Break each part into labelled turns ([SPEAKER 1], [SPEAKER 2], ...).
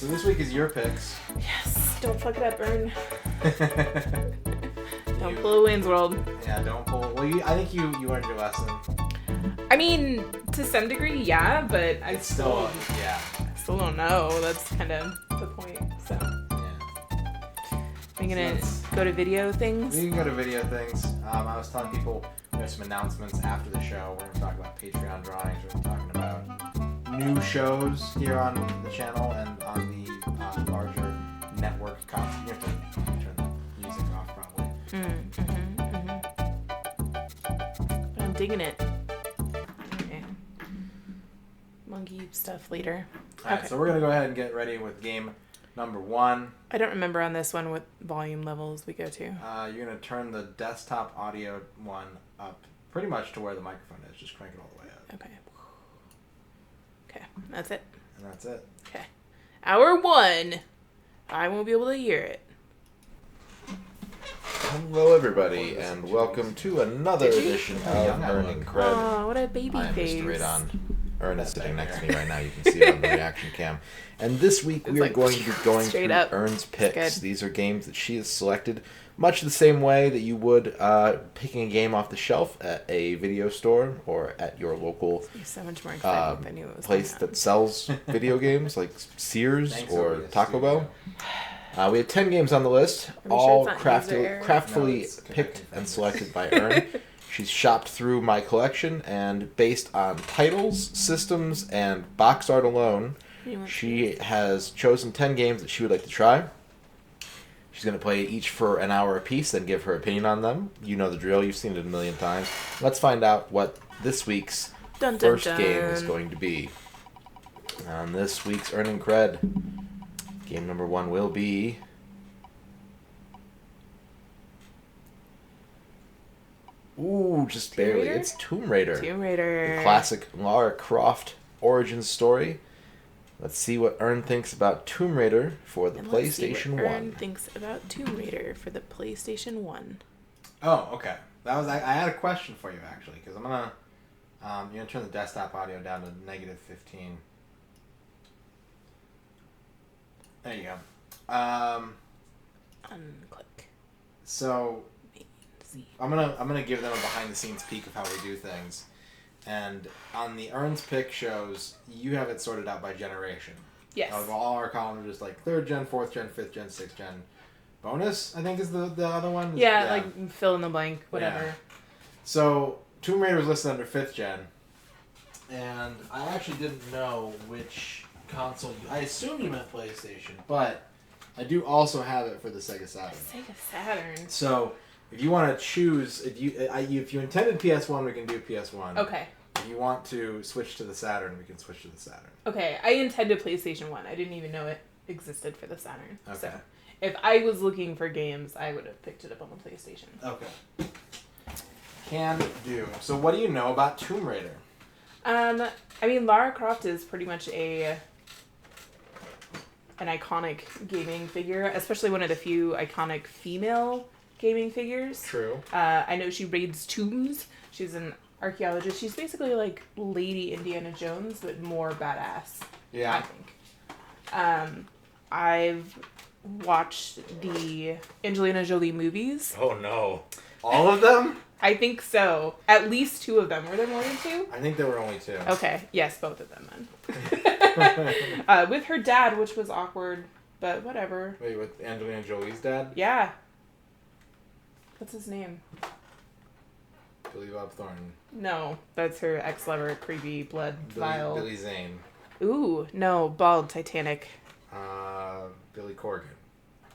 [SPEAKER 1] So this week is your picks.
[SPEAKER 2] Yes, don't fuck it up, Ern. Don't pull a Wayne's World.
[SPEAKER 1] Yeah, don't pull. Well, I think you learned your lesson.
[SPEAKER 2] I mean, to some degree, yeah, but I still don't know. That's kind of the point. So, are you gonna go to video things?
[SPEAKER 1] We can go to video things. I was telling people there's some announcements after the show. We're gonna talk about Patreon drawings. We're talking about new shows here on the channel and on the larger network content. You have to turn the music off, probably.
[SPEAKER 2] I'm digging it. Okay. Monkey stuff later.
[SPEAKER 1] Alright, so we're going to go ahead and get ready with game number 1.
[SPEAKER 2] I don't remember on this one what volume levels we go to.
[SPEAKER 1] You're going to turn the desktop audio one up pretty much to where the microphone is. Just crank it all the way up.
[SPEAKER 2] Okay. Okay, that's it.
[SPEAKER 1] And that's it.
[SPEAKER 2] Okay. Hour 1. I won't be able to hear it.
[SPEAKER 3] Hello, everybody, and welcome to another edition of ERNing Cred.
[SPEAKER 2] Oh, what a baby face.
[SPEAKER 3] I'm MisterRadon. Ern is sitting next to me right now. You can see it on the reaction cam. And this week we are going to be going through Ern's picks. These are games that she has selected much the same way that you would picking a game off the shelf at a video store or at your local
[SPEAKER 2] so much more exciting than I knew it was
[SPEAKER 3] place that sells video games like Sears or Taco Bell. We have 10 games on the list, all craftfully picked and selected by Ern. She's shopped through my collection, and based on titles, systems, and box art alone, she has chosen 10 games that she would like to try. She's going to play each for an hour apiece, then give her opinion on them. You know the drill. You've seen it a million times. Let's find out what this week's first game is going to be. On this week's ERNing Cred, game number 1 will be... Ooh, just barely. It's Tomb Raider.
[SPEAKER 2] Tomb Raider.
[SPEAKER 3] The classic Lara Croft origin story. Let's see what Ern thinks about Tomb Raider for the PlayStation 1.
[SPEAKER 2] Ern thinks about Tomb Raider for the PlayStation 1.
[SPEAKER 1] Oh, okay. I had a question for you, actually, because I'm going to... you're going to turn the desktop audio down to -15. There you go.
[SPEAKER 2] Unclick.
[SPEAKER 1] So... I'm gonna give them a behind the scenes peek of how we do things, and on the Ern's pick shows, you have it sorted out by generation.
[SPEAKER 2] Yes.
[SPEAKER 1] All our columns are just like 3rd gen, 4th gen, 5th gen, 6th gen. Bonus, I think, is the other one.
[SPEAKER 2] Yeah, like fill in the blank, whatever. Yeah.
[SPEAKER 1] So Tomb Raider was listed under 5th gen, and I actually didn't know which console. I assumed you meant PlayStation, but I do also have it for the Sega Saturn.
[SPEAKER 2] Sega Saturn.
[SPEAKER 1] So. If you want to choose, if you intended PS1, we can do PS1.
[SPEAKER 2] Okay.
[SPEAKER 1] If you want to switch to the Saturn, we can switch to the Saturn.
[SPEAKER 2] Okay, I intended PlayStation 1. I didn't even know it existed for the Saturn.
[SPEAKER 1] Okay.
[SPEAKER 2] So, if I was looking for games, I would have picked it up on the PlayStation.
[SPEAKER 1] Okay. Can do. So what do you know about Tomb Raider?
[SPEAKER 2] I mean, Lara Croft is pretty much an iconic gaming figure, especially one of the few iconic female gaming figures.
[SPEAKER 1] True.
[SPEAKER 2] I know she raids tombs. She's an archaeologist. She's basically like Lady Indiana Jones, but more badass.
[SPEAKER 1] Yeah.
[SPEAKER 2] I think. I've watched the Angelina Jolie movies.
[SPEAKER 3] Oh no.
[SPEAKER 1] All of them?
[SPEAKER 2] I think so. At least 2 of them. Were there more than 2?
[SPEAKER 1] I think there were only 2.
[SPEAKER 2] Okay. Yes, both of them then. With her dad, which was awkward, but whatever.
[SPEAKER 1] Wait, with Angelina Jolie's dad?
[SPEAKER 2] Yeah. What's his name?
[SPEAKER 1] Billy Bob Thornton.
[SPEAKER 2] No, that's her ex-lover, creepy blood vial.
[SPEAKER 1] Billy Zane.
[SPEAKER 2] Ooh, no, bald Titanic.
[SPEAKER 1] Billy Corgan.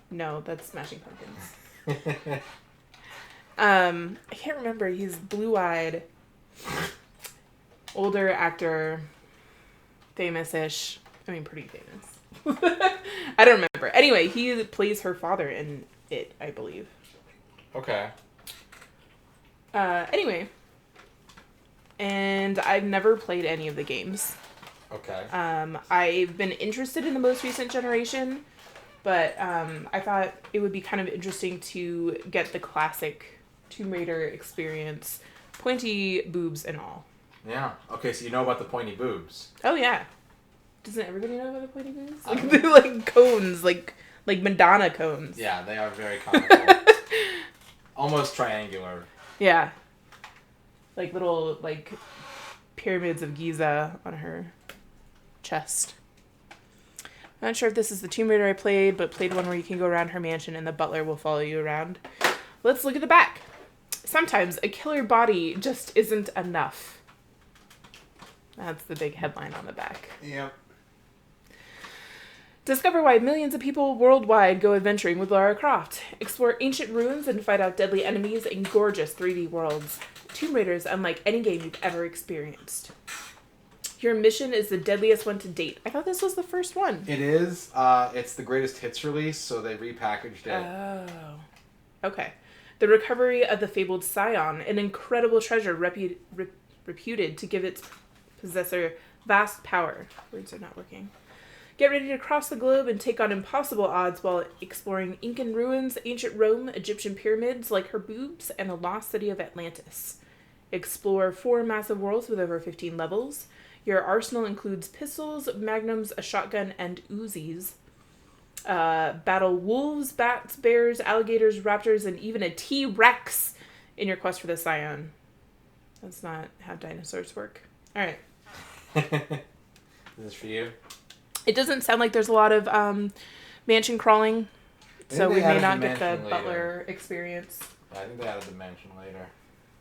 [SPEAKER 2] No, that's Smashing Pumpkins. I can't remember. He's blue-eyed, older actor, famous-ish. I mean, pretty famous. I don't remember. Anyway, he plays her father in it, I believe.
[SPEAKER 1] Okay.
[SPEAKER 2] Anyway. And I've never played any of the games.
[SPEAKER 1] Okay.
[SPEAKER 2] I've been interested in the most recent generation, but I thought it would be kind of interesting to get the classic Tomb Raider experience, pointy boobs and all.
[SPEAKER 1] Yeah. Okay, so you know about the pointy boobs.
[SPEAKER 2] Oh, yeah. Doesn't everybody know about the pointy moons? Like they're like cones, like Madonna cones.
[SPEAKER 1] Yeah, they are very comical. Almost triangular.
[SPEAKER 2] Yeah. Like little like pyramids of Giza on her chest. I'm not sure if this is the Tomb Raider I played, but played one where you can go around her mansion and the butler will follow you around. Let's look at the back. Sometimes a killer body just isn't enough. That's the big headline on the back.
[SPEAKER 1] Yep.
[SPEAKER 2] Discover why millions of people worldwide go adventuring with Lara Croft. Explore ancient ruins and fight out deadly enemies in gorgeous 3D worlds. Tomb Raider is unlike any game you've ever experienced. Your mission is the deadliest one to date. I thought this was the first one.
[SPEAKER 1] It is. It's the greatest hits release, so they repackaged it.
[SPEAKER 2] Oh. Okay. The recovery of the fabled Scion, an incredible treasure reputed to give its possessor vast power. Words are not working. Get ready to cross the globe and take on impossible odds while exploring Incan ruins, ancient Rome, Egyptian pyramids like her boobs, and the lost city of Atlantis. Explore 4 massive worlds with over 15 levels. Your arsenal includes pistols, magnums, a shotgun, and Uzis. Battle wolves, bats, bears, alligators, raptors, and even a T-Rex in your quest for the Scion. That's not how dinosaurs work. All right.
[SPEAKER 1] Is this for you?
[SPEAKER 2] It doesn't sound like there's a lot of mansion crawling, so we may not get the butler experience.
[SPEAKER 1] Yeah, I think they added the mansion later.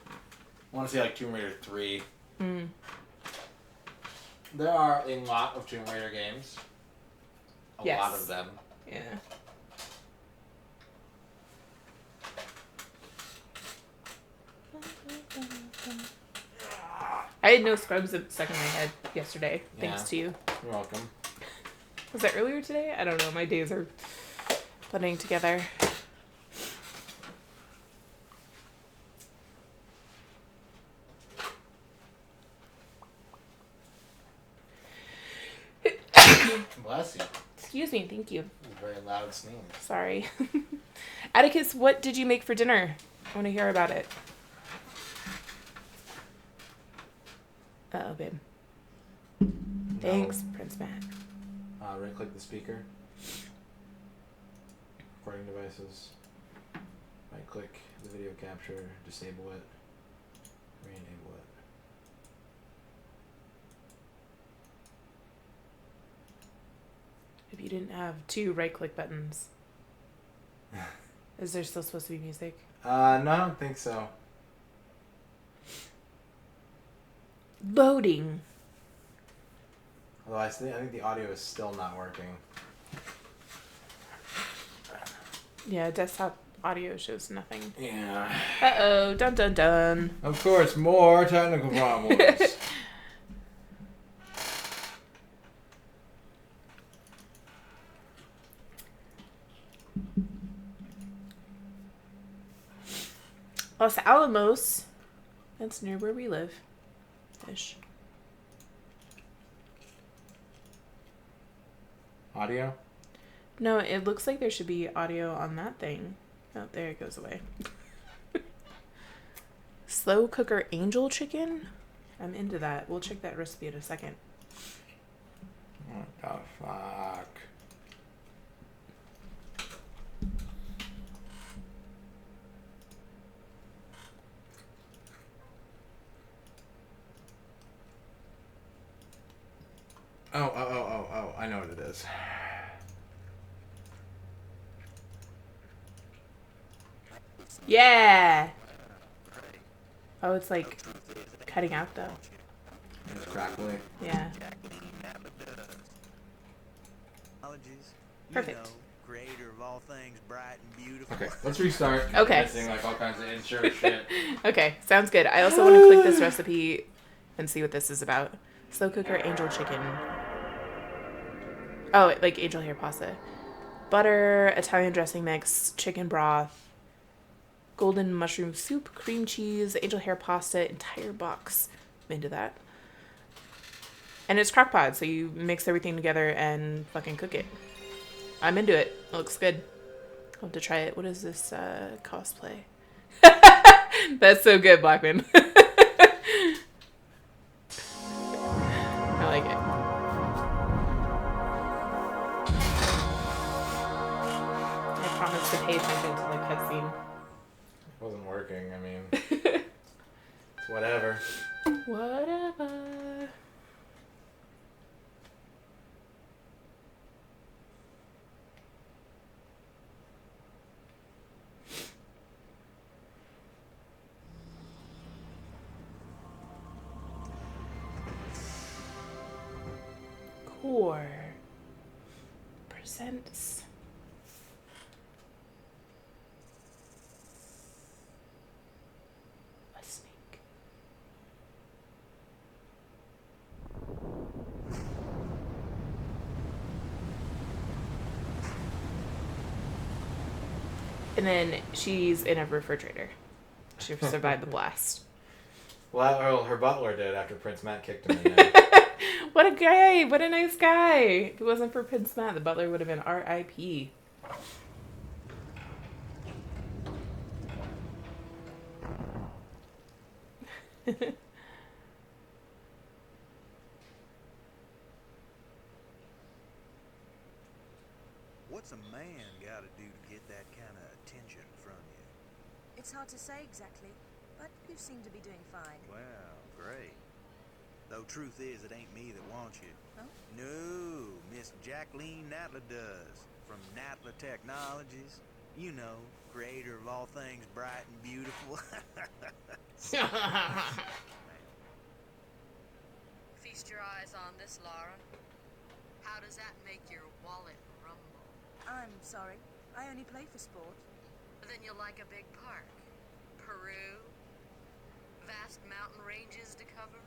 [SPEAKER 1] I want to see like Tomb Raider 3. There are a lot of Tomb Raider games. A lot of them.
[SPEAKER 2] Yeah. I had no scrubs stuck in my head yesterday, thanks to you.
[SPEAKER 1] You're welcome.
[SPEAKER 2] Was that earlier today? I don't know. My days are blending together.
[SPEAKER 1] Bless you.
[SPEAKER 2] Excuse me. Thank you.
[SPEAKER 1] Very loud sneeze.
[SPEAKER 2] Sorry. Atticus, what did you make for dinner? I want to hear about it. Uh-oh, babe. Thanks, Prince Matt.
[SPEAKER 1] Right-click the speaker. Recording devices. Right-click the video capture. Disable it. Re-enable it.
[SPEAKER 2] If you didn't have 2 right-click buttons, is there still supposed to be music?
[SPEAKER 1] No, I don't think so.
[SPEAKER 2] Loading.
[SPEAKER 1] Although I think the audio is still not working.
[SPEAKER 2] Yeah, desktop audio shows nothing.
[SPEAKER 1] Yeah.
[SPEAKER 2] Uh-oh, dun dun dun.
[SPEAKER 1] Of course, more technical problems.
[SPEAKER 2] Los Alamos. That's near where we live. Ish.
[SPEAKER 1] Audio?
[SPEAKER 2] No, it looks like there should be audio on that thing. Oh, there it goes away. Slow cooker angel chicken? I'm into that. We'll check that recipe in a second.
[SPEAKER 1] What the fuck? Oh, I know what it is.
[SPEAKER 2] Yeah! Oh, it's like cutting out though.
[SPEAKER 1] It's crackly.
[SPEAKER 2] Yeah. Perfect.
[SPEAKER 4] Creator of all things bright and beautiful.
[SPEAKER 1] Okay, let's restart.
[SPEAKER 2] Okay.
[SPEAKER 1] Missing like all kinds of intro shit.
[SPEAKER 2] Okay, sounds good. I also want to click this recipe and see what this is about. Slow cooker angel chicken. Oh, like angel hair pasta. Butter, Italian dressing mix, chicken broth, golden mushroom soup, cream cheese, angel hair pasta, entire box. I'm into that. And it's crock pot, so you mix everything together and fucking cook it. I'm into it. It looks good. I'll have to try it. What is this cosplay? That's so good, Blackman. I like it. to pay attention to the cutscene.
[SPEAKER 1] It wasn't working. I mean, it's whatever.
[SPEAKER 2] Whatever. Core presents a snake. And then she's in a refrigerator. She survived the blast.
[SPEAKER 1] Well, her butler did after Prince Matt kicked him in there.
[SPEAKER 2] What a guy! What a nice guy! If it wasn't for Prince Matt, the butler would have been R.I.P.
[SPEAKER 4] What's a man got to do to get that kind of attention from you?
[SPEAKER 5] It's hard to say exactly, but you seem to be doing fine.
[SPEAKER 4] Well, great. Though truth is, it ain't me that wants you.
[SPEAKER 5] Oh?
[SPEAKER 4] No, Miss Jacqueline Natla does. From Natla Technologies. You know, creator of all things bright and beautiful.
[SPEAKER 6] Feast your eyes on this, Laura. How does that make your wallet rumble?
[SPEAKER 5] I'm sorry. I only play for sport.
[SPEAKER 6] Then you'll like a big park. Peru. Vast mountain ranges to cover.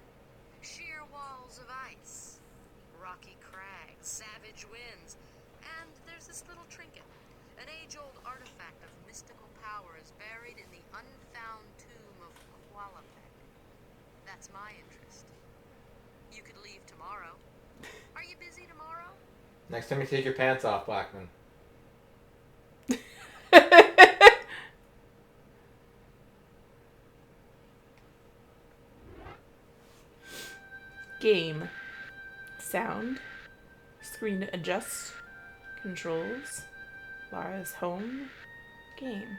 [SPEAKER 6] Sheer walls of ice. Rocky crags. Savage winds. And there's this little trinket. An age-old artifact of mystical power is buried in the unfound tomb of Qualapec. That's my interest. You could leave tomorrow. Are you busy tomorrow?
[SPEAKER 1] Next time you take your pants off, Blackman.
[SPEAKER 2] Game. Sound. Screen adjust. Controls. Lara's home. Game.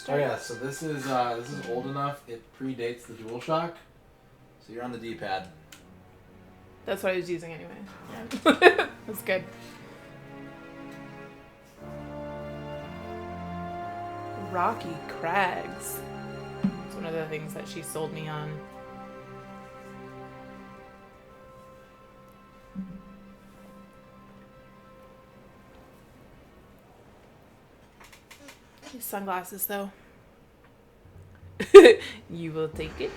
[SPEAKER 1] Oh yeah, so this is old enough. It predates the DualShock. So you're on the D-pad.
[SPEAKER 2] That's what I was using anyway. Yeah. That's good. Rocky Crags. It's one of the things that she sold me on. These sunglasses, though. You will take it.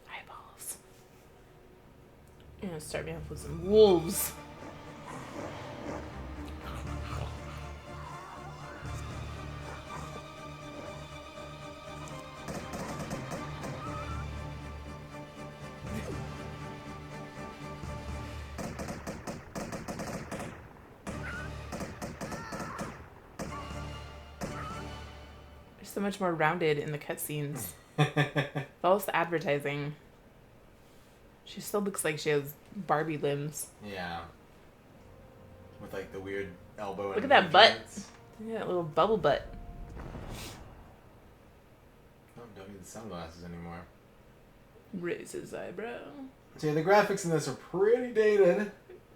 [SPEAKER 2] Eyeballs. You're gonna start me off with some wolves. So much more rounded in the cutscenes. False advertising. She still looks like she has Barbie limbs.
[SPEAKER 1] Yeah. With like the weird elbow.
[SPEAKER 2] Look at that butt. Yeah, that little bubble butt.
[SPEAKER 1] Oh, don't need the sunglasses anymore.
[SPEAKER 2] Raise his eyebrow.
[SPEAKER 1] So yeah, the graphics in this are pretty dated.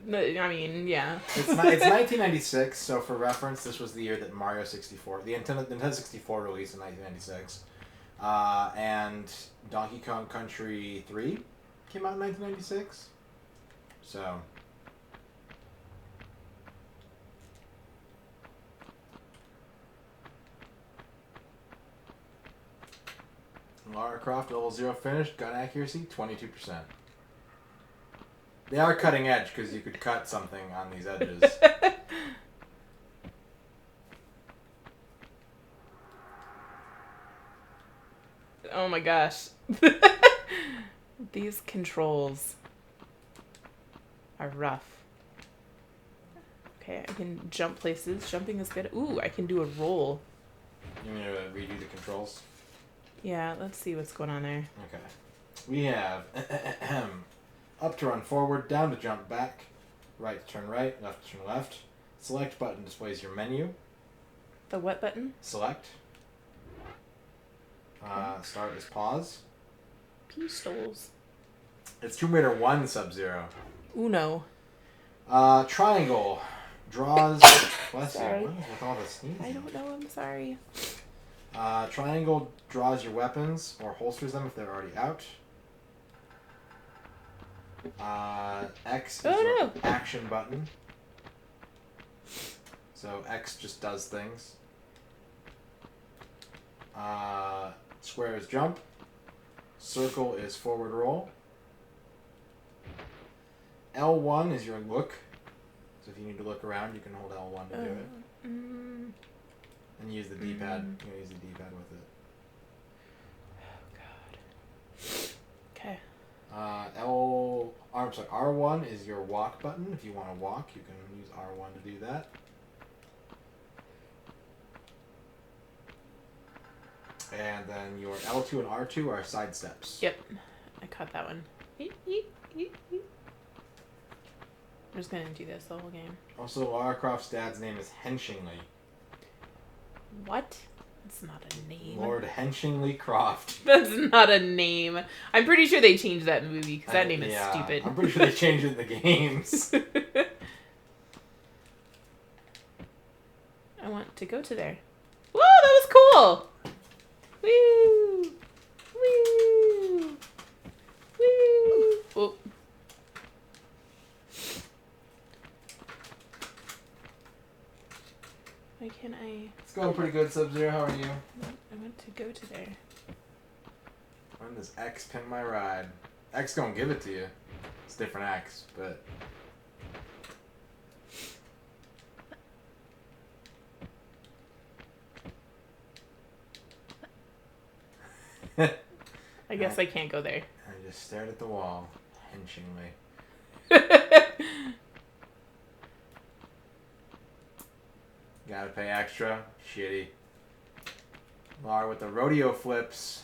[SPEAKER 2] No, I mean, yeah.
[SPEAKER 1] It's 1996, so for reference, this was the year that Mario 64, the Nintendo 64 released in 1996, and Donkey Kong Country 3 came out in 1996. So. Lara Croft level 0 finished, gun accuracy 22%. They are cutting edge because you could cut something on these edges.
[SPEAKER 2] Oh my gosh. These controls are rough. Okay, I can jump places. Jumping is good. Ooh, I can do a roll.
[SPEAKER 1] You want me to redo the controls?
[SPEAKER 2] Yeah, let's see what's going on there.
[SPEAKER 1] Okay. We have up to run forward, down to jump back, right to turn right, left to turn left. Select button displays your menu.
[SPEAKER 2] The what button?
[SPEAKER 1] Select. Start is pause.
[SPEAKER 2] Pistols.
[SPEAKER 1] It's Tomb Raider 1 Sub-Zero.
[SPEAKER 2] Uno.
[SPEAKER 1] Triangle draws. Bless you.
[SPEAKER 2] Sorry.
[SPEAKER 1] What is with all the sneezing?
[SPEAKER 2] I don't know, I'm sorry.
[SPEAKER 1] Triangle draws your weapons or holsters them if they're already out. X is your action button. So X just does things. Square is jump. Circle is forward roll. L1 is your look. So if you need to look around, you can hold L1 to do it. And use the D-pad. You can use the D-pad with it.
[SPEAKER 2] Oh, God. Okay.
[SPEAKER 1] R1 is your walk button. If you want to walk, you can use R1 to do that. And then your L2 and R2 are side steps.
[SPEAKER 2] Yep. I caught that one. I'm just going to do this the whole game.
[SPEAKER 1] Also, Lara Croft's dad's name is Henshingley.
[SPEAKER 2] What? That's not a name.
[SPEAKER 1] Lord Henshingley Croft.
[SPEAKER 2] That's not a name. I'm pretty sure they changed that in the movie because that name is stupid.
[SPEAKER 1] I'm pretty sure they changed it in the games.
[SPEAKER 2] I want to go to there. Whoa, that was cool! Woo! Woo! Woo! Oh. Why can't I...
[SPEAKER 1] It's going pretty good, Sub-Zero. How are you?
[SPEAKER 2] I want to go to there.
[SPEAKER 1] When does X pin my ride? X gonna give it to you. It's different X, but...
[SPEAKER 2] I guess I can't go there.
[SPEAKER 1] I just stared at the wall, henchingly. Gotta pay extra. Shitty. Lar with the rodeo flips.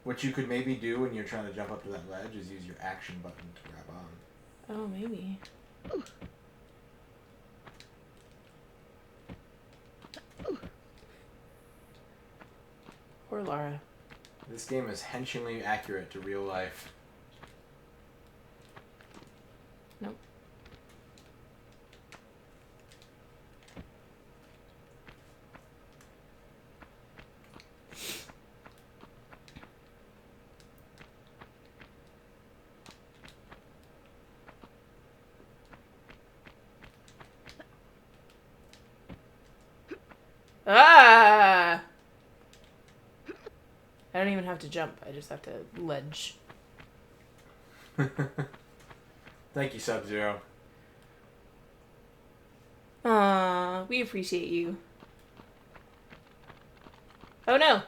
[SPEAKER 1] What you could maybe do when you're trying to jump up to that ledge is use your action button to grab on.
[SPEAKER 2] Oh, maybe. Poor Lara.
[SPEAKER 1] This game is henchingly accurate to real life.
[SPEAKER 2] Nope. Ah! I don't even have to jump. I just have to ledge.
[SPEAKER 1] Thank you, Sub-Zero.
[SPEAKER 2] Aww, we appreciate you. Oh no!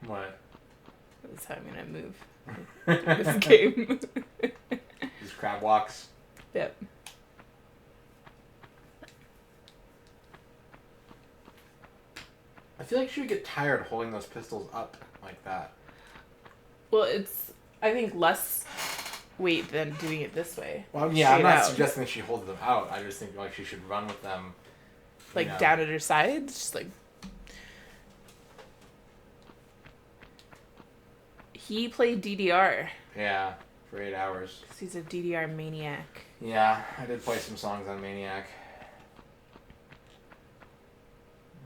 [SPEAKER 1] What?
[SPEAKER 2] That's how I'm gonna move this game.
[SPEAKER 1] These crab walks.
[SPEAKER 2] Yep.
[SPEAKER 1] I feel like she would get tired holding those pistols up like that.
[SPEAKER 2] Well, it's, I think, less weight than doing it this way.
[SPEAKER 1] Well, yeah, I'm
[SPEAKER 2] Straight
[SPEAKER 1] not
[SPEAKER 2] out.
[SPEAKER 1] suggesting that she holds them out. I just think like she should run with them.
[SPEAKER 2] Like,
[SPEAKER 1] you know.
[SPEAKER 2] down at her sides, just like... He played DDR.
[SPEAKER 1] Yeah, for 8 hours.
[SPEAKER 2] Because he's a DDR maniac.
[SPEAKER 1] Yeah, I did play some songs on Maniac.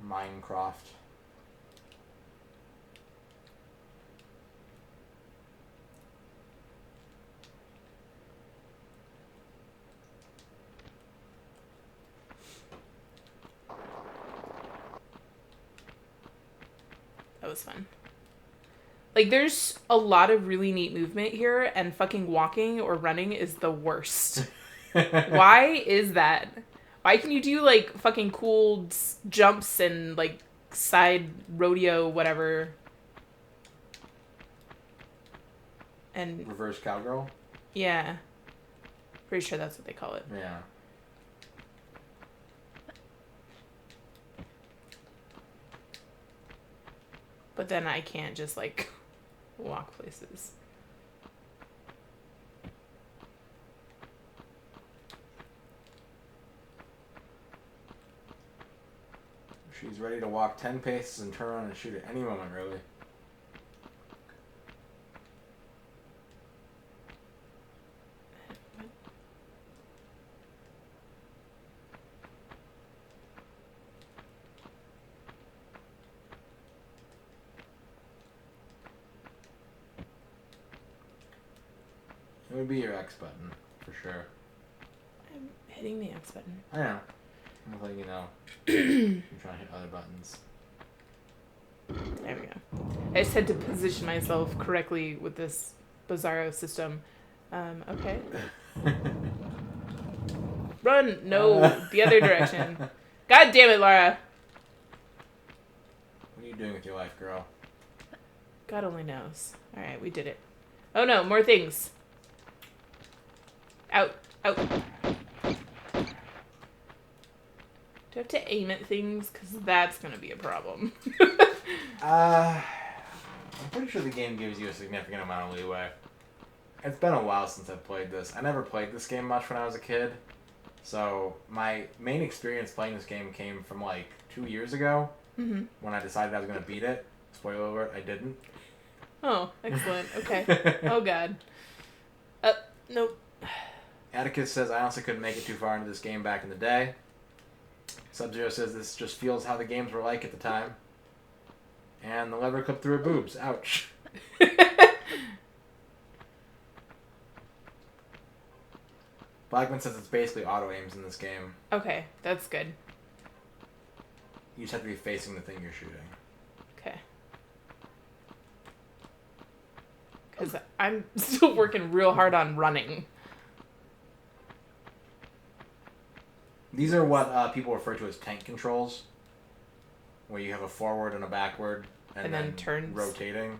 [SPEAKER 1] Minecraft.
[SPEAKER 2] was fun. Like, there's a lot of really neat movement here, and fucking walking or running is the worst. Why is that? Why can you do, like, fucking cool jumps and, like, side rodeo, whatever? And
[SPEAKER 1] reverse cowgirl?
[SPEAKER 2] Yeah. Pretty sure that's what they call it.
[SPEAKER 1] Yeah.
[SPEAKER 2] But then I can't just, like, walk places.
[SPEAKER 1] She's ready to walk 10 paces and turn around and shoot at any moment, really. It would be your X button, for sure.
[SPEAKER 2] I'm hitting the X button.
[SPEAKER 1] I know. I'm letting you know. I'm trying to hit other buttons.
[SPEAKER 2] There we go. I just had to position myself correctly with this bizarro system. Okay. Run! No, the other direction. God damn it, Laura!
[SPEAKER 1] What are you doing with your life, girl?
[SPEAKER 2] God only knows. Alright, we did it. Oh no, more things. Out. Out. Do I have to aim at things? Because that's going to be a problem.
[SPEAKER 1] I'm pretty sure the game gives you a significant amount of leeway. It's been a while since I've played this. I never played this game much when I was a kid. So my main experience playing this game came from like 2 years ago.
[SPEAKER 2] Mm-hmm.
[SPEAKER 1] When I decided I was going to beat it. Spoiler alert, I didn't.
[SPEAKER 2] Oh, excellent. Okay. Oh, God. Nope.
[SPEAKER 1] Atticus says, I honestly couldn't make it too far into this game back in the day. Sub-Zero says, this just feels how the games were like at the time. And the lever clipped through her boobs. Ouch. Blackman says it's basically auto-aims in this game.
[SPEAKER 2] Okay, that's good.
[SPEAKER 1] You just have to be facing the thing you're shooting.
[SPEAKER 2] Okay. Because I'm still working real hard on running.
[SPEAKER 1] These are what people refer to as tank controls. Where you have a forward and a backward. And then
[SPEAKER 2] turns.
[SPEAKER 1] Rotating.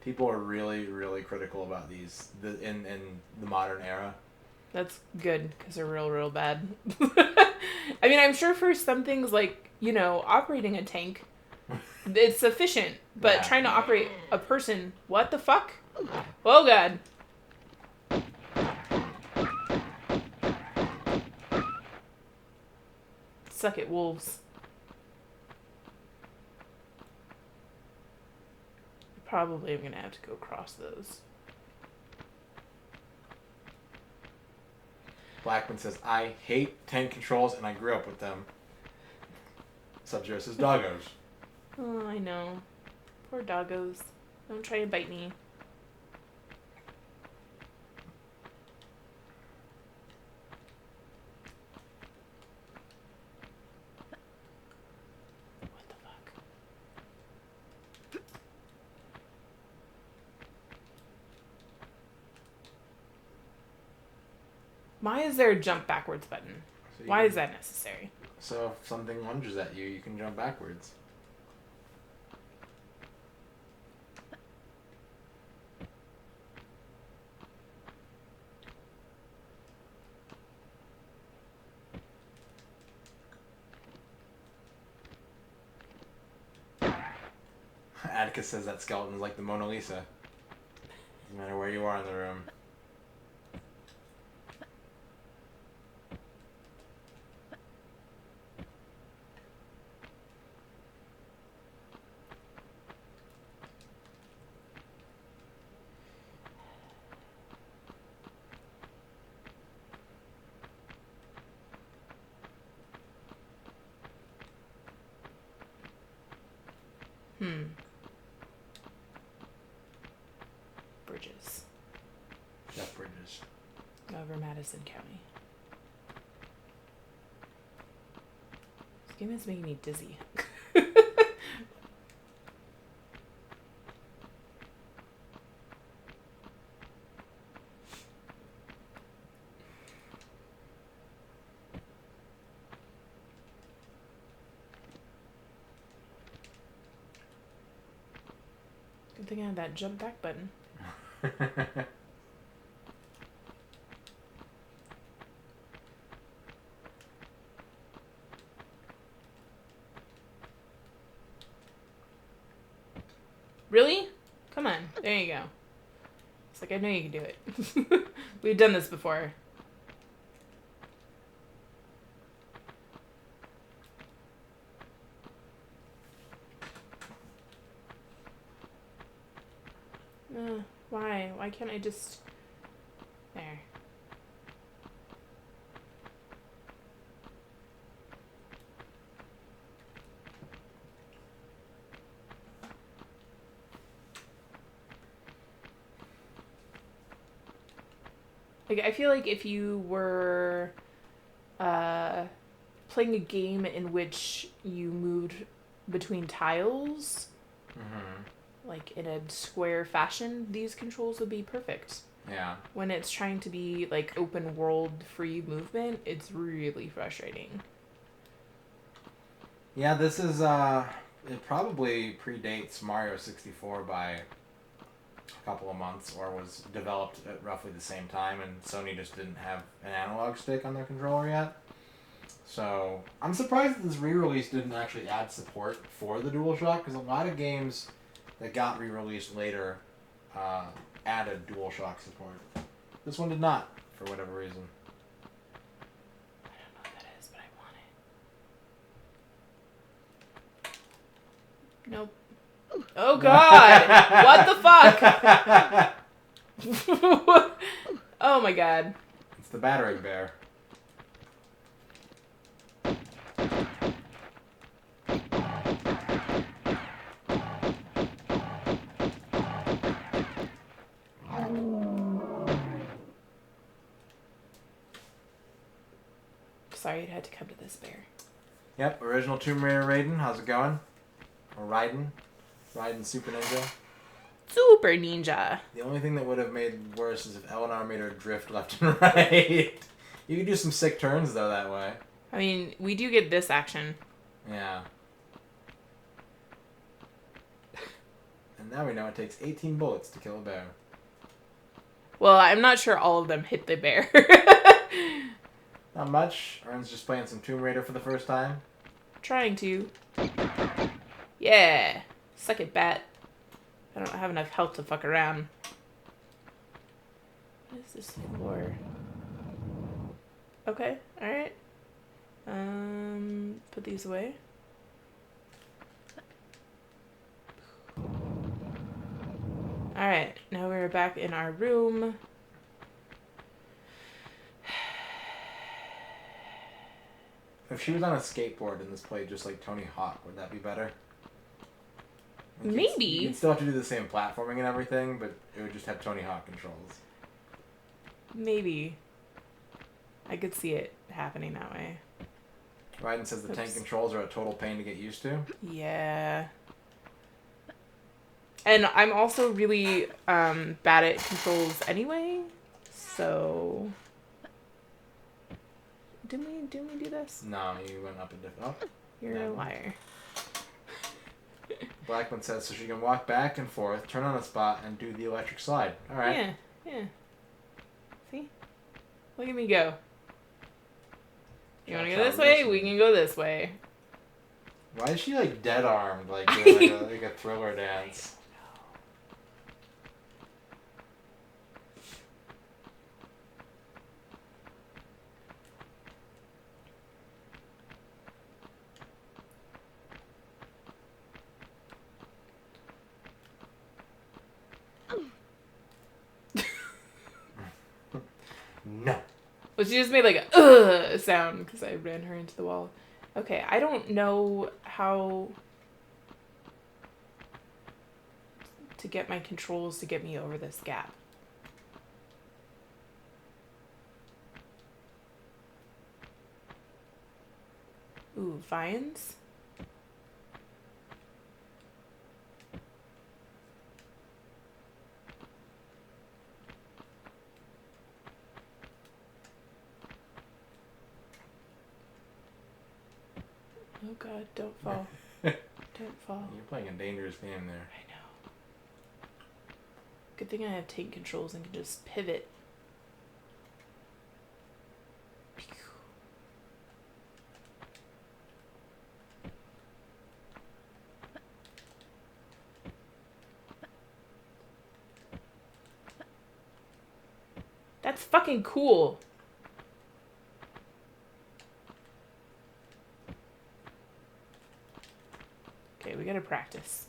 [SPEAKER 1] People are really, really critical about these in the modern era.
[SPEAKER 2] That's good, because they're real bad. I mean, I'm sure for some things like, you know, operating a tank, it's sufficient. But
[SPEAKER 1] Yeah.
[SPEAKER 2] trying to operate a person, what the fuck? Oh, God. Suck it, wolves. Probably I'm gonna have to go across those.
[SPEAKER 1] Blackman says, I hate tank controls and I grew up with them. Sub-Zero says, doggos.
[SPEAKER 2] Oh, I know. Poor doggos. Don't try and bite me. What the fuck? Why is there a jump backwards button?
[SPEAKER 1] So you
[SPEAKER 2] Why
[SPEAKER 1] can-
[SPEAKER 2] is that necessary?
[SPEAKER 1] So if something lunges at you, you can jump backwards. Atticus says that skeleton is like the Mona Lisa. Doesn't matter where you are in the room.
[SPEAKER 2] Bridges.
[SPEAKER 1] Jeff Bridges.
[SPEAKER 2] Over Madison County. This game is making me dizzy. Good thing I had that jump back button. Really? Come on. There you go. It's like, I know you can do it. We've done this before. Why? Why can't I just... There. Like, I feel like if you were playing a game in which you moved between tiles, like in a square fashion, these controls would be perfect.
[SPEAKER 1] Yeah.
[SPEAKER 2] When it's trying to be like open world free movement, it's really frustrating.
[SPEAKER 1] Yeah, this is it probably predates Mario 64 by a couple of months, or was developed at roughly the same time, and Sony just didn't have an analog stick on their controller yet. So I'm surprised that this re-release didn't actually add support for the DualShock, because a lot of games that got re-released later added DualShock support. This one did not, for whatever reason.
[SPEAKER 2] I don't know what that is, but I want it. Nope. Oh god! What the fuck? Oh my god.
[SPEAKER 1] It's the battering bear.
[SPEAKER 2] Sorry it had to come to this bear.
[SPEAKER 1] Yep, original Tomb Raider Raiden. How's it going? Or Raiden. Raiden Super Ninja.
[SPEAKER 2] Super Ninja.
[SPEAKER 1] The only thing that would have made it worse is if Eleanor made her drift left and right. You could do some sick turns, though, that way.
[SPEAKER 2] I mean, we do get this action.
[SPEAKER 1] Yeah. And now we know it takes 18 bullets to kill a bear.
[SPEAKER 2] Well, I'm not sure all of them hit the bear.
[SPEAKER 1] Not much. Ern's just playing some Tomb Raider for the first time.
[SPEAKER 2] Trying to. Yeah. Suck it, bat. I don't have enough health to fuck around. What is this for? Okay, alright. Put these away. Alright, now we're back in our room.
[SPEAKER 1] If she was on a skateboard and this played just like Tony Hawk, would that be better? Like
[SPEAKER 2] Maybe.
[SPEAKER 1] You'd still have to do the same platforming and everything, but it would just have Tony Hawk controls.
[SPEAKER 2] Maybe. I could see it happening that way.
[SPEAKER 1] Raiden says the tank controls are a total pain to get used to.
[SPEAKER 2] Yeah. And I'm also really bad at controls anyway, so... Didn't we do this?
[SPEAKER 1] No, you went up a different... Oh.
[SPEAKER 2] You're a liar.
[SPEAKER 1] Blackman says so she can walk back and forth, turn on a spot, and do the electric slide. Alright.
[SPEAKER 2] Yeah, yeah. See? Look at me go. You want to go this way? We can go this way.
[SPEAKER 1] Why is she like dead-armed, like doing like a thriller dance? No.
[SPEAKER 2] Well, she just made like a sound because I ran her into the wall. Okay, I don't know how to get my controls to get me over this gap. Ooh, vines? Oh god, don't fall. Don't fall.
[SPEAKER 1] You're playing a dangerous game there.
[SPEAKER 2] I know. Good thing I have tank controls and can just pivot. That's fucking cool. Okay, we gotta practice.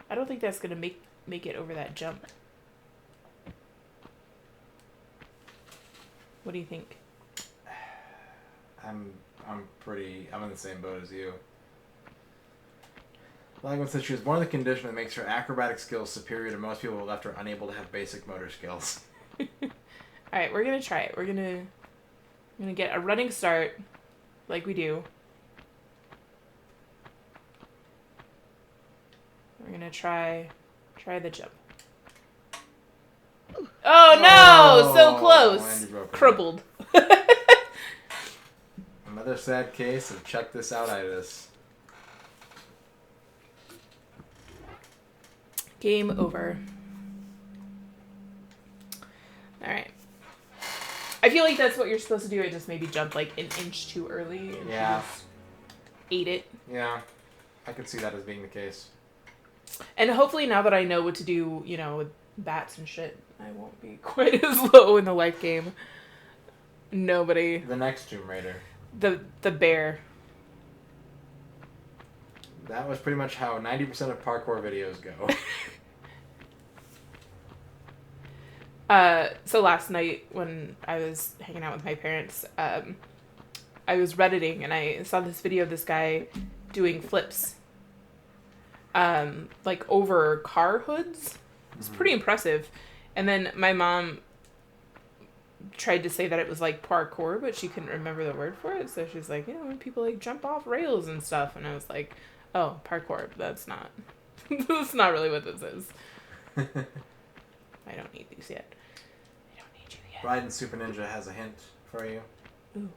[SPEAKER 2] I don't think that's gonna make it over that jump. What do you think?
[SPEAKER 1] I'm in the same boat as you. Language said she was born with a condition that makes her acrobatic skills superior to most people left her unable to have basic motor skills.
[SPEAKER 2] Alright, we're gonna try it. We're gonna get a running start like we do. We're gonna try the jump. Oh no! So close! Crumbled.
[SPEAKER 1] Another sad case of check this out-itis.
[SPEAKER 2] Game over. Alright. I feel like that's what you're supposed to do. I just maybe jumped like an inch too early and
[SPEAKER 1] Yeah.
[SPEAKER 2] she just ate it.
[SPEAKER 1] Yeah. I could see that as being the case.
[SPEAKER 2] And hopefully now that I know what to do, you know, with bats and shit, I won't be quite as low in the life game. Nobody.
[SPEAKER 1] The next Tomb Raider.
[SPEAKER 2] The bear.
[SPEAKER 1] That was pretty much how 90% of parkour videos go.
[SPEAKER 2] So last night when I was hanging out with my parents, I was Redditing and I saw this video of this guy doing flips. Like over car hoods. It's pretty impressive. And then my mom tried to say that it was like parkour, but she couldn't remember the word for it. So she's like, you know, when people like jump off rails and stuff. And I was like, oh, parkour. That's not. That's not really what this is. I don't need these yet. I don't need you yet.
[SPEAKER 1] Raiden Super Ninja has a hint for you.
[SPEAKER 2] Ooh.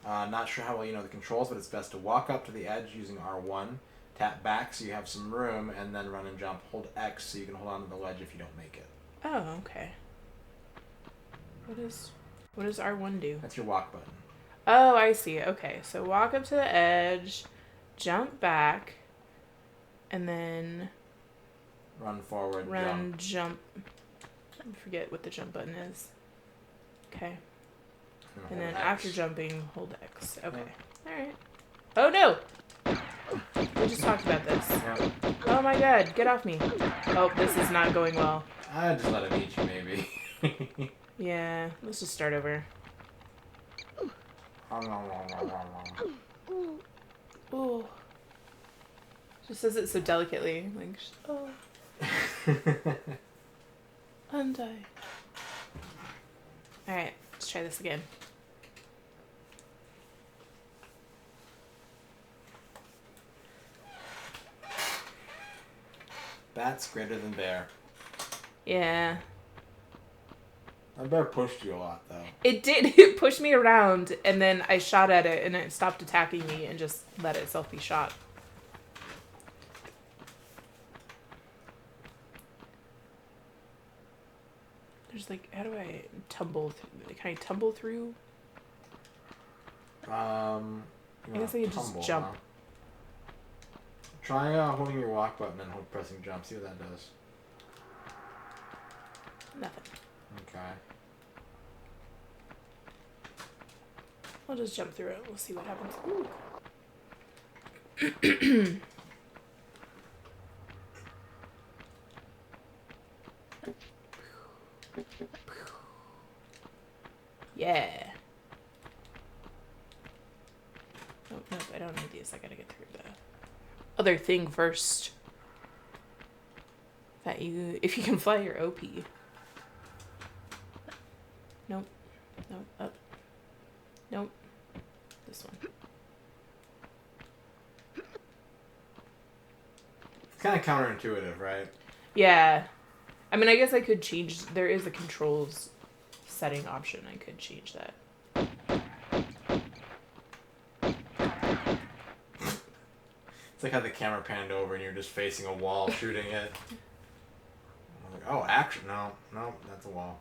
[SPEAKER 1] Not sure how well you know the controls, but it's best to walk up to the edge using R1, tap back so you have some room, and then run and jump. Hold X so you can hold on to the ledge if you don't make it.
[SPEAKER 2] Oh, okay. What does R1 do?
[SPEAKER 1] That's your walk button.
[SPEAKER 2] Oh, I see. Okay, so walk up to the edge, jump back, and then
[SPEAKER 1] Run forward,
[SPEAKER 2] jump. I forget what the jump button is. Okay. And then
[SPEAKER 1] X.
[SPEAKER 2] after jumping, hold X. Okay. Alright. Oh no! We just talked about this.
[SPEAKER 1] Yeah.
[SPEAKER 2] Oh my god, get off me. Oh, this is not going well.
[SPEAKER 1] I'd just let him eat you, maybe.
[SPEAKER 2] Yeah, let's just start over. Oh. Just says it so delicately. Like, oh. Undie. Alright, let's try this again.
[SPEAKER 1] Bat's greater than bear.
[SPEAKER 2] Yeah.
[SPEAKER 1] That bear pushed you a lot, though.
[SPEAKER 2] It did. It pushed me around, and then I shot at it, and it stopped attacking me and just let itself be shot. There's like, how do I tumble through? Can I tumble through?
[SPEAKER 1] I
[SPEAKER 2] guess I could just jump.
[SPEAKER 1] Huh? Try holding your walk button and hold pressing jump. See what that does.
[SPEAKER 2] Nothing.
[SPEAKER 1] Okay.
[SPEAKER 2] I'll just jump through it. We'll see what happens. Ooh. Yeah. Oh, nope, I don't need these. I gotta get through the other thing first. That you, if you can fly your OP. Nope. Nope. Up. Nope. This one.
[SPEAKER 1] It's kind of counterintuitive, right?
[SPEAKER 2] Yeah. I mean, I guess I could change. There is a controls setting option. I could change that.
[SPEAKER 1] It's like how the camera panned over and you're just facing a wall shooting it. I was like, oh, action? No, that's a wall.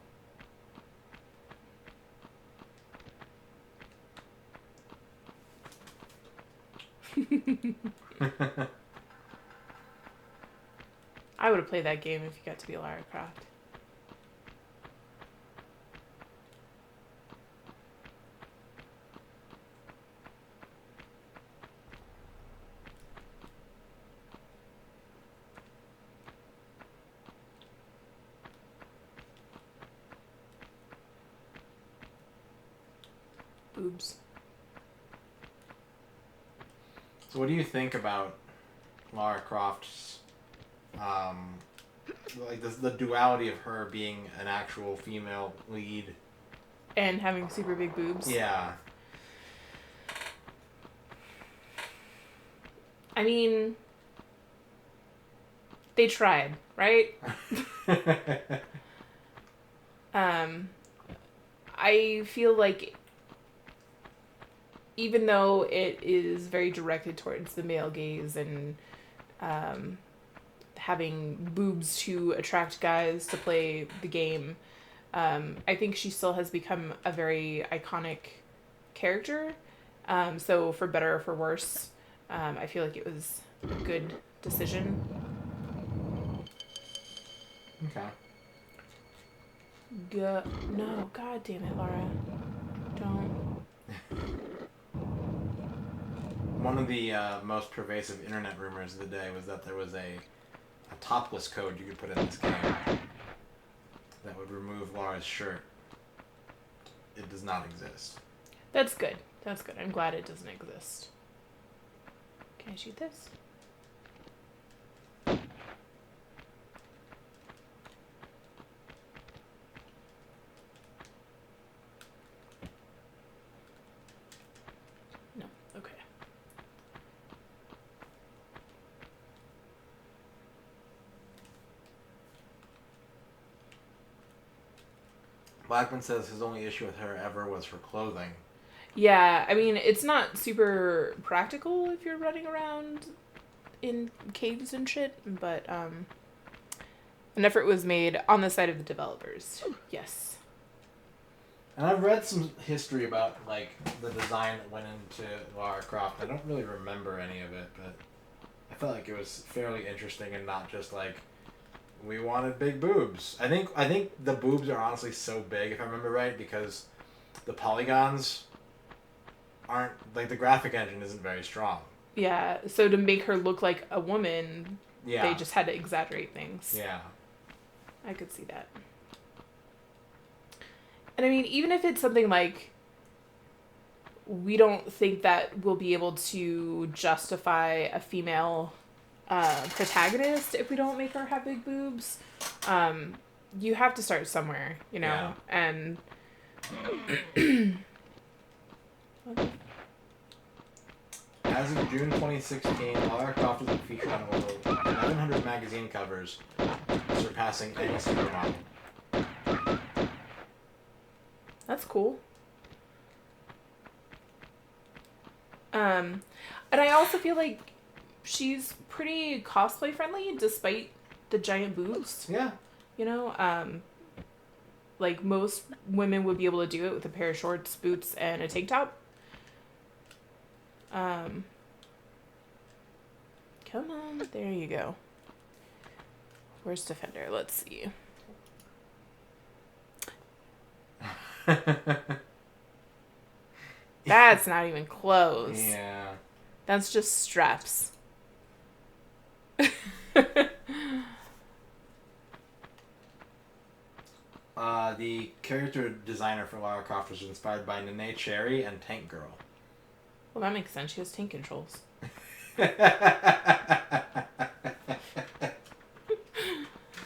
[SPEAKER 2] I would have played that game if you got to be Lara Croft. Boobs.
[SPEAKER 1] So what do you think about Lara Croft's, like the duality of her being an actual female lead
[SPEAKER 2] and having super big boobs?
[SPEAKER 1] Yeah.
[SPEAKER 2] I mean, they tried, right? I feel like even though it is very directed towards the male gaze and having boobs to attract guys to play the game, I think she still has become a very iconic character. So for better or for worse, I feel like it was a good decision.
[SPEAKER 1] Okay.
[SPEAKER 2] No, god damn it, Laura. Don't.
[SPEAKER 1] One of the most pervasive internet rumors of the day was that there was a topless code you could put in this game that would remove Laura's shirt. It does not exist.
[SPEAKER 2] That's good. That's good. I'm glad it doesn't exist. Can I shoot this? No. Okay.
[SPEAKER 1] Blackman says his only issue with her ever was her clothing.
[SPEAKER 2] Yeah, I mean, it's not super practical if you're running around in caves and shit, but an effort was made on the side of the developers. Yes.
[SPEAKER 1] And I've read some history about, like, the design that went into Lara Croft. I don't really remember any of it, but I felt like it was fairly interesting and not just, like, we wanted big boobs. I think the boobs are honestly so big, if I remember right, because the polygons aren't, like, the graphic engine isn't very strong.
[SPEAKER 2] Yeah, so to make her look like a woman,
[SPEAKER 1] Yeah.
[SPEAKER 2] they just had to exaggerate things.
[SPEAKER 1] Yeah.
[SPEAKER 2] I could see that. And I mean, even if it's something like, we don't think that we'll be able to justify a female protagonist if we don't make her have big boobs, you have to start somewhere, you know?
[SPEAKER 1] Yeah.
[SPEAKER 2] And
[SPEAKER 1] As of June 2016, Lara Croft has been featured on over 1,100 magazine covers, surpassing any supermodel.
[SPEAKER 2] that's cool. And I also feel like she's pretty cosplay friendly despite the giant boobs.
[SPEAKER 1] Yeah.
[SPEAKER 2] You know, like most women would be able to do it with a pair of shorts, boots, and a tank top. Come on, there you go. Where's Defender? Let's see. That's not even close.
[SPEAKER 1] Yeah.
[SPEAKER 2] That's just straps.
[SPEAKER 1] The character designer for Lara Croft was inspired by Nene Cherry and Tank Girl.
[SPEAKER 2] Well, that makes sense. She has tank controls.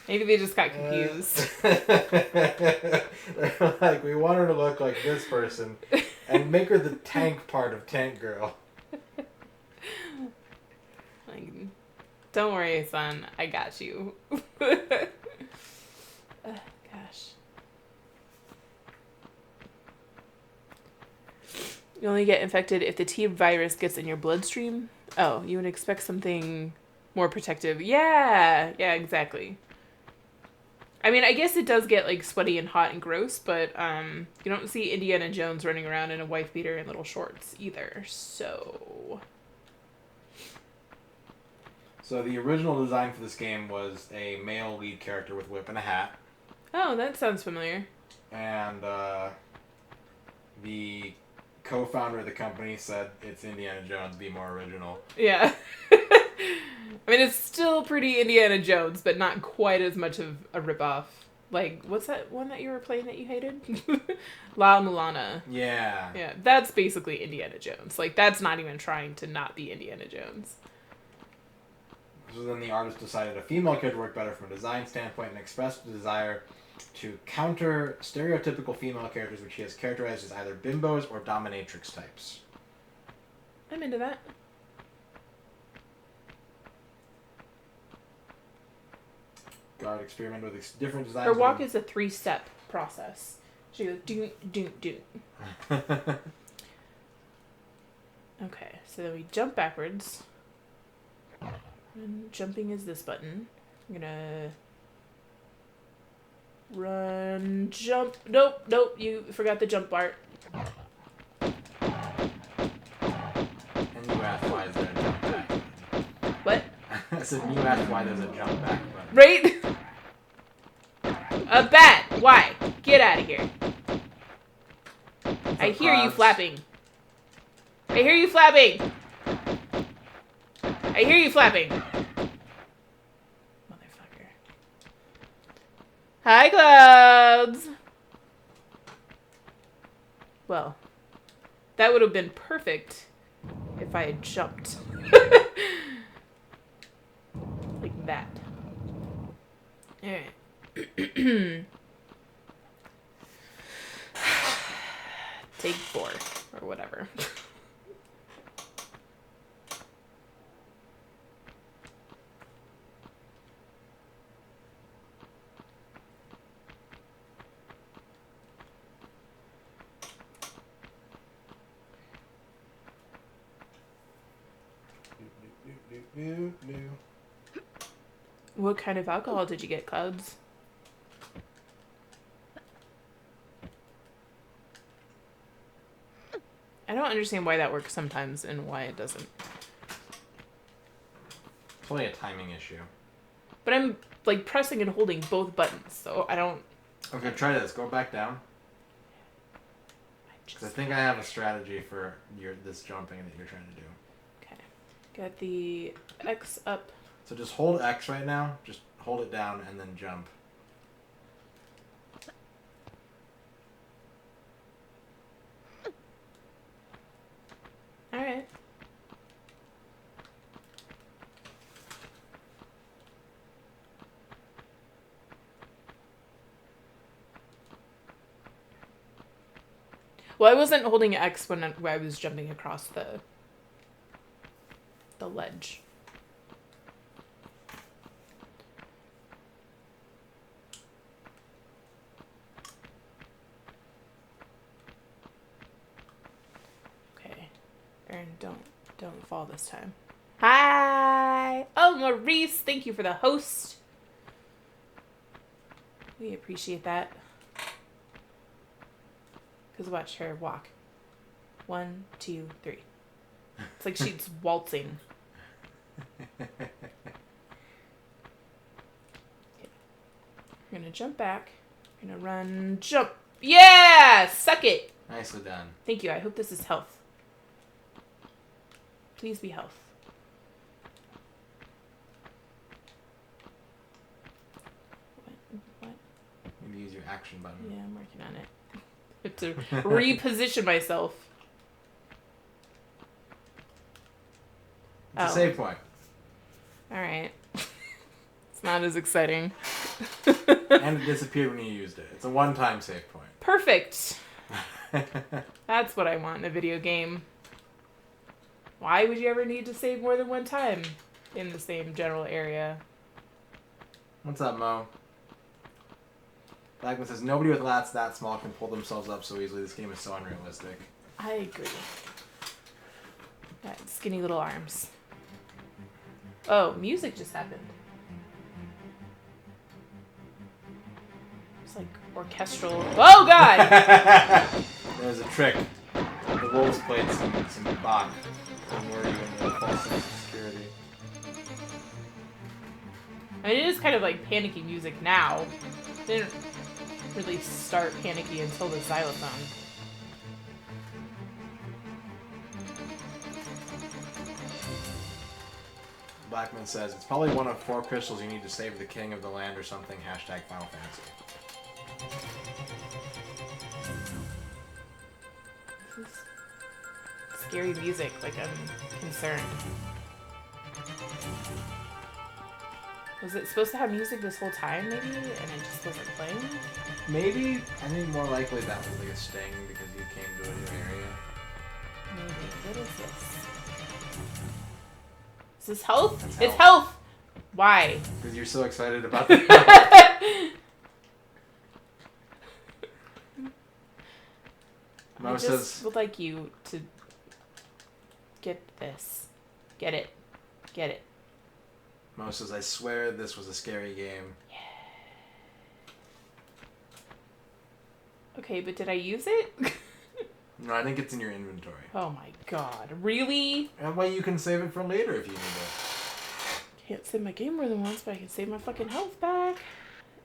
[SPEAKER 2] Maybe they just got confused.
[SPEAKER 1] Like, we want her to look like this person and make her the tank part of Tank Girl.
[SPEAKER 2] Like, don't worry, son. I got you. Gosh. You only get infected if the T virus gets in your bloodstream. Oh, you would expect something more protective. Yeah, exactly. I mean, I guess it does get, like, sweaty and hot and gross, but you don't see Indiana Jones running around in a wife beater and little shorts either, so...
[SPEAKER 1] So the original design for this game was a male lead character with whip and a hat.
[SPEAKER 2] Oh, that sounds familiar.
[SPEAKER 1] And the co-founder of the company said it's Indiana Jones, be more original.
[SPEAKER 2] Yeah. I mean, it's still pretty Indiana Jones, but not quite as much of a ripoff. Like, what's that one that you were playing that you hated? La Mulana.
[SPEAKER 1] Yeah.
[SPEAKER 2] Yeah, that's basically Indiana Jones. Like, that's not even trying to not be Indiana Jones.
[SPEAKER 1] So then the artist decided a female character would work better from a design standpoint and expressed a desire to counter stereotypical female characters, which he has characterized as either bimbos or dominatrix types.
[SPEAKER 2] I'm into that.
[SPEAKER 1] God experimented with different designs.
[SPEAKER 2] Her walk is a 3-step process. She goes doot, doot, doot. Okay, so then we jump backwards. And jumping is this button. I'm gonna run, jump. Nope, you forgot the jump part.
[SPEAKER 1] And you asked why is there a jump back?
[SPEAKER 2] What?
[SPEAKER 1] I said you asked why there's a jump back button.
[SPEAKER 2] Right? A bat! Why? Get out of here. I hear you flapping. I hear you flapping. I hear you flapping. Motherfucker. Hi, clouds! Well, that would have been perfect if I had jumped. Like that. Alright. Take 4, or whatever. What kind of alcohol did you get, Clouds? I don't understand why that works sometimes and why it doesn't.
[SPEAKER 1] Probably a timing issue.
[SPEAKER 2] But I'm, like, pressing and holding both buttons, so I don't...
[SPEAKER 1] Okay, try this. Go back down. Because I think I have a strategy for this jumping that you're trying to do.
[SPEAKER 2] Okay. Got the X up.
[SPEAKER 1] So just hold X right now. Just hold it down and then jump.
[SPEAKER 2] Alright. Well, I wasn't holding X when I was jumping across the ledge. Okay. Aaron, don't fall this time. Hi! Oh, Maurice, thank you for the host. We appreciate that. Because watch her walk. 1, 2, 3. It's like she's waltzing. Okay. We're gonna jump back. We're gonna run, jump. Yeah! Suck it!
[SPEAKER 1] Nicely done.
[SPEAKER 2] Thank you. I hope this is health. Please be health. What?
[SPEAKER 1] Maybe use your action button.
[SPEAKER 2] Yeah, I'm working on it. I have to reposition myself.
[SPEAKER 1] It's a save point.
[SPEAKER 2] Alright. It's not as exciting.
[SPEAKER 1] And it disappeared when you used it. It's a one-time save point.
[SPEAKER 2] Perfect. That's what I want in a video game. Why would you ever need to save more than one time in the same general area?
[SPEAKER 1] What's up, Mo? Bagman says, nobody with lats that small can pull themselves up so easily. This game is so unrealistic.
[SPEAKER 2] I agree. Got skinny little arms. Oh, music just happened. It's like orchestral. Oh God!
[SPEAKER 1] There's a trick. The Wolves played some Bach to lure you into a false sense of security.
[SPEAKER 2] I mean, it is kind of like panicky music now. It didn't really start panicky until the xylophone.
[SPEAKER 1] Blackman says, it's probably one of 4 crystals you need to save the king of the land or something. Hashtag Final Fantasy.
[SPEAKER 2] This is scary music, like I'm concerned. Was it supposed to have music this whole time, maybe, and it just wasn't playing?
[SPEAKER 1] Maybe. I think more likely that was like a sting because you came to a new area.
[SPEAKER 2] Maybe. What is this? Is this health?
[SPEAKER 1] That's
[SPEAKER 2] It's
[SPEAKER 1] health.
[SPEAKER 2] health! Why?
[SPEAKER 1] Because you're so excited about the health. Mo
[SPEAKER 2] I
[SPEAKER 1] says,
[SPEAKER 2] just would like you to get this. Get it. Get it.
[SPEAKER 1] Mo says, I swear this was a scary game.
[SPEAKER 2] Okay, but did I use it?
[SPEAKER 1] No, I think it's in your inventory.
[SPEAKER 2] Oh my god. Really?
[SPEAKER 1] That way you can save it for later if you need it.
[SPEAKER 2] Can't save my game more than once, but I can save my fucking health back.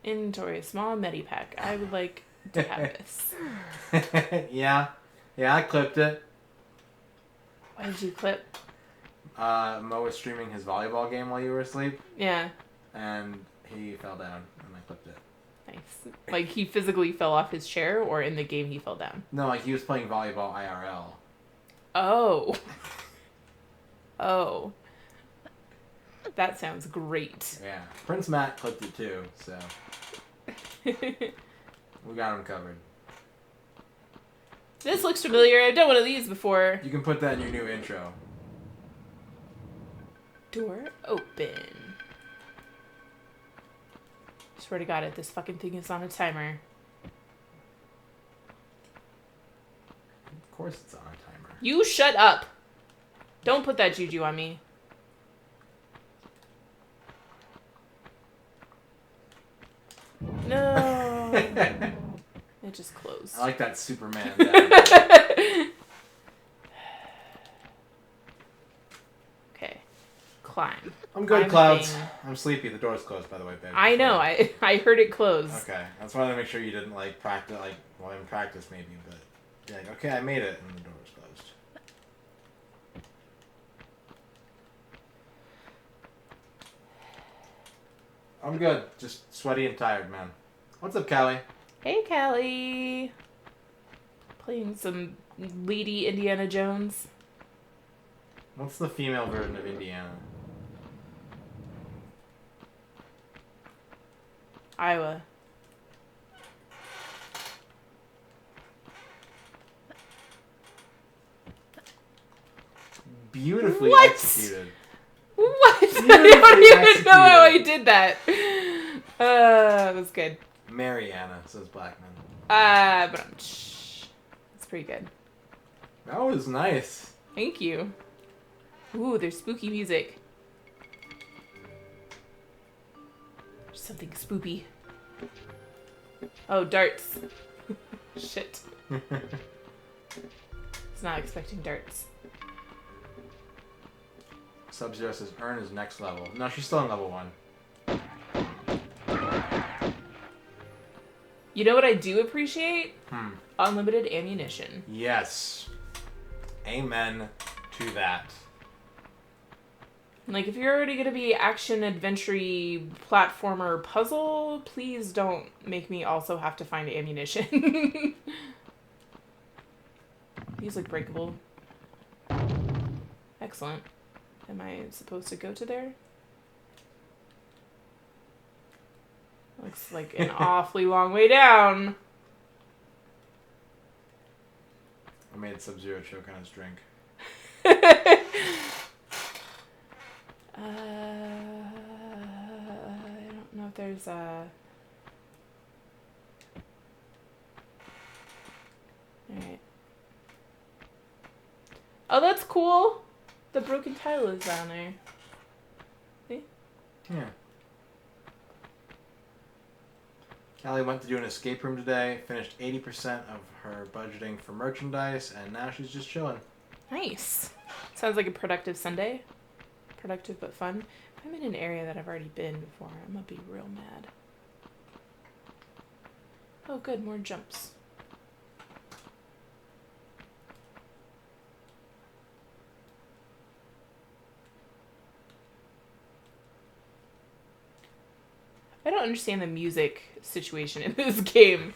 [SPEAKER 2] Inventory, small medipack. I would like to have this.
[SPEAKER 1] Yeah, I clipped it.
[SPEAKER 2] Why did you clip?
[SPEAKER 1] Mo was streaming his volleyball game while you were asleep,
[SPEAKER 2] Yeah.
[SPEAKER 1] and he fell down, and I clipped it.
[SPEAKER 2] Nice. Like he physically fell off his chair, or in the game he fell down?
[SPEAKER 1] No, like he was playing volleyball IRL.
[SPEAKER 2] Oh. Oh. That sounds great.
[SPEAKER 1] Yeah, Prince Matt clipped it too, so we got him covered.
[SPEAKER 2] This looks familiar. I've done one of these before.
[SPEAKER 1] You can put that in your new intro.
[SPEAKER 2] Door open. Swear to God, if this fucking thing is on a timer.
[SPEAKER 1] Of course it's on a timer.
[SPEAKER 2] You shut up. Don't put that juju on me. No. It just closed.
[SPEAKER 1] I like that Superman. Down.
[SPEAKER 2] Okay. Climb.
[SPEAKER 1] I'm good,
[SPEAKER 2] Climb
[SPEAKER 1] Clouds.
[SPEAKER 2] thing.
[SPEAKER 1] I'm sleepy. The door's closed, by the way, babe.
[SPEAKER 2] I know. I heard it close.
[SPEAKER 1] Okay, that's why I make sure you didn't like practice, in practice maybe, but you're like, okay, I made it, and the door was closed. I'm good. Just sweaty and tired, man. What's up, Callie?
[SPEAKER 2] Hey, Callie. Playing some leady Indiana Jones.
[SPEAKER 1] What's the female version of Indiana?
[SPEAKER 2] Iowa.
[SPEAKER 1] Beautifully
[SPEAKER 2] What?
[SPEAKER 1] executed.
[SPEAKER 2] What? I don't even know how I did that. That was good.
[SPEAKER 1] Mariana, says Blackman.
[SPEAKER 2] But it's pretty good.
[SPEAKER 1] That was nice.
[SPEAKER 2] Thank you. Ooh, there's spooky music. There's something spoopy. Oh, darts. Shit. It's not expecting darts.
[SPEAKER 1] Sub-Zero says Earn is next level. No, she's still on level 1.
[SPEAKER 2] You know what I do appreciate?
[SPEAKER 1] Hmm.
[SPEAKER 2] Unlimited ammunition.
[SPEAKER 1] Yes. Amen to that.
[SPEAKER 2] Like, if you're already going to be action, adventure-y, platformer, puzzle, please don't make me also have to find ammunition. These look breakable. Excellent. Am I supposed to go to there? Looks like an awfully long way down.
[SPEAKER 1] I made Sub-Zero choke on his drink.
[SPEAKER 2] I don't know if there's a... Alright. Oh, that's cool! The broken tile is down there.
[SPEAKER 1] Yeah. Callie went to do an escape room today, finished 80% of her budgeting for merchandise, and now she's just chilling.
[SPEAKER 2] Nice. Sounds like a productive Sunday. Productive but fun. If I'm in an area that I've already been before, I'm gonna be real mad. Oh good, more jumps. I don't understand the music situation in this game.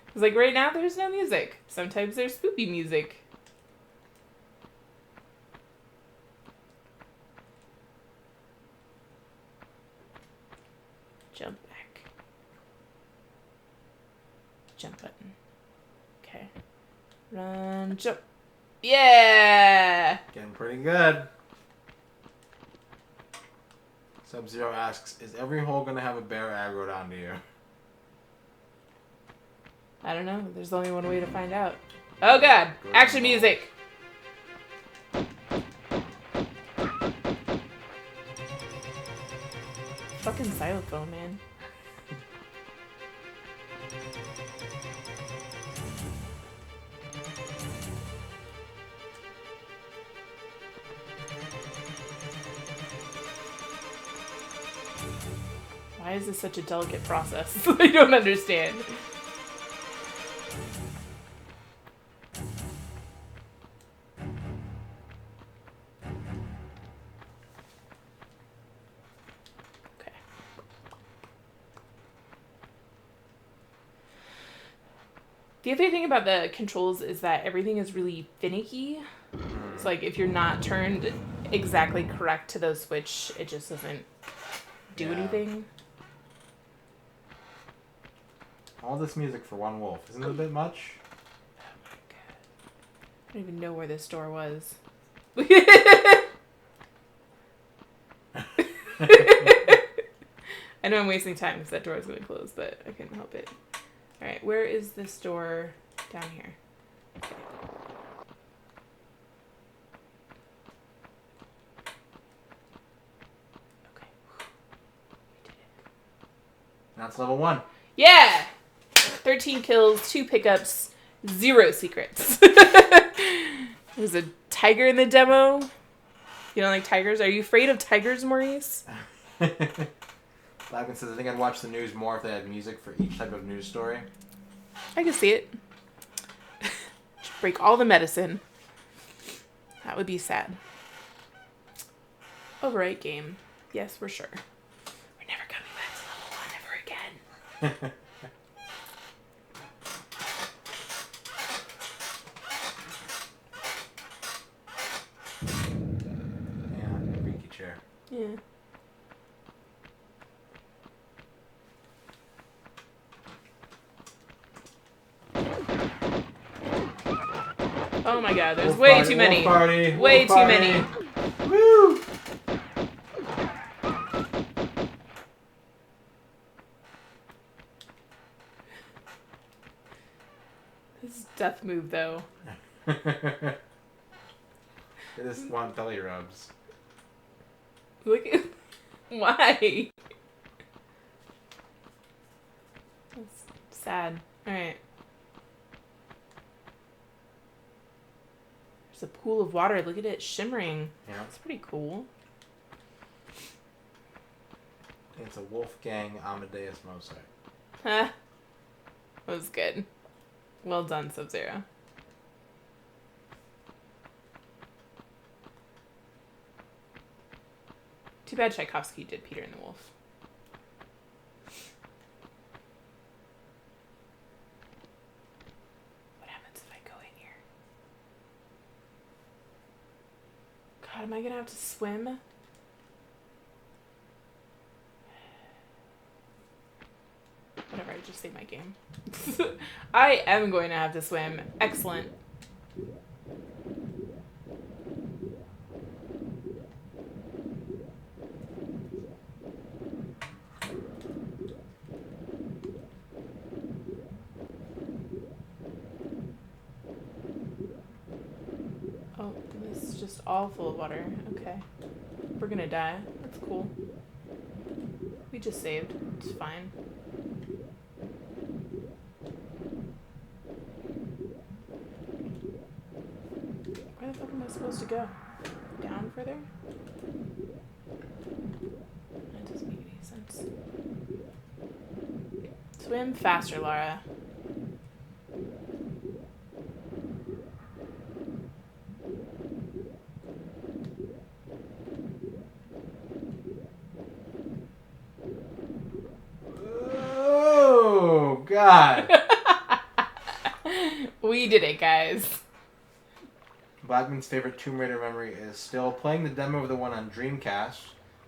[SPEAKER 2] It's like right now there's no music. Sometimes there's spoopy music. Jump back. Jump button. Okay. Run, jump. Yeah!
[SPEAKER 1] Getting pretty good. Sub-Zero asks, is every hole going to have a bear aggroed onto you?
[SPEAKER 2] I don't know. There's only one way to find out. Oh god! Action music! Fucking xylophone, man. Why is this such a delicate process? I don't understand. Okay. The other thing about the controls is that everything is really finicky. It's like if you're not turned exactly correct to the switch, it just doesn't do anything.
[SPEAKER 1] All this music for one wolf. Isn't it a bit much?
[SPEAKER 2] Oh my god. I don't even know where this door was. I know I'm wasting time because that door is going to close, but I couldn't help it. Alright, where is this door? Down here. Okay. Okay. We did it.
[SPEAKER 1] That's level 1.
[SPEAKER 2] Yeah! 13 kills, 2 pickups, 0 secrets. There's a tiger in the demo. You don't like tigers? Are you afraid of tigers, Maurice?
[SPEAKER 1] Lavin says, I think I'd watch the news more if they had music for each type of news story.
[SPEAKER 2] I can see it. Just break all the medicine. That would be sad. Overwrite game. Yes, we're sure. We're never coming back to level 1 ever again.
[SPEAKER 1] Yeah, creaky chair.
[SPEAKER 2] Yeah. Oh my god, there's
[SPEAKER 1] Wolf
[SPEAKER 2] way
[SPEAKER 1] party,
[SPEAKER 2] too many.
[SPEAKER 1] wolf party,
[SPEAKER 2] Way
[SPEAKER 1] wolf
[SPEAKER 2] too
[SPEAKER 1] party.
[SPEAKER 2] many.
[SPEAKER 1] Woo!
[SPEAKER 2] This death move, though.
[SPEAKER 1] They just want belly rubs.
[SPEAKER 2] Look at... Why? That's sad. Alright. There's a pool of water. Look at it shimmering.
[SPEAKER 1] Yeah.
[SPEAKER 2] That's pretty cool.
[SPEAKER 1] It's a Wolfgang Amadeus Mozart.
[SPEAKER 2] Huh. That was good. Well done, Sub-Zero. Too bad Tchaikovsky did Peter and the Wolf. What happens if I go in here? God, am I gonna have to swim? Whatever, I just saved my game. I am going to have to swim. Excellent. Oh, this is just all full of water. Okay. We're gonna die. That's cool. We just saved. It's fine. Where the fuck am I supposed to go? Down further? That doesn't make any sense. Swim faster, Lara.
[SPEAKER 1] Oh, God.
[SPEAKER 2] We did it, guys.
[SPEAKER 1] Blackman's favorite Tomb Raider memory is still playing the demo of the one on Dreamcast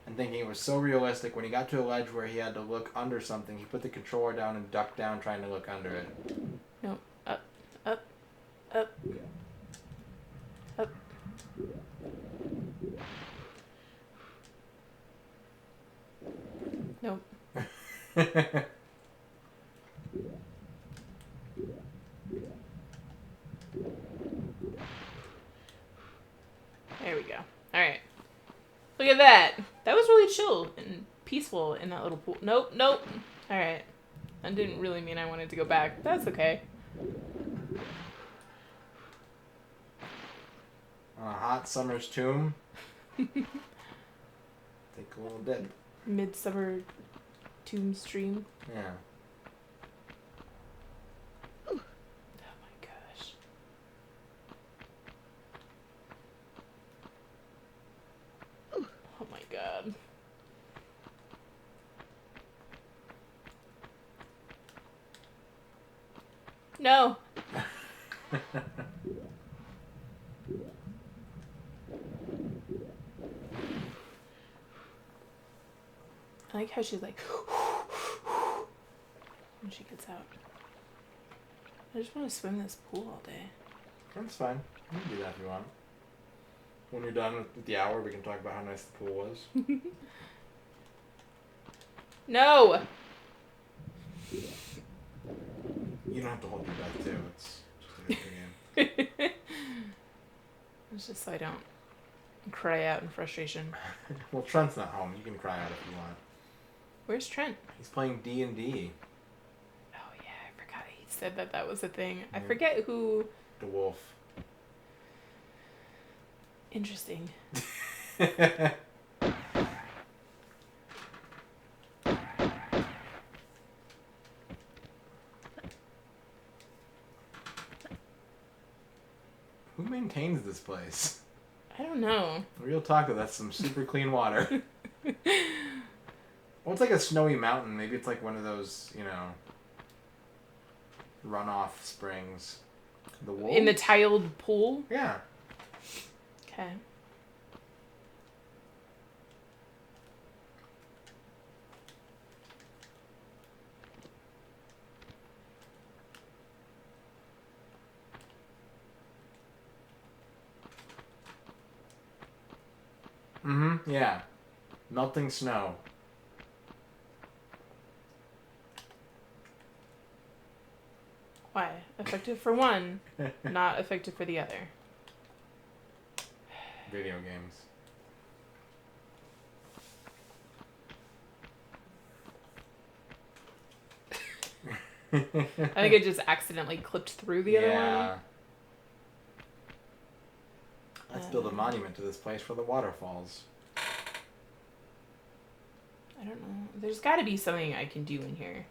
[SPEAKER 1] and thinking it was so realistic. When he got to a ledge where he had to look under something, he put the controller down and ducked down trying to look under it.
[SPEAKER 2] No. Up. Up. Up. Up. Nope. There we go. Alright. Look at that. That was really chill and peaceful in that little pool. Nope, nope. Alright. That didn't really mean I wanted to go back. That's okay.
[SPEAKER 1] On a hot summer's tomb. Take a little dip.
[SPEAKER 2] Midsummer tomb stream.
[SPEAKER 1] Yeah.
[SPEAKER 2] Oh my gosh. Oh my god. No. I like how she's like when she gets out. I just want to swim this pool all day.
[SPEAKER 1] That's fine. You can do that if you want. When you're done with the hour, we can talk about how nice the pool was.
[SPEAKER 2] No!
[SPEAKER 1] You don't have to hold your breath, too. It's just a good game.
[SPEAKER 2] It's just so I don't cry out in frustration.
[SPEAKER 1] Well, Trent's not home. You can cry out if you want.
[SPEAKER 2] Where's Trent?
[SPEAKER 1] He's playing D&D.
[SPEAKER 2] Oh yeah, I forgot he said that was a thing. I forget who...
[SPEAKER 1] The wolf.
[SPEAKER 2] Interesting.
[SPEAKER 1] Who maintains this place?
[SPEAKER 2] I don't know.
[SPEAKER 1] Real talk, though, that's some super clean water. Well, it's like a snowy mountain. Maybe it's like one of those, you know, runoff springs. The wolf?
[SPEAKER 2] In the tiled pool?
[SPEAKER 1] Yeah.
[SPEAKER 2] Okay.
[SPEAKER 1] Mm-hmm, yeah. Melting snow.
[SPEAKER 2] Why? Effective for one, not effective for the other.
[SPEAKER 1] Video games.
[SPEAKER 2] I think it just accidentally clipped through the other one.
[SPEAKER 1] Yeah. Let's build a monument to this place for the waterfalls.
[SPEAKER 2] I don't know. There's got to be something I can do in here.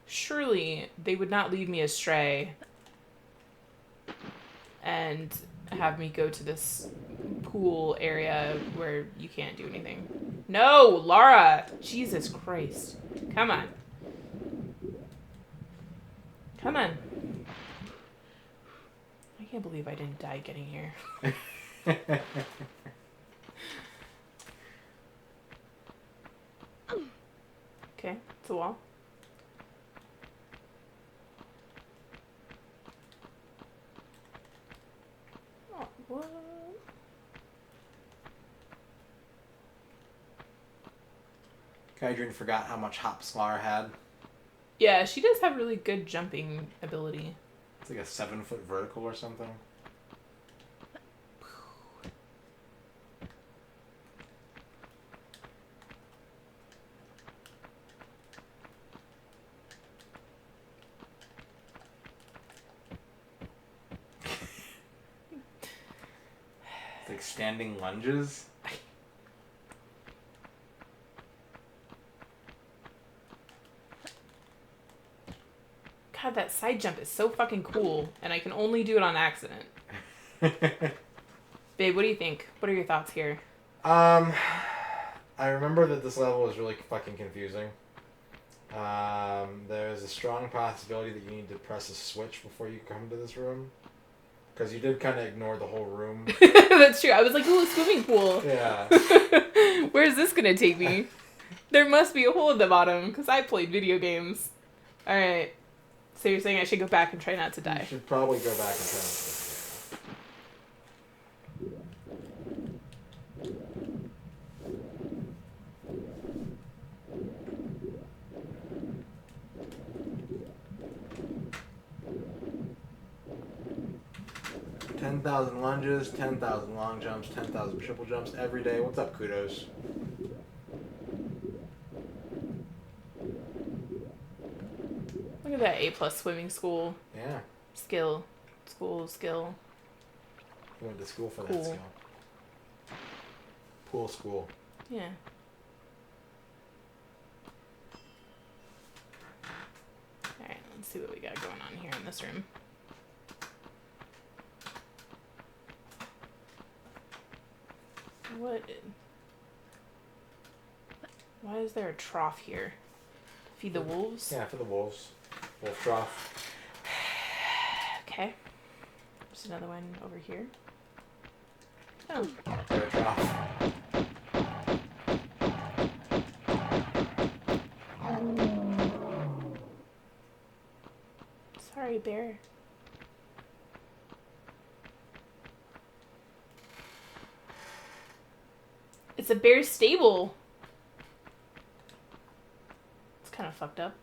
[SPEAKER 2] Surely they would not leave me astray and have me go to this pool area where you can't do anything. No, Lara! Jesus Christ. Come on. Come on. I can't believe I didn't die getting here. Okay, it's a wall. Oh, what?
[SPEAKER 1] Kydrin forgot how much hops Lara had.
[SPEAKER 2] Yeah, she does have really good jumping ability.
[SPEAKER 1] It's like a 7-foot vertical or something. Like standing lunges?
[SPEAKER 2] God, that side jump is so fucking cool, and I can only do it on accident. Babe, what do you think? What are your thoughts here?
[SPEAKER 1] I remember that this level was really fucking confusing. There's a strong possibility that you need to press a switch before you come to this room. Because you did kind of ignore the whole room.
[SPEAKER 2] That's true. I was like, ooh, a swimming pool.
[SPEAKER 1] Yeah.
[SPEAKER 2] Where's this going to take me? There must be a hole at the bottom, because I played video games. Alright. So you're saying I should go back and try not to die?
[SPEAKER 1] You should probably go back and try to. 10,000 lunges, 10,000 long jumps, 10,000 triple jumps every day. What's up, Kudos?
[SPEAKER 2] Look at that A+ swimming school.
[SPEAKER 1] Yeah.
[SPEAKER 2] Skill.
[SPEAKER 1] You went to school for
[SPEAKER 2] Cool.
[SPEAKER 1] that skill. Pool school.
[SPEAKER 2] Yeah. Alright, let's see what we got going on here in this room. Why is there a trough here? To feed the wolves?
[SPEAKER 1] Yeah, for the wolves. Wolf trough.
[SPEAKER 2] Okay. There's another one over here. Oh.
[SPEAKER 1] Bear trough.
[SPEAKER 2] Sorry, bear. It's a bear stable. It's kind of fucked up.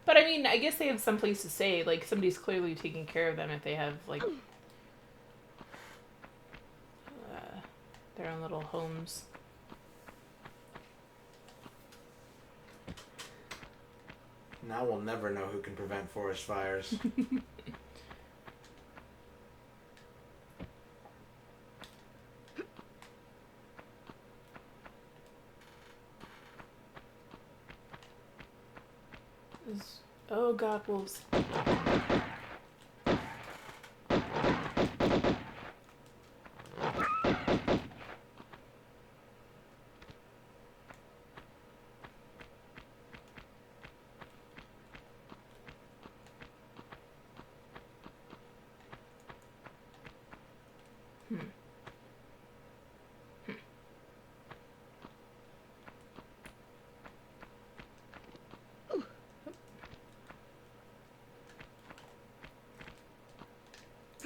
[SPEAKER 2] But I mean, I guess they have some place to stay. Like, somebody's clearly taking care of them if they have, like, their own little homes.
[SPEAKER 1] Now we'll never know who can prevent forest fires.
[SPEAKER 2] Oh god, wolves.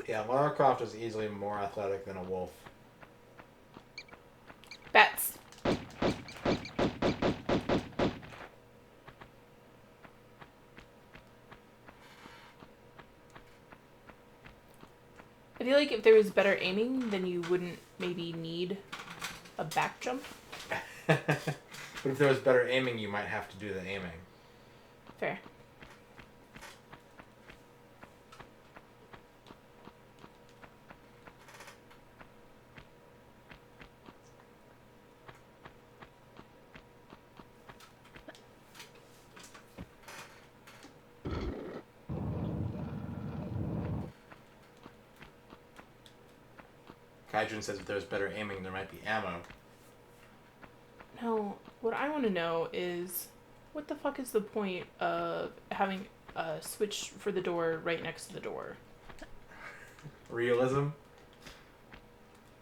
[SPEAKER 1] Yeah, Lara Croft is easily more athletic than a wolf.
[SPEAKER 2] Bats. I feel like if there was better aiming, then you wouldn't maybe need a back jump.
[SPEAKER 1] But if there was better aiming, you might have to do the aiming.
[SPEAKER 2] Fair.
[SPEAKER 1] Kaijun says if there's better aiming, there might be ammo.
[SPEAKER 2] No, what I want to know is, what the fuck is the point of having a switch for the door right next to the door?
[SPEAKER 1] Realism?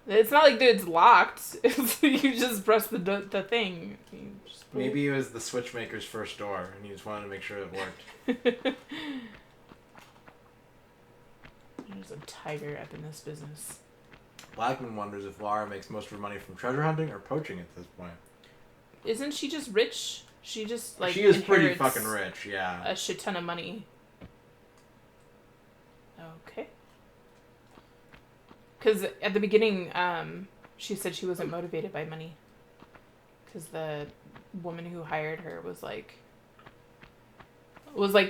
[SPEAKER 2] It's not like it's locked. You just press the thing.
[SPEAKER 1] Maybe it was the switchmaker's first door, and he just wanted to make sure it worked.
[SPEAKER 2] There's a tiger up in this business.
[SPEAKER 1] Blackman wonders if Lara makes most of her money from treasure hunting or poaching at this point.
[SPEAKER 2] Isn't she just rich? She just, like,
[SPEAKER 1] she is pretty
[SPEAKER 2] inherits
[SPEAKER 1] fucking rich, yeah.
[SPEAKER 2] a shit ton of money. Okay. Because at the beginning, she said she wasn't motivated by money. Because the woman who hired her was like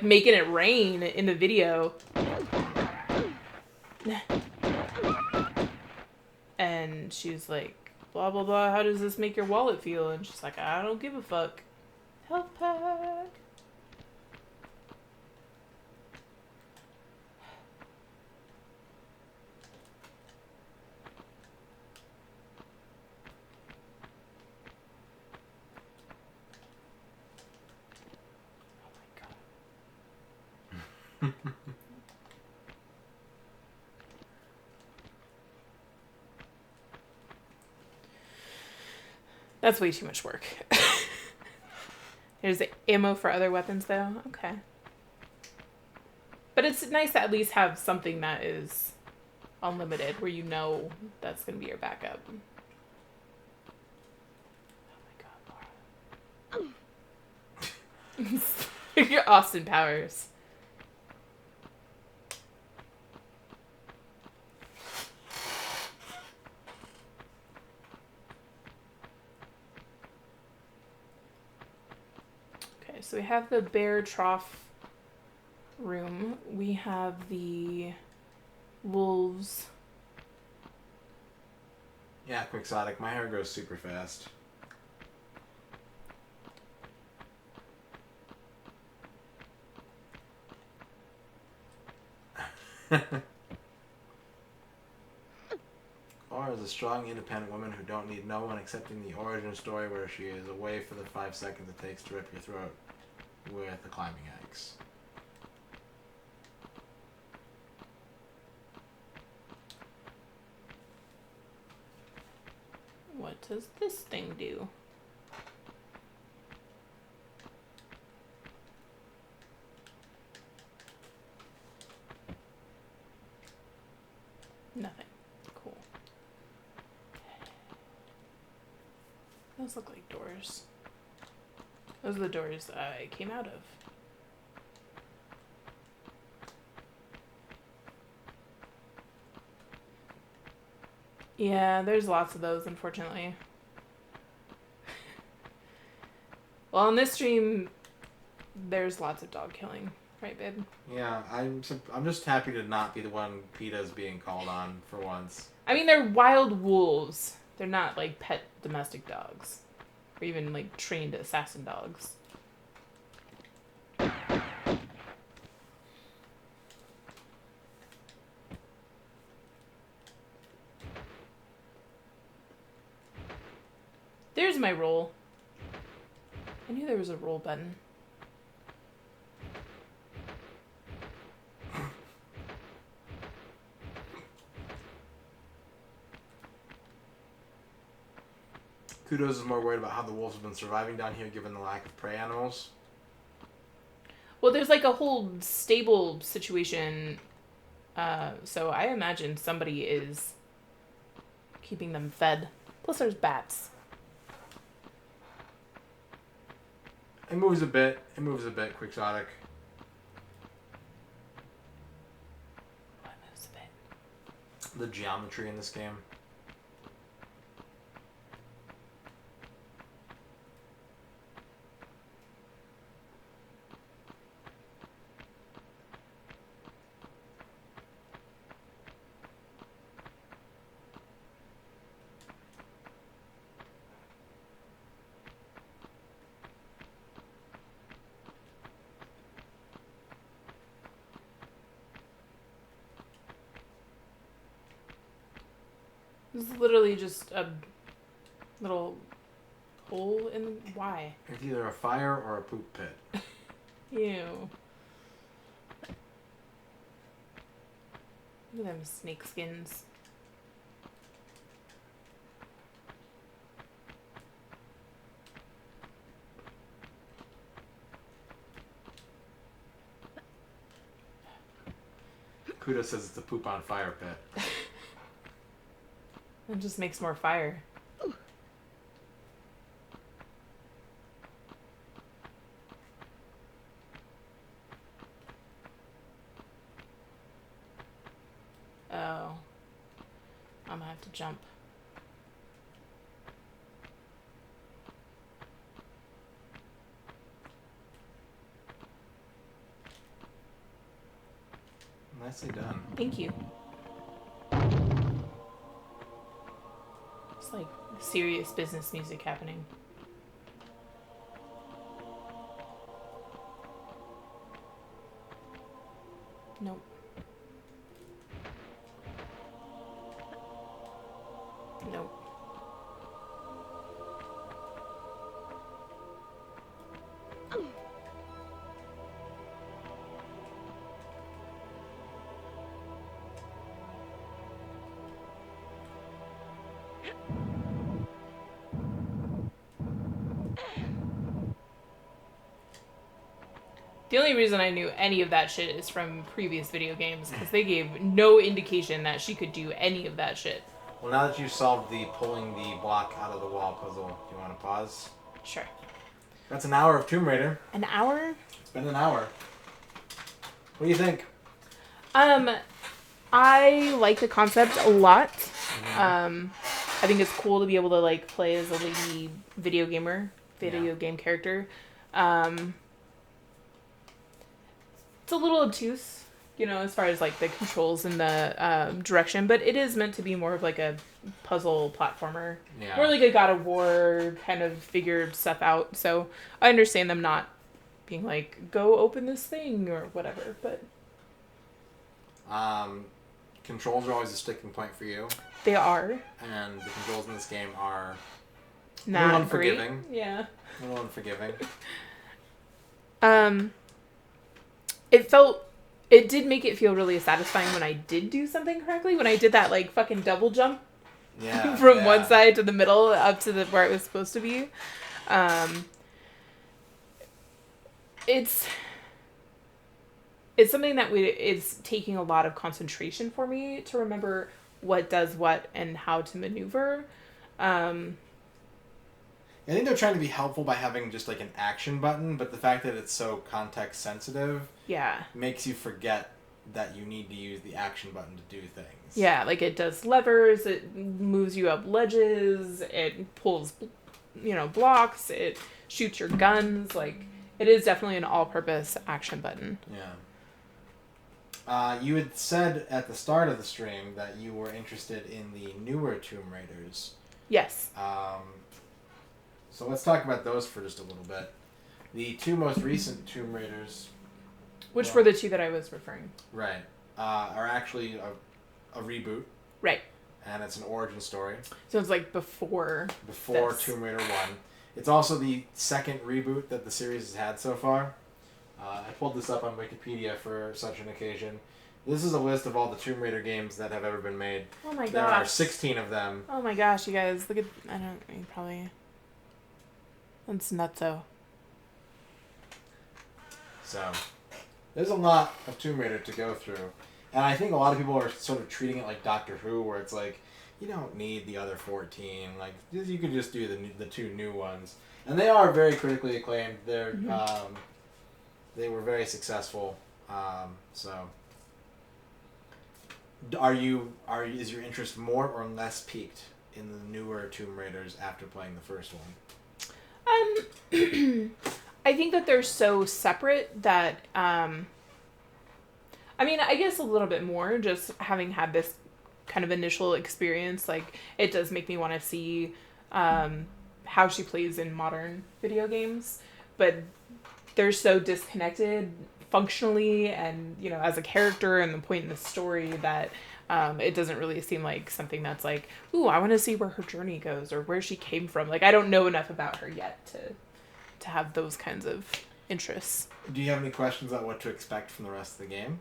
[SPEAKER 2] making it rain in the video. And she's like, blah, blah, blah, how does this make your wallet feel? And she's like, I don't give a fuck. Health pack. That's way too much work. There's ammo for other weapons, though. Okay. But it's nice to at least have something that is unlimited, where you know that's going to be your backup. Oh my god, Laura. You're Austin Powers. So we have the bear trough room. We have the wolves.
[SPEAKER 1] Yeah, Quixotic. My hair grows super fast. Aura is a strong, independent woman who don't need no one except in the origin story where she is away for the 5 seconds it takes to rip your throat with a climbing axe.
[SPEAKER 2] What does this thing do? Nothing. Cool. Those look like doors. Those are the doors I came out of. Yeah, there's lots of those, unfortunately. Well, on this stream, there's lots of dog killing. Right, babe?
[SPEAKER 1] Yeah, I'm just happy to not be the one PETA's being called on for once.
[SPEAKER 2] I mean, they're wild wolves. They're not, like, pet domestic dogs. Or even, like, trained assassin dogs. There's my roll. I knew there was a roll button.
[SPEAKER 1] Kudos is more worried about how the wolves have been surviving down here given the lack of prey animals.
[SPEAKER 2] Well, there's like a whole stable situation, so I imagine somebody is keeping them fed. Plus there's bats.
[SPEAKER 1] It moves a bit, Quixotic.
[SPEAKER 2] What moves a bit?
[SPEAKER 1] The geometry in this game.
[SPEAKER 2] This is literally just a little hole in the... Why?
[SPEAKER 1] It's either a fire or a poop pit.
[SPEAKER 2] Ew. Look at them snake skins.
[SPEAKER 1] Kudo says it's a poop on fire pit.
[SPEAKER 2] It just makes more fire. Oh. I'm gonna have to jump.
[SPEAKER 1] Nicely done.
[SPEAKER 2] Thank you. serious business music happening. Nope. Nope. The only reason I knew any of that shit is from previous video games, because they gave no indication that she could do any of that shit.
[SPEAKER 1] Well, now that you've solved the pulling the block out of the wall puzzle, do you want to pause?
[SPEAKER 2] Sure.
[SPEAKER 1] That's an hour of Tomb Raider.
[SPEAKER 2] An hour?
[SPEAKER 1] It's been an hour. What do you think?
[SPEAKER 2] I like the concept a lot. I think it's cool to be able to like play as a lady video game character. It's a little obtuse, as far as like the controls and the direction, but it is meant to be more of like a puzzle platformer. Yeah. More like a God of War kind of figure stuff out. So I understand them not being like, go open this thing or whatever, but
[SPEAKER 1] controls are always a sticking point for you.
[SPEAKER 2] They are.
[SPEAKER 1] And the controls in this game are
[SPEAKER 2] not
[SPEAKER 1] a little unforgiving.
[SPEAKER 2] Great. Yeah.
[SPEAKER 1] A little unforgiving.
[SPEAKER 2] It did make it feel really satisfying when I did do something correctly. When I did that like fucking double jump from one side to the middle up to where it was supposed to be. It's something that it's taking a lot of concentration for me to remember what does what and how to maneuver.
[SPEAKER 1] I think they're trying to be helpful by having just like an action button, but the fact that it's so context sensitive makes you forget that you need to use the action button to do things.
[SPEAKER 2] Yeah, like it does levers, it moves you up ledges, it pulls, blocks, it shoots your guns. Like, it is definitely an all-purpose action button.
[SPEAKER 1] Yeah. You had said at the start of the stream that you were interested in the newer Tomb Raiders.
[SPEAKER 2] Yes.
[SPEAKER 1] So let's talk about those for just a little bit. The two most recent Tomb Raiders...
[SPEAKER 2] Which were the two that I was referring?
[SPEAKER 1] Right. Are actually a reboot.
[SPEAKER 2] Right.
[SPEAKER 1] And it's an origin story.
[SPEAKER 2] So it's like before
[SPEAKER 1] this. Tomb Raider 1. It's also the second reboot that the series has had so far. I pulled this up on Wikipedia for such an occasion. This is a list of all the Tomb Raider games that have ever been made.
[SPEAKER 2] Oh my gosh.
[SPEAKER 1] There are 16 of them.
[SPEAKER 2] Oh my gosh, you guys. Look at... probably... That's nutso.
[SPEAKER 1] So, there's a lot of Tomb Raider to go through. And I think a lot of people are sort of treating it like Doctor Who, where it's like, you don't need the other 14. Like, you could just do the two new ones. And they are very critically acclaimed. They're they were very successful. So, is your interest more or less piqued in the newer Tomb Raiders after playing the first one?
[SPEAKER 2] I think that they're so separate that, I guess a little bit more, just having had this kind of initial experience, like, it does make me want to see, how she plays in modern video games, but they're so disconnected functionally and, as a character and the point in the story that, it doesn't really seem like something that's like, ooh, I want to see where her journey goes or where she came from. Like, I don't know enough about her yet to have those kinds of interests.
[SPEAKER 1] Do you have any questions about what to expect from the rest of the game?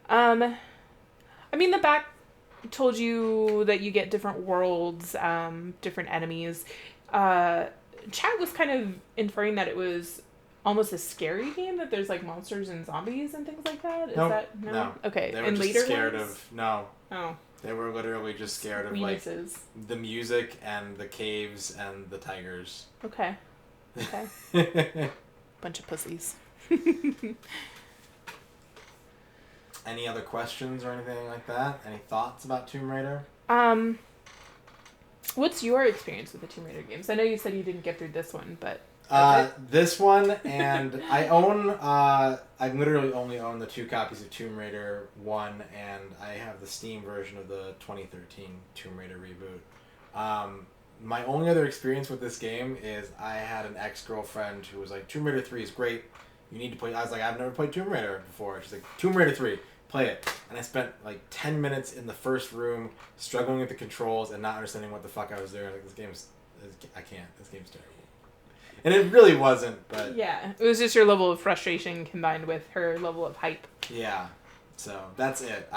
[SPEAKER 2] The back told you that you get different worlds, different enemies. Chat was kind of inferring that it was almost a scary game, that there's like monsters and zombies and things like that. Is that no? Okay.
[SPEAKER 1] They were just
[SPEAKER 2] later
[SPEAKER 1] scared
[SPEAKER 2] ones?
[SPEAKER 1] of no.
[SPEAKER 2] Oh.
[SPEAKER 1] They were literally just scared of
[SPEAKER 2] Weenuses.
[SPEAKER 1] Like the music and the caves and the tigers.
[SPEAKER 2] Okay. Bunch of pussies.
[SPEAKER 1] Any other questions or anything like that? Any thoughts about Tomb Raider?
[SPEAKER 2] What's your experience with the Tomb Raider games? I know you said you didn't get through this one, but
[SPEAKER 1] this one, and I literally only own the 2 copies of Tomb Raider 1, and I have the Steam version of the 2013 Tomb Raider reboot, My only other experience with this game is I had an ex-girlfriend who was like, Tomb Raider 3 is great. You need to play. I was like, I've never played Tomb Raider before. She's like, Tomb Raider 3, play it. And I spent like 10 minutes in the first room struggling with the controls and not understanding what the fuck I was doing. Like, I can't. This game's terrible. And it really wasn't, but...
[SPEAKER 2] Yeah, it was just your level of frustration combined with her level of hype.
[SPEAKER 1] Yeah. So, that's it.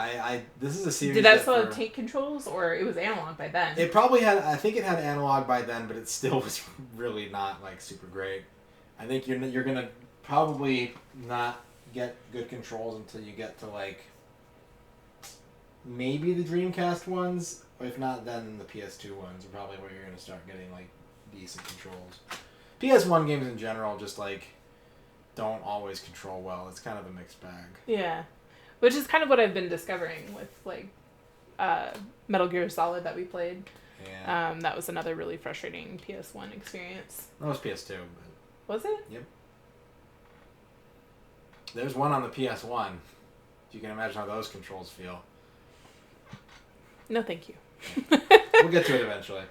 [SPEAKER 1] This is a series
[SPEAKER 2] Did that still have tank controls, or it was analog by then?
[SPEAKER 1] It probably had... I think it had analog by then, but it still was really not, like, super great. I think you're gonna probably not get good controls until you get to, like... maybe the Dreamcast ones, or if not, then the PS2 ones are probably where you're gonna start getting, like, decent controls. PS1 games in general just, like, don't always control well. It's kind of a mixed bag.
[SPEAKER 2] Yeah. Which is kind of what I've been discovering with, like, Metal Gear Solid that we played.
[SPEAKER 1] Yeah.
[SPEAKER 2] That was another really frustrating PS1 experience.
[SPEAKER 1] That was PS2, but...
[SPEAKER 2] Was it?
[SPEAKER 1] Yep. There's one on the PS1. You can imagine how those controls feel.
[SPEAKER 2] No, thank you.
[SPEAKER 1] We'll get to it eventually.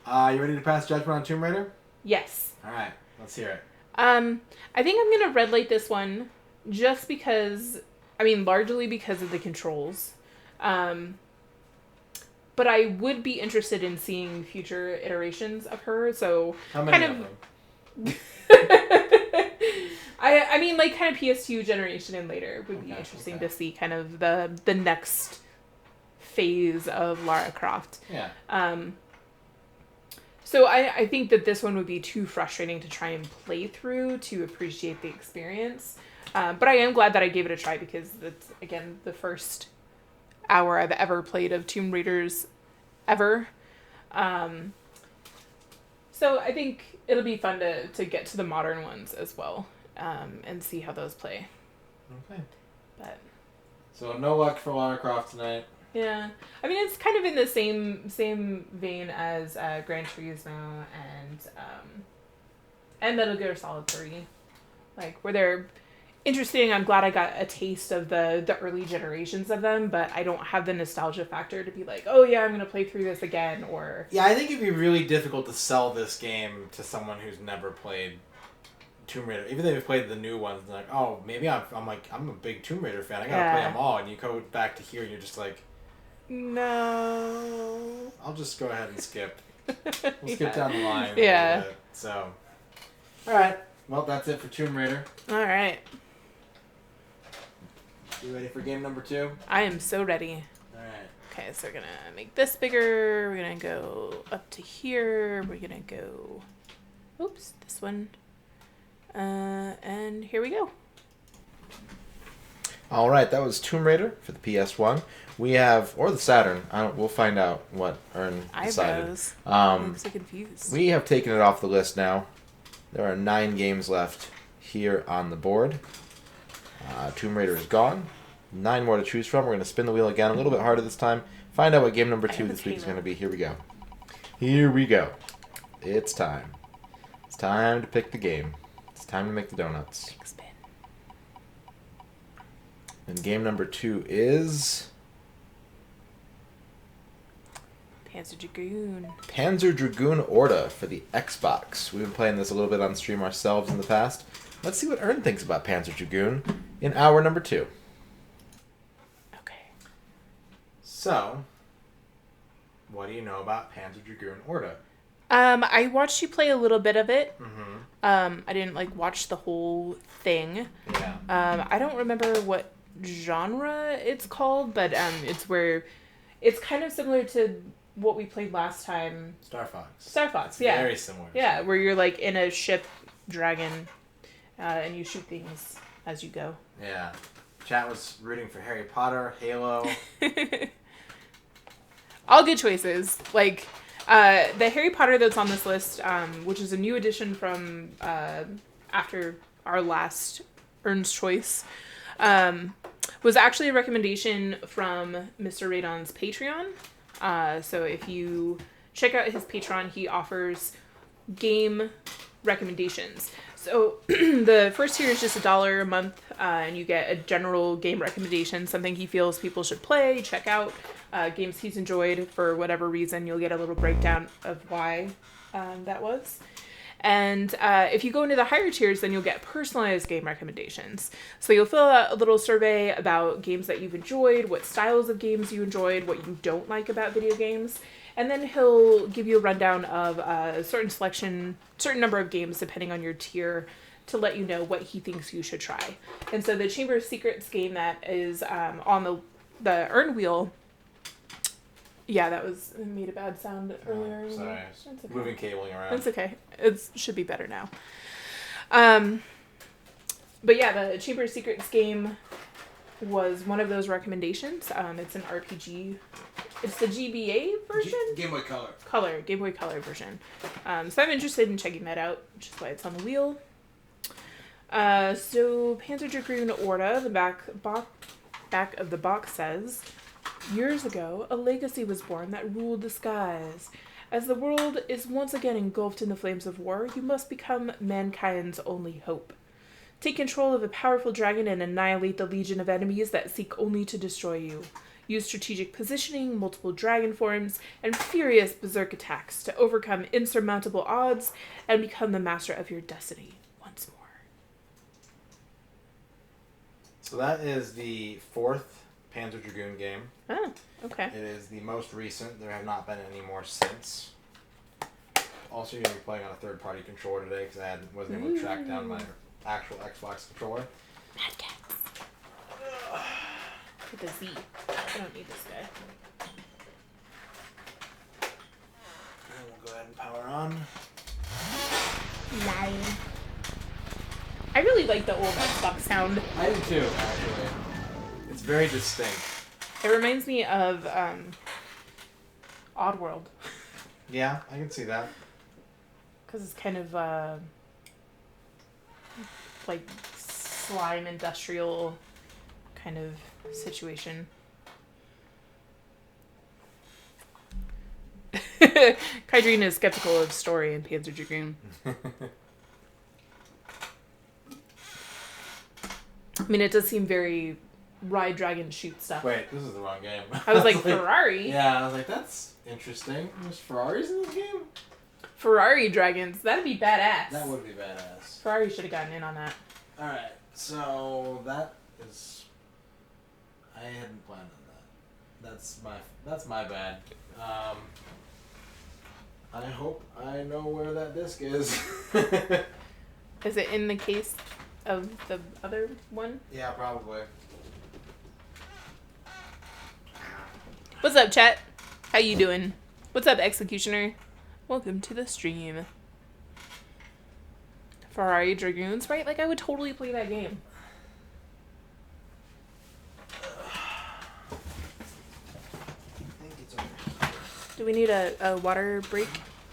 [SPEAKER 1] You ready to pass judgment on Tomb Raider?
[SPEAKER 2] Yes.
[SPEAKER 1] Alright, let's hear it.
[SPEAKER 2] I think I'm going to red light this one just because, largely because of the controls. But I would be interested in seeing future iterations of her, so...
[SPEAKER 1] How many of them?
[SPEAKER 2] Kind of PS2 generation and later would be interesting to see kind of the next phase of Lara Croft.
[SPEAKER 1] Yeah.
[SPEAKER 2] So I think that this one would be too frustrating to try and play through to appreciate the experience. But I am glad that I gave it a try because that's, again, the first hour I've ever played of Tomb Raiders ever. So I think it'll be fun to get to the modern ones as well and see how those play.
[SPEAKER 1] Okay.
[SPEAKER 2] But
[SPEAKER 1] So no luck for Lara Croft tonight.
[SPEAKER 2] yeah, it's kind of in the same vein as Gran Turismo and Metal Gear Solid 3, like where they're interesting. I'm glad I got a taste of the early generations of them, but I don't have the nostalgia factor to be like, oh yeah, I'm gonna play through this again. Or
[SPEAKER 1] yeah, I think it'd be really difficult to sell this game to someone who's never played Tomb Raider. Even if they've played the new ones, like, oh, maybe I'm a big Tomb Raider fan. I gotta play them all. And you go back to here, and you're just like,
[SPEAKER 2] no.
[SPEAKER 1] I'll just go ahead and skip. We'll skip down the line.
[SPEAKER 2] Yeah.
[SPEAKER 1] A little bit. So, all right. Well, that's it for Tomb Raider.
[SPEAKER 2] All right.
[SPEAKER 1] You ready for game number 2?
[SPEAKER 2] I am so ready.
[SPEAKER 1] All right.
[SPEAKER 2] Okay, so we're gonna make this bigger. We're gonna go up to here. We're gonna go, oops, this one. And here we go.
[SPEAKER 3] All right, that was Tomb Raider for the PS1. We have, or the Saturn. We'll find out what Ern decided.
[SPEAKER 2] Eyebrows. I'm so confused.
[SPEAKER 3] We have taken it off the list now. There are 9 games left here on the board. Tomb Raider is gone. 9 more to choose from. We're going to spin the wheel again a little bit harder this time. Find out what game number 2 this week is going to be. Here we go. Here we go. It's time. It's time to pick the game. It's time to make the donuts.
[SPEAKER 2] Big spin.
[SPEAKER 3] And game number 2 is
[SPEAKER 2] Panzer Dragoon.
[SPEAKER 3] Panzer Dragoon Orta for the Xbox. We've been playing this a little bit on stream ourselves in the past. Let's see what Ern thinks about Panzer Dragoon in hour number 2.
[SPEAKER 2] Okay.
[SPEAKER 1] So, what do you know about Panzer Dragoon Orta?
[SPEAKER 2] I watched you play a little bit of it.
[SPEAKER 1] Mm-hmm.
[SPEAKER 2] I didn't watch the whole thing.
[SPEAKER 1] Yeah.
[SPEAKER 2] I don't remember what genre it's called, but it's where it's kind of similar to what we played last time.
[SPEAKER 1] Star Fox.
[SPEAKER 2] Star Fox, yeah.
[SPEAKER 1] Very similar.
[SPEAKER 2] Yeah, where you're in a ship dragon, and you shoot things as you go.
[SPEAKER 1] Yeah. Chat was rooting for Harry Potter, Halo.
[SPEAKER 2] All good choices. The Harry Potter that's on this list, which is a new addition from after our last Ern's Choice, was actually a recommendation from MisterRadon's Patreon. So if you check out his Patreon, he offers game recommendations. So the first tier is just $1 a month, and you get a general game recommendation, something he feels people should play, check out. games he's enjoyed for whatever reason. You'll get a little breakdown of why that was. And if you go into the higher tiers, then you'll get personalized game recommendations. So you'll fill out a little survey about games that you've enjoyed, what styles of games you enjoyed, what you don't like about video games. And then he'll give you a rundown of a certain number of games depending on your tier to let you know what he thinks you should try. And so the Chamber of Secrets game that is on the Earn wheel. Yeah, that made a bad sound earlier.
[SPEAKER 1] Sorry,
[SPEAKER 2] okay.
[SPEAKER 1] Moving cabling around.
[SPEAKER 2] It's okay. It should be better now. But yeah, the Chamber of Secrets game was one of those recommendations. It's an RPG. It's the GBA version?
[SPEAKER 1] Game Boy Color.
[SPEAKER 2] Game Boy Color version. So I'm interested in checking that out, which is why it's on the wheel. So Panzer Dragoon Orta, the back of the box says, years ago, a legacy was born that ruled the skies. As the world is once again engulfed in the flames of war, you must become mankind's only hope. Take control of a powerful dragon and annihilate the legion of enemies that seek only to destroy you. Use strategic positioning, multiple dragon forms, and furious berserk attacks to overcome insurmountable odds and become the master of your destiny once more.
[SPEAKER 1] So that is the 4th Panzer Dragoon game.
[SPEAKER 2] Oh, okay.
[SPEAKER 1] It is the most recent. There have not been any more since. Also, you're going to be playing on a third-party controller today because I wasn't able to track down my actual Xbox controller.
[SPEAKER 2] Mad Cats. With a Z. I don't need this guy.
[SPEAKER 1] And we'll go ahead and power on.
[SPEAKER 2] Lying. I really like the old Xbox sound.
[SPEAKER 1] I do too, actually. It's very distinct.
[SPEAKER 2] It reminds me of Oddworld.
[SPEAKER 1] Yeah, I can see that.
[SPEAKER 2] Because it's kind of like slime industrial kind of situation. Kydrine is skeptical of story in Panzer Dragoon. I mean, it does seem very ride, dragon, shoot stuff.
[SPEAKER 1] Wait, this is the wrong game.
[SPEAKER 2] I was like, Ferrari?
[SPEAKER 1] Yeah, I was like, that's interesting. There's Ferraris in this game?
[SPEAKER 2] Ferrari dragons. That'd be badass.
[SPEAKER 1] That would be badass.
[SPEAKER 2] Ferrari should have gotten in on that.
[SPEAKER 1] Alright, so that is... I hadn't planned on that. That's my bad. I hope I know where that disc is.
[SPEAKER 2] Is it in the case of the other one?
[SPEAKER 1] Yeah, probably.
[SPEAKER 2] What's up, chat? How you doing? What's up, Executioner? Welcome to the stream. Ferrari Dragoons, right? Like, I would totally play that game. Do we need a water break?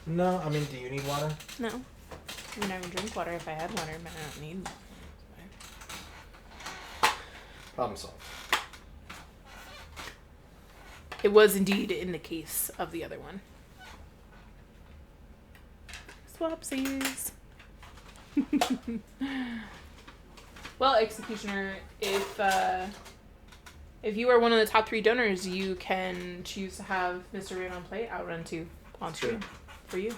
[SPEAKER 1] No, I mean, do you need water?
[SPEAKER 2] No. I mean, I would drink water if I had water, but I don't need water.
[SPEAKER 1] Problem solved.
[SPEAKER 2] It was indeed in the case of the other one. Swapsies. Well, Executioner, if you are one of the top 3 donors, you can choose to have MisterRadon play Outrun 2 on stream for you.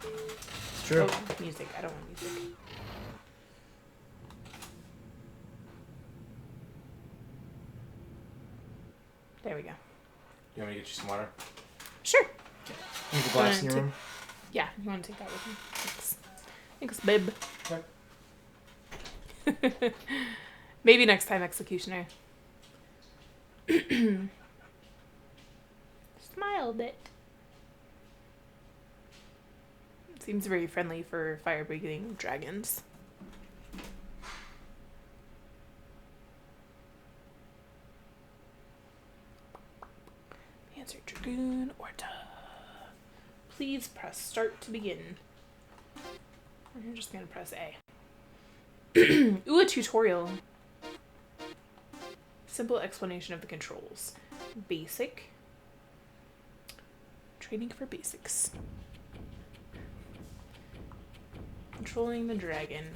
[SPEAKER 1] It's true.
[SPEAKER 2] Oh, music. I don't want music. There we go.
[SPEAKER 1] You want me to get you some water?
[SPEAKER 2] Sure.
[SPEAKER 1] Leave the glass in your room?
[SPEAKER 2] Yeah, you want to take that with me? Thanks. Thanks, babe.
[SPEAKER 1] Okay.
[SPEAKER 2] Maybe next time, Executioner. Smile a bit. Seems very friendly for fire-breathing dragons. Panzer Dragoon Orta. Please press start to begin. We're just gonna press A. Ooh, a tutorial. Simple explanation of the controls. Basic. Training for basics. Controlling the dragon.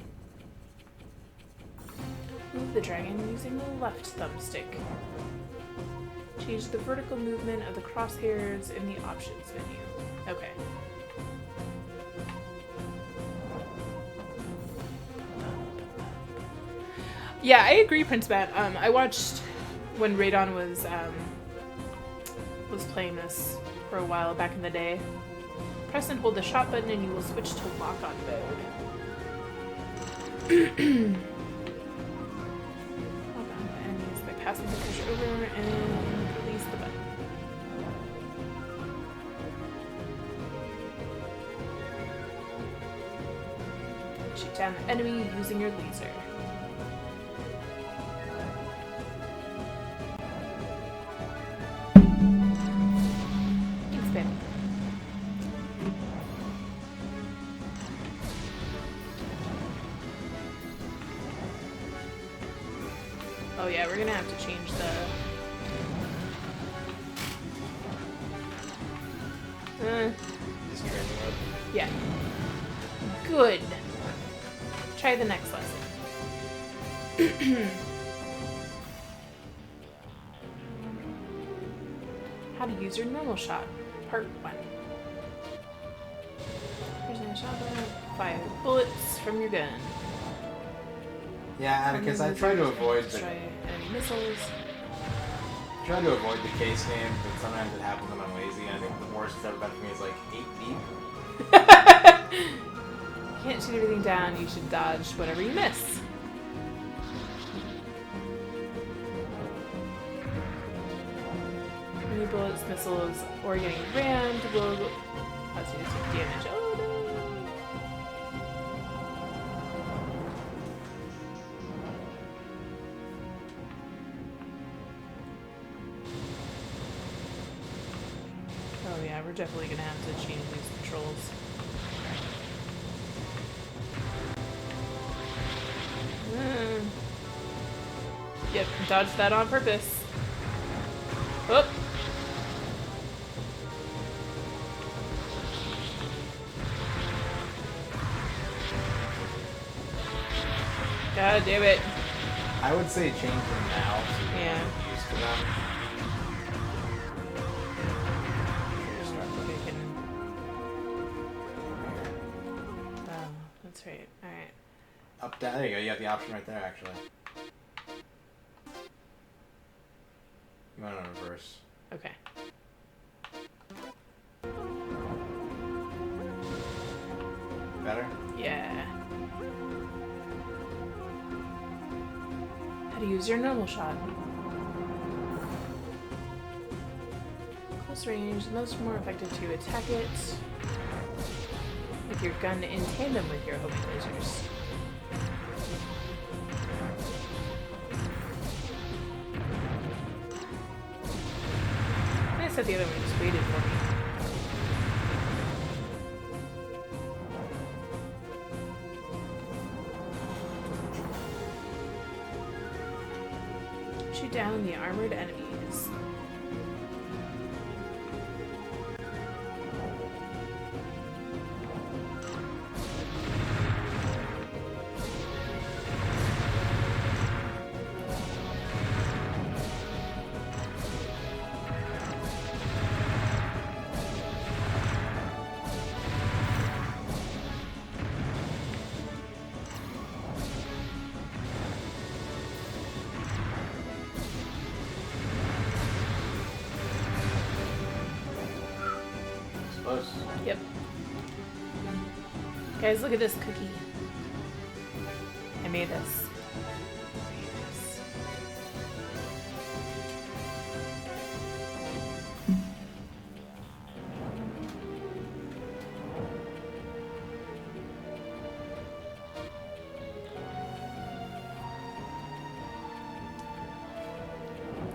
[SPEAKER 2] Move the dragon using the left thumbstick. Change the vertical movement of the crosshairs in the options menu. Okay. Yeah, I agree, Prince Matt. I watched when Radon was playing this for a while back in the day. Press and hold the shot button and you will switch to lock-on mode. Lock on the enemies by passing the pressure over and release the button. Shoot down the enemy using your laser. Thanks, babe. Oh yeah, we're gonna have to change the...
[SPEAKER 1] This training mode.
[SPEAKER 2] Yeah. Good. Try the next lesson. How to use your normal shot. Part 1. Here's a shotgun. Fire bullets from your gun.
[SPEAKER 1] Yeah, because I try to avoid the
[SPEAKER 2] Destroy enemy missiles.
[SPEAKER 1] try to avoid the case game, but sometimes it happens when I'm lazy. And I think the worst it's ever been for me is like 8 deep.
[SPEAKER 2] You can't shoot everything down. You should dodge whatever you miss. Any bullets, missiles, or getting rammed will cause you to take damage. Oh no! Oh yeah, we're definitely gonna have to change these controls. Yep, dodged that on purpose. Oh! God damn it.
[SPEAKER 1] I would say change them now so you
[SPEAKER 2] Yeah.
[SPEAKER 1] get used to them.
[SPEAKER 2] Oh, that's right. Alright.
[SPEAKER 1] Up, down. There you go. You have the option right there, actually. You want it in reverse.
[SPEAKER 2] Okay.
[SPEAKER 1] Better?
[SPEAKER 2] Yeah. How to use your normal shot. Close range, most more effective to attack it with your gun in tandem with your homing lasers. I said the other one just waited for me. Shoot down the armored enemies.
[SPEAKER 1] Close.
[SPEAKER 2] Yep. Guys, look at this cookie. I made this.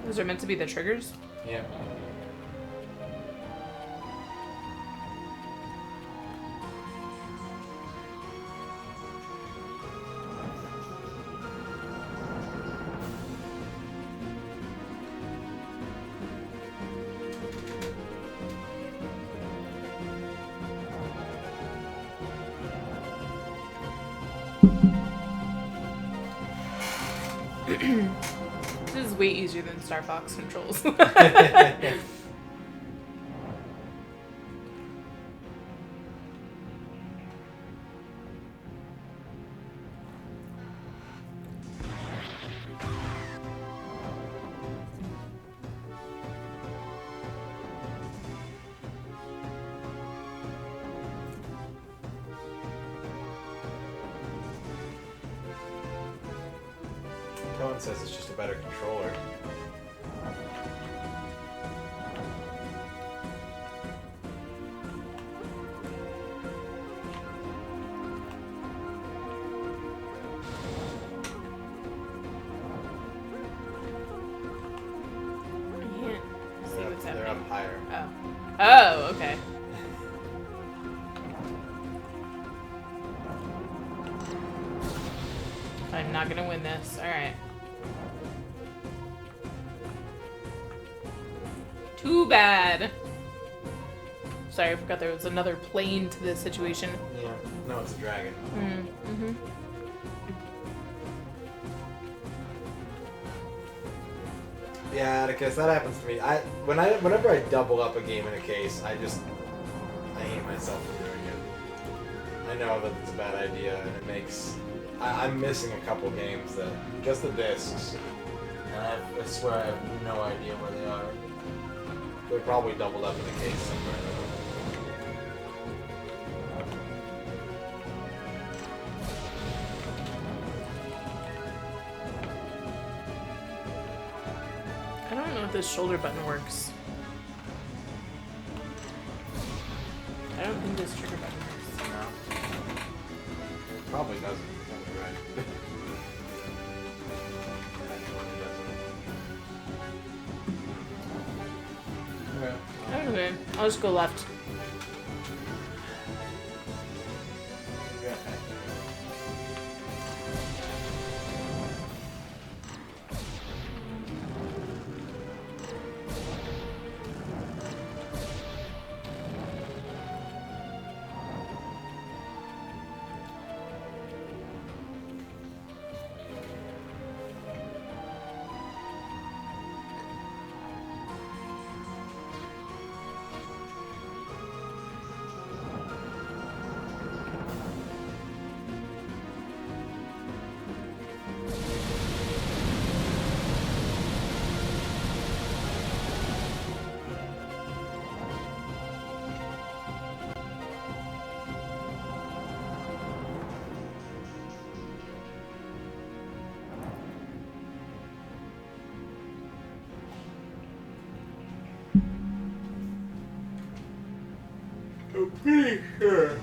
[SPEAKER 2] Those are meant to be the triggers?
[SPEAKER 1] Yeah.
[SPEAKER 2] This is way easier than Star Fox controls.
[SPEAKER 1] Cohen says it's just a better controller.
[SPEAKER 2] I can't see what's
[SPEAKER 1] They're
[SPEAKER 2] happening.
[SPEAKER 1] up higher.
[SPEAKER 2] Oh, okay. I'm not gonna win this. Alright. Too bad. Sorry, I forgot there was another plane to this situation.
[SPEAKER 1] Yeah. No, it's a dragon.
[SPEAKER 2] Mm-hmm.
[SPEAKER 1] Yeah, Atticus, that happens to me. Whenever I double up a game in a case, I hate myself for doing it. I know that it's a bad idea, and it makes... I'm missing a couple games that... Just the discs. And I swear I have no idea where they are. They're probably doubled up in a case somewhere.
[SPEAKER 2] I don't know if this shoulder button works. I don't think this trigger button works.
[SPEAKER 1] No. It probably doesn't. You're probably right. Okay.
[SPEAKER 2] I don't know. I'll just go left.
[SPEAKER 1] Yeah. I'm pretty sure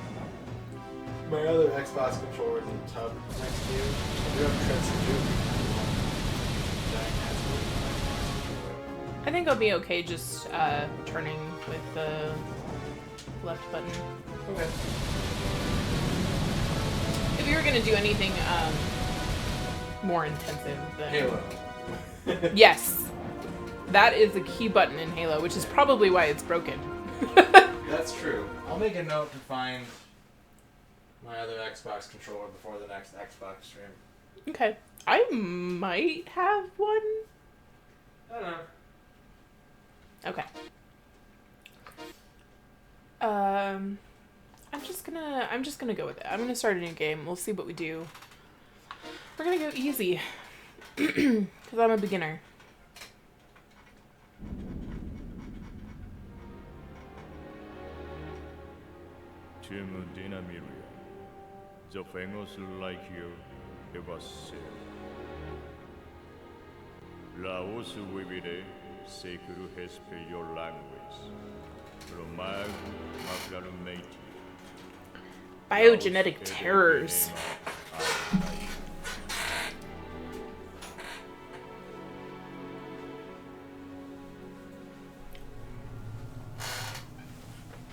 [SPEAKER 1] my other Xbox controller is in the tub next to you. I do have Trent's
[SPEAKER 2] I think I'll be okay just turning with the left button.
[SPEAKER 1] Okay.
[SPEAKER 2] If you were gonna do anything more intensive than
[SPEAKER 1] Halo.
[SPEAKER 2] Yes. That is the key button in Halo, which is probably why it's broken.
[SPEAKER 1] That's true. I'll make a note to find my other Xbox controller before the next Xbox stream.
[SPEAKER 2] Okay. I might have one.
[SPEAKER 1] I don't know.
[SPEAKER 2] Okay. I'm just gonna go with it. I'm gonna start a new game. We'll see what we do. We're gonna go easy. Because I'm a beginner.
[SPEAKER 7] Team Dynamiria, the famous like you ever said. Laos vivere seculu hespe your language. Romag maclarumati.
[SPEAKER 2] Biogenetic terrors.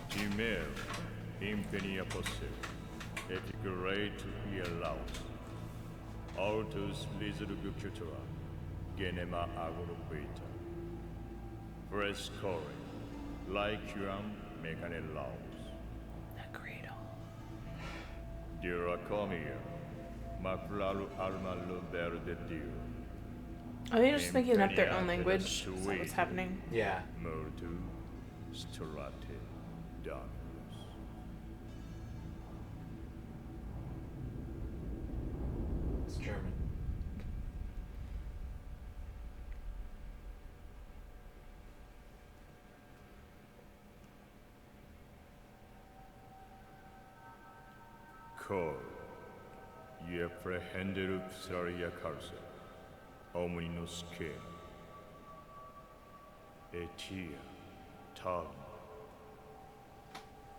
[SPEAKER 7] Timer, impenia posse, et great ear laus. Autus lizurgucutura, genema agro beta. Frescore, lycuam mecane laus.
[SPEAKER 2] A cradle.
[SPEAKER 7] Diracomia, macularu alma verde dio.
[SPEAKER 2] Are they just making up their own language? Is that what's happening?
[SPEAKER 1] Yeah.
[SPEAKER 7] Mortu Strate Darkus.
[SPEAKER 1] It's German.
[SPEAKER 7] Call. You apprehended Psaria Carsa. Omni skin. Etia. Tag.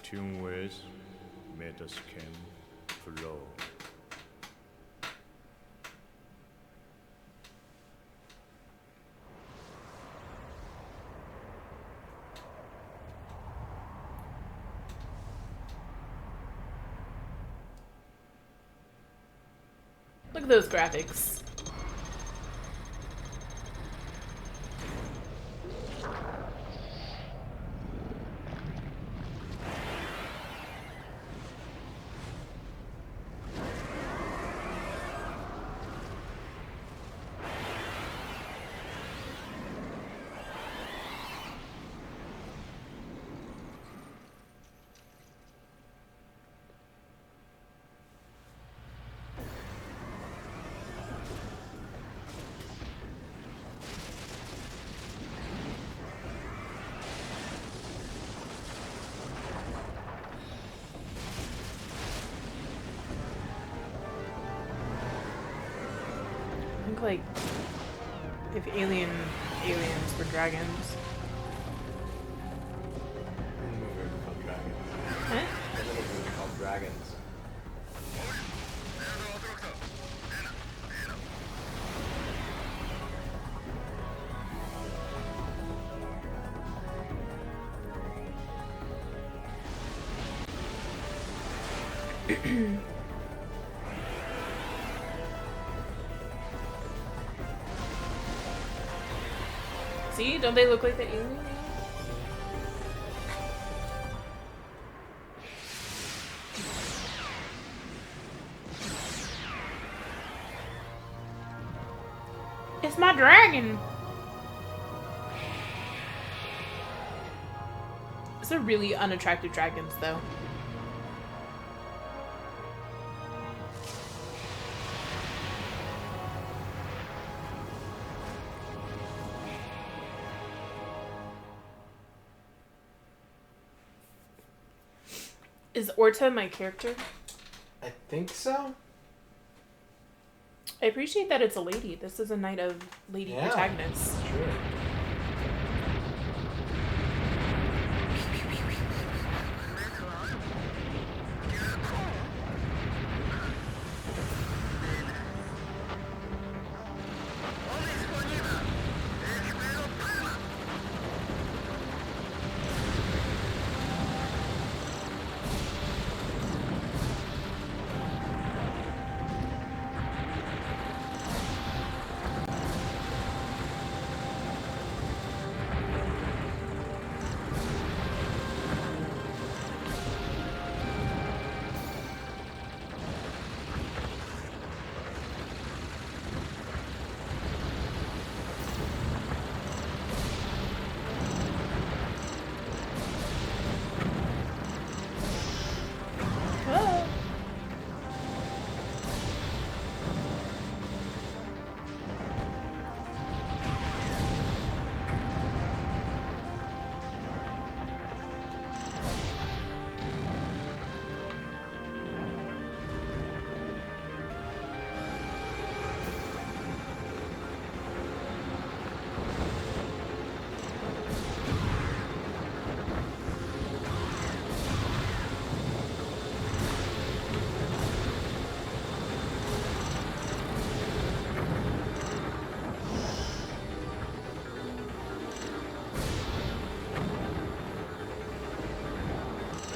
[SPEAKER 7] Tunwes. Metascan. Flow.
[SPEAKER 2] Look at those graphics. I think like if aliens were dragons.
[SPEAKER 1] In the movie called Dragons.
[SPEAKER 2] Huh?
[SPEAKER 1] In the movie called Dragons.
[SPEAKER 2] See, don't they look like the alien? It's my dragon. These are really unattractive dragons, though. Is Orta my character?
[SPEAKER 1] I think so.
[SPEAKER 2] I appreciate that it's a lady. This is a night of lady protagonists.
[SPEAKER 1] Sure.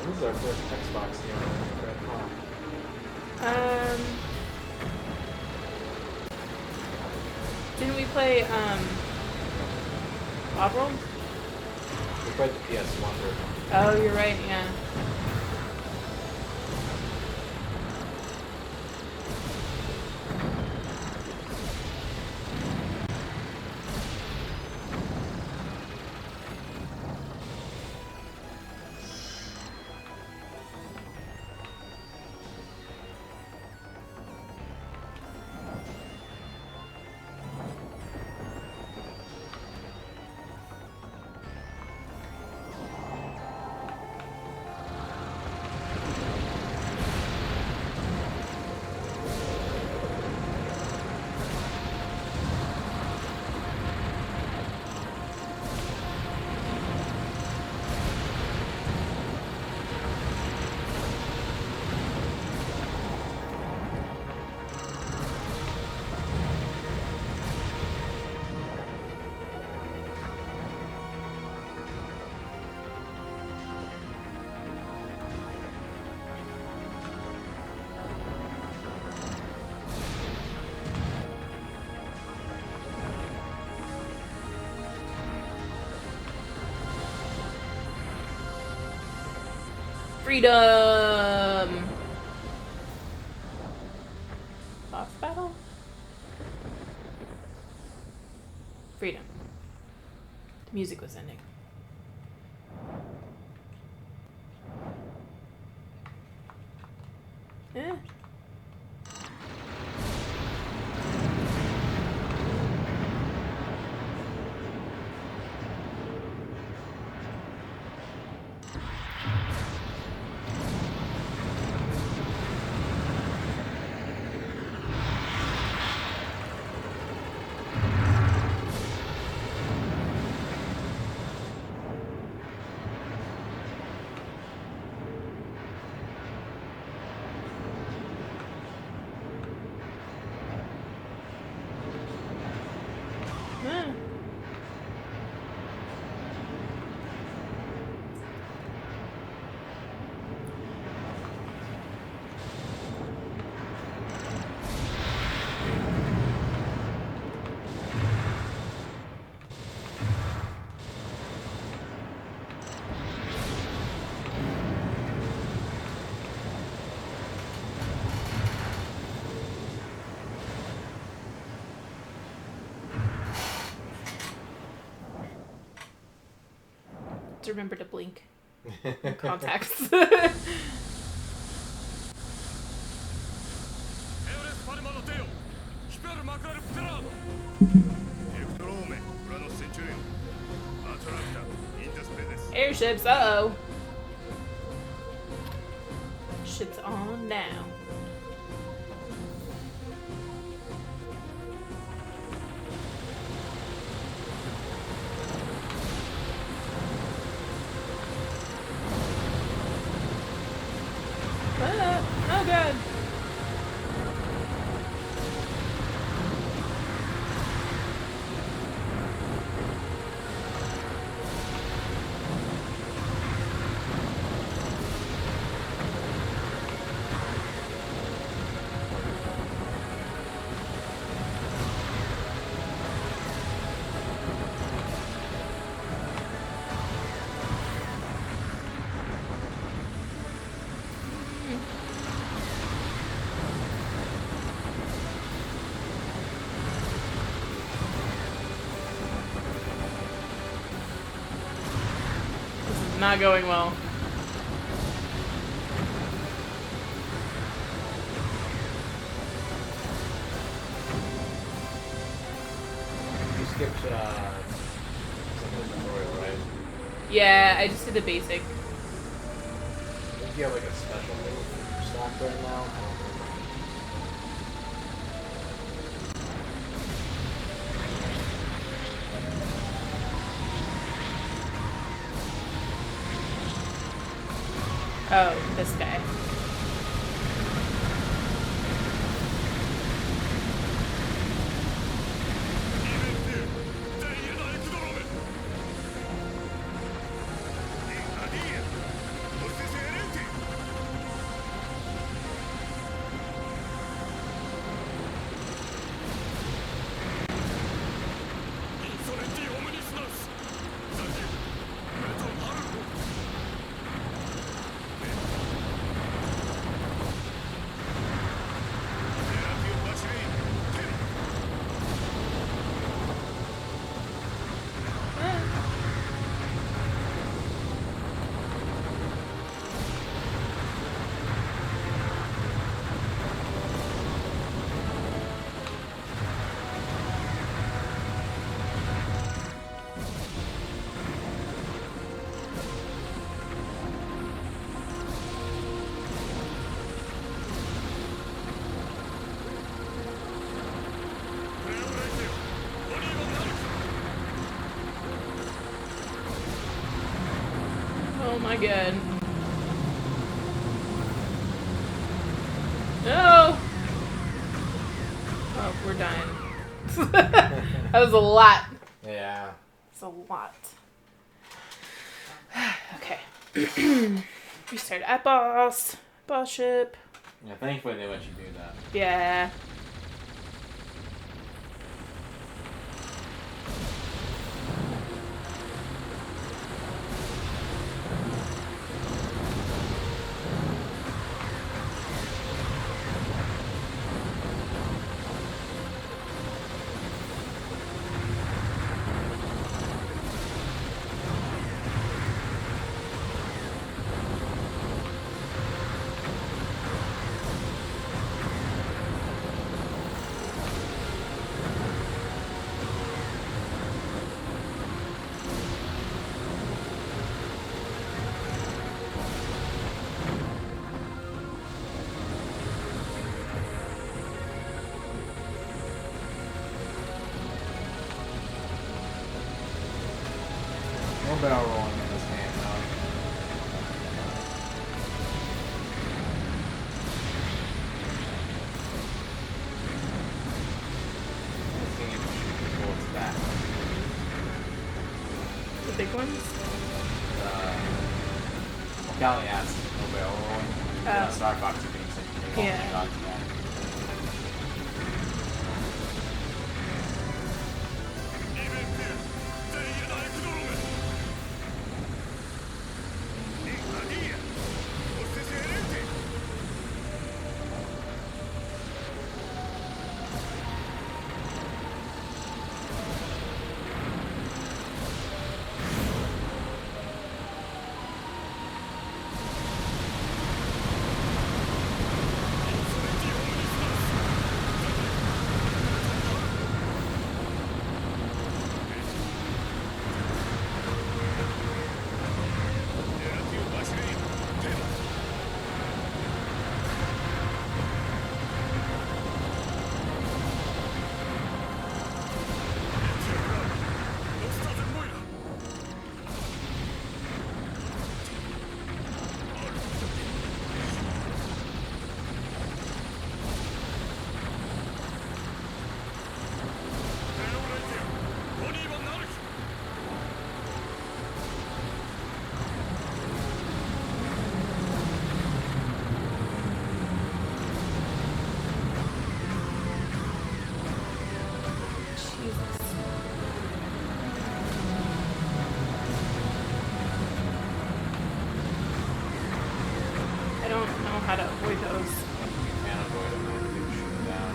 [SPEAKER 1] This is our first Xbox game on Red Hawk.
[SPEAKER 2] Didn't we play Oddworld?
[SPEAKER 1] We played the PS1 version.
[SPEAKER 2] Oh, you're right, yeah. Freedom! Boss battle? Freedom. The music was ending. Eh. To remember to blink. Contacts. Airships, uh-oh. Shit's on now. Oh god. Not going well.
[SPEAKER 1] You skipped some of the tutorial, right?
[SPEAKER 2] Yeah, I just did the basic.
[SPEAKER 1] I think you have like a special move for your stock right now. I don't remember.
[SPEAKER 2] Oh, this guy. Oh my god. No! Oh, we're dying. That was a lot.
[SPEAKER 1] Yeah.
[SPEAKER 2] It's a lot. Okay. Restart at boss. Boss ship.
[SPEAKER 1] Yeah, thankfully they let you do that.
[SPEAKER 2] Yeah.
[SPEAKER 1] barrel rolling in this game, though. This game you shoot the bullets back.
[SPEAKER 2] The big ones?
[SPEAKER 1] Well, Callie asked no barrel rolling. Star Fox are being sent to take all the shots back.
[SPEAKER 2] How to avoid those.
[SPEAKER 1] You can't avoid them, man. You can shoot them down.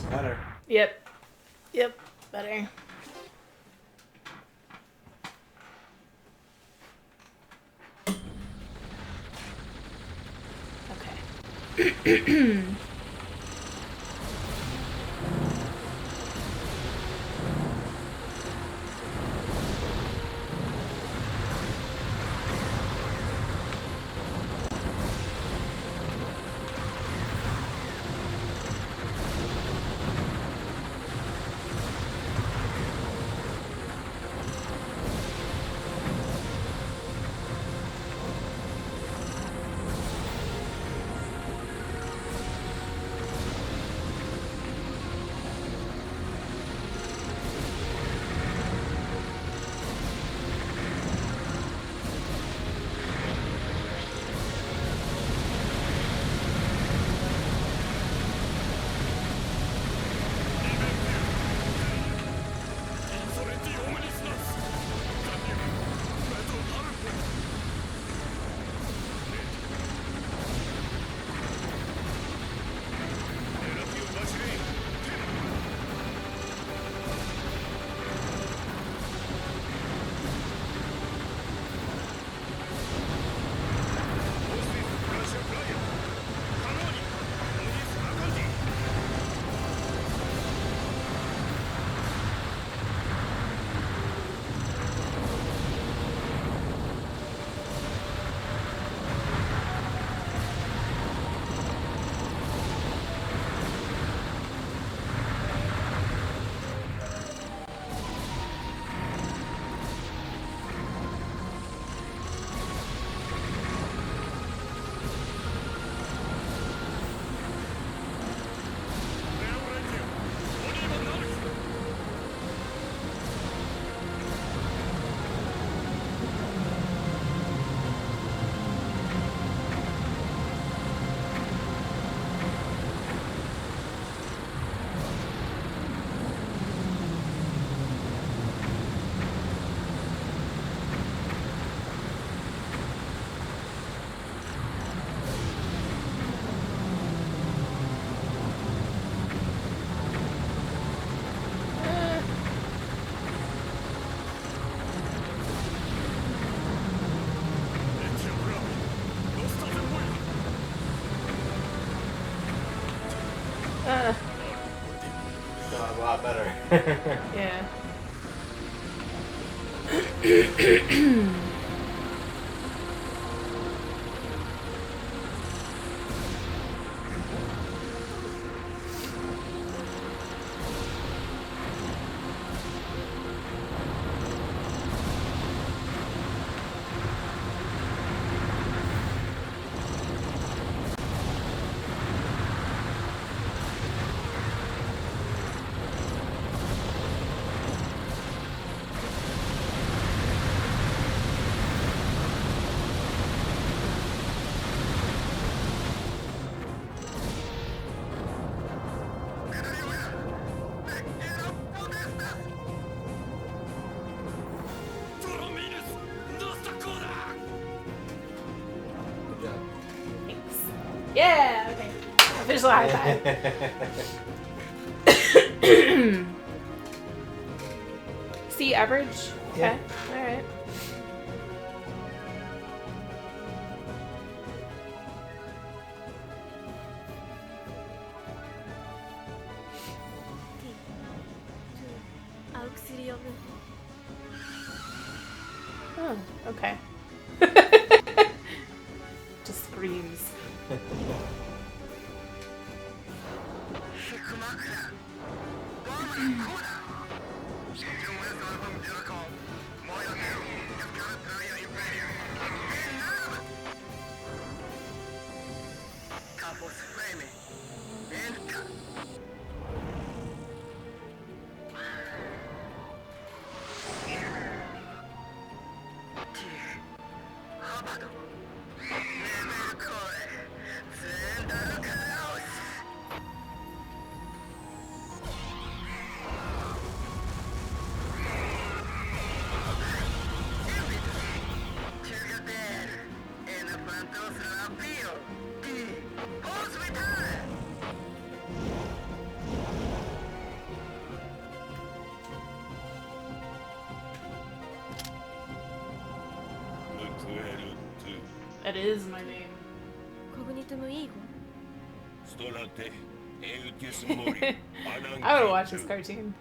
[SPEAKER 1] Better.
[SPEAKER 2] Yep. Yep. Better. Okay. Yeah. Thanks. Yeah, okay. Official high five. C average? Okay.
[SPEAKER 1] Yeah.
[SPEAKER 2] Alright. Oh, okay. Just screams. That is my name. I would watch this cartoon.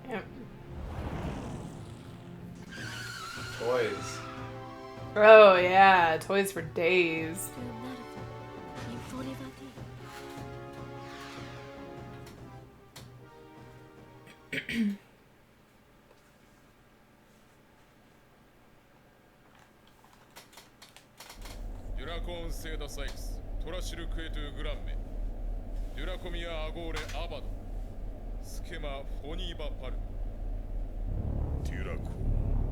[SPEAKER 2] Yeah.
[SPEAKER 1] Toys.
[SPEAKER 2] Oh yeah, toys for days.
[SPEAKER 8] Duracoon Seda Sykes, Torashilukwetu Gramme, Duracomia Agore Abado, Schema Foniba Paru.
[SPEAKER 7] Duraco,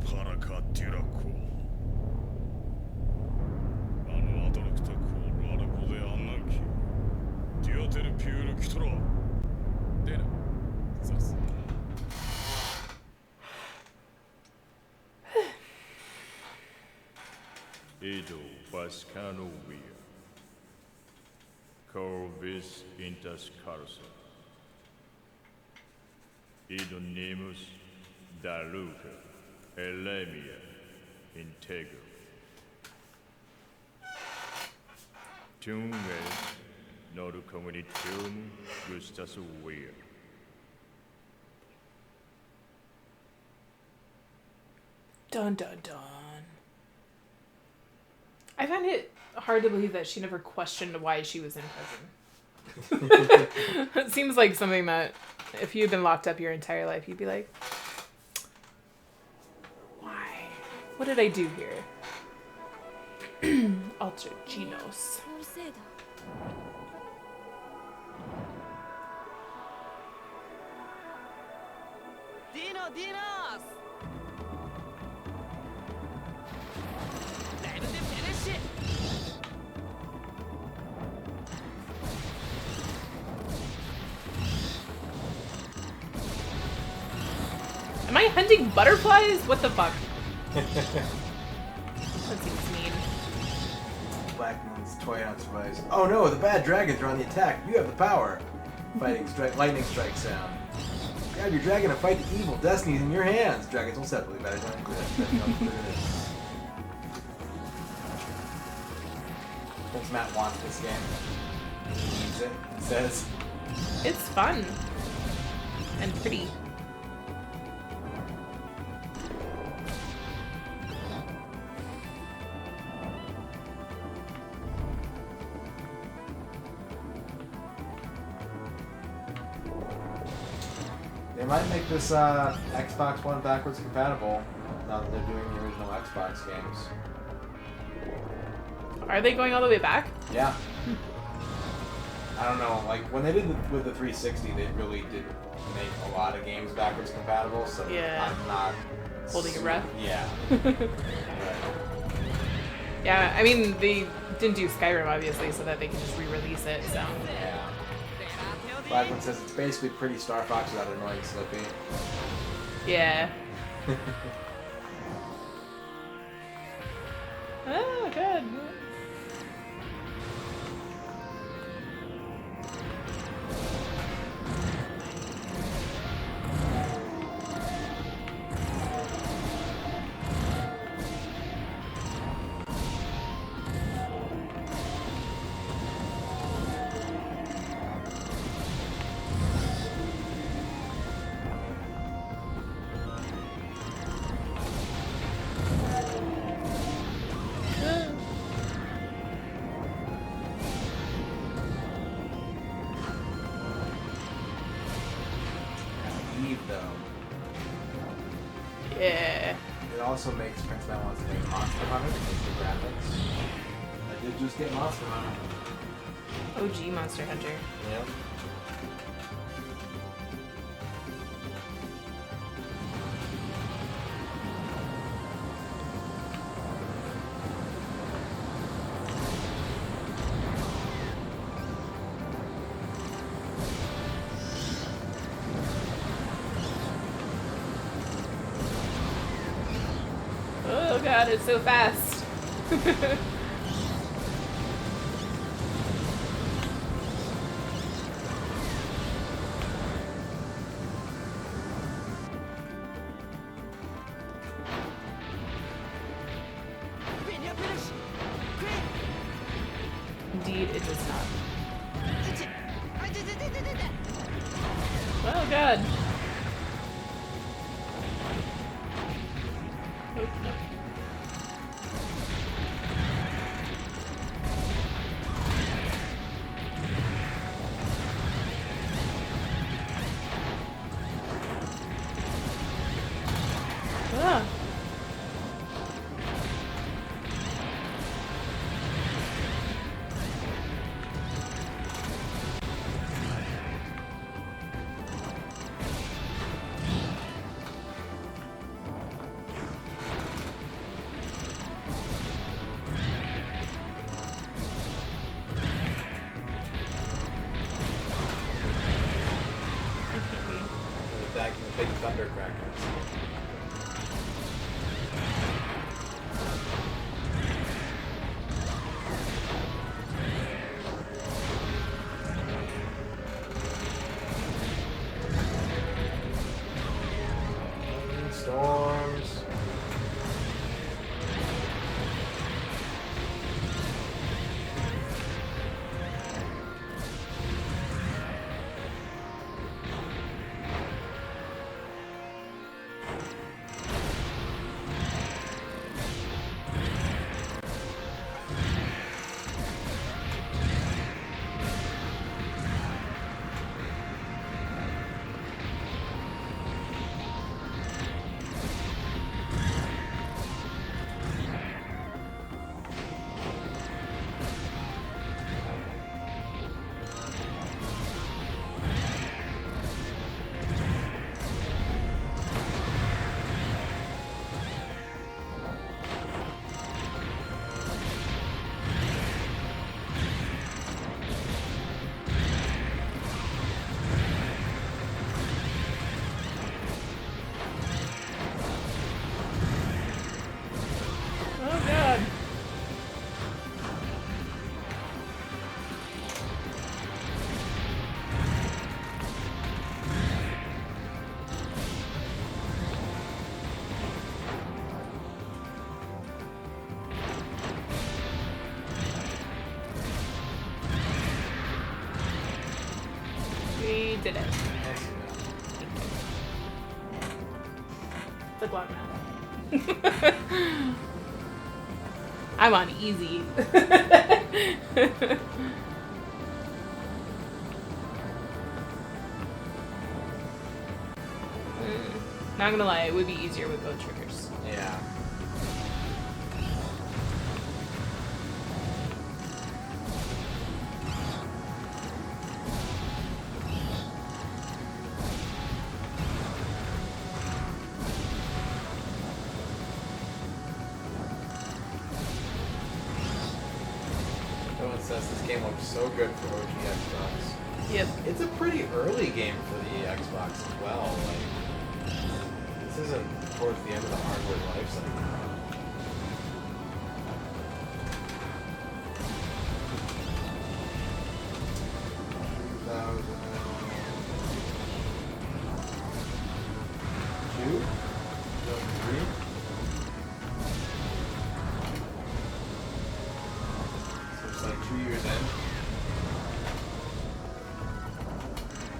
[SPEAKER 7] Paraka Duraco. Ano Adolocta Cool, Araco de Ananki, Diatel Pure Kitro.
[SPEAKER 8] Dena, Sas.
[SPEAKER 7] Edo Bascano Weir. Corvis Intas Carso. Idonemus Daluca Elemia Intego. Tunge Nodu Communitum Gustas Weir.
[SPEAKER 2] Dun dun dun. I find it hard to believe that she never questioned why she was in prison. It seems like something that if you had been locked up your entire life, you'd be like, why? What did I do here? Alter Genos.
[SPEAKER 9] Dinos!
[SPEAKER 2] Am I hunting butterflies? What the fuck? That seems mean.
[SPEAKER 1] Black Moon's toy announcer voice. Oh no, the bad dragons are on the attack. You have the power. Lightning strike sound. Grab your dragon and fight the evil destinies in your hands. Dragons will separately better than Thinks Matt wants this game. He needs it. He says.
[SPEAKER 2] It's fun. And pretty.
[SPEAKER 1] They might make this Xbox One backwards compatible now that they're doing the original Xbox games.
[SPEAKER 2] Are they going all the way back?
[SPEAKER 1] Yeah. I don't know, like when they did with the 360, they really did make a lot of games backwards compatible, so
[SPEAKER 2] Yeah.
[SPEAKER 1] I'm not
[SPEAKER 2] Holding your breath?
[SPEAKER 1] Yeah.
[SPEAKER 2] Yeah, I mean, they didn't do Skyrim, obviously, so that they can just re-release it, so.
[SPEAKER 1] Yeah. Blackman says it's basically pretty Star Fox without annoying Slippy.
[SPEAKER 2] Yeah. Oh, good.
[SPEAKER 1] Eve, though.
[SPEAKER 2] Yeah.
[SPEAKER 1] It also makes Prince Man wants to make Monster Hunter because the graphics. I did just get Monster Hunter.
[SPEAKER 2] OG Monster Hunter.
[SPEAKER 1] Yep.
[SPEAKER 2] Oh god, it's so fast. Indeed, it does not. Oh god. Oh, no. Ah.
[SPEAKER 1] The big thunder crackers. Storms.
[SPEAKER 2] Oh god. We did it.
[SPEAKER 1] Yes,
[SPEAKER 2] the Glock now. I'm on easy. Not gonna lie, it would be easier with both triggers.
[SPEAKER 1] Yeah. Someone says this game looks so good for OG Xbox.
[SPEAKER 2] Yep.
[SPEAKER 1] It's a pretty early game for the Xbox as well. Like, this isn't towards the end of the hardware life cycle.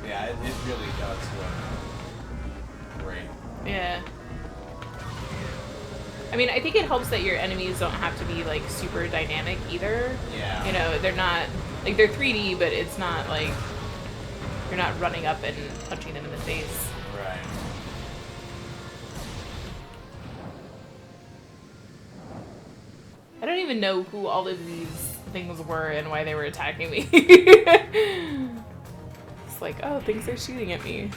[SPEAKER 1] Yeah, it really does look great.
[SPEAKER 2] Yeah. I mean, I think it helps that your enemies don't have to be, like, super dynamic either.
[SPEAKER 1] Yeah.
[SPEAKER 2] You know, they're not, like, they're 3D, but it's not, like, you're not running up and punching them in the face.
[SPEAKER 1] Right.
[SPEAKER 2] I don't even know who all of these things were and why they were attacking me. It's like, oh, things are shooting at me.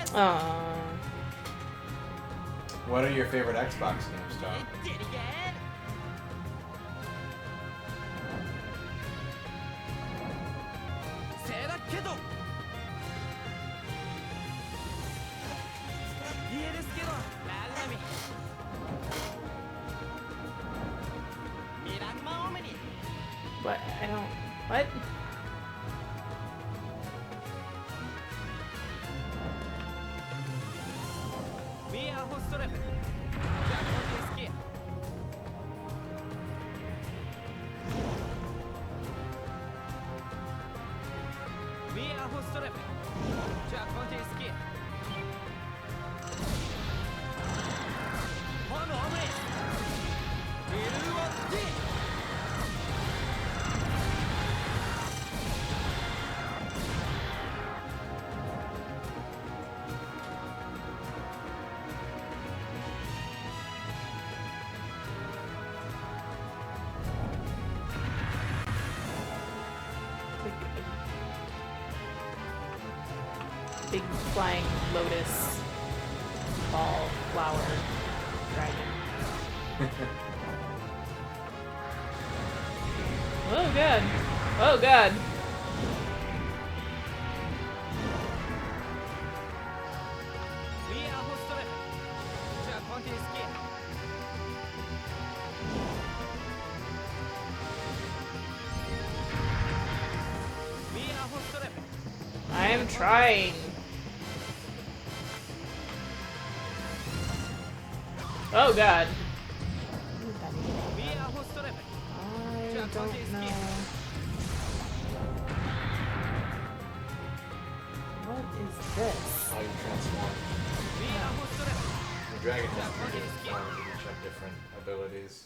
[SPEAKER 2] Aww.
[SPEAKER 1] What are your favorite Xbox games, Tom?
[SPEAKER 2] What? I don't... What? Big flying lotus ball flower dragon. Oh god. Oh god. I am trying. Oh god. I don't know. What is this?
[SPEAKER 1] How you transform. The dragon transforms to check different abilities,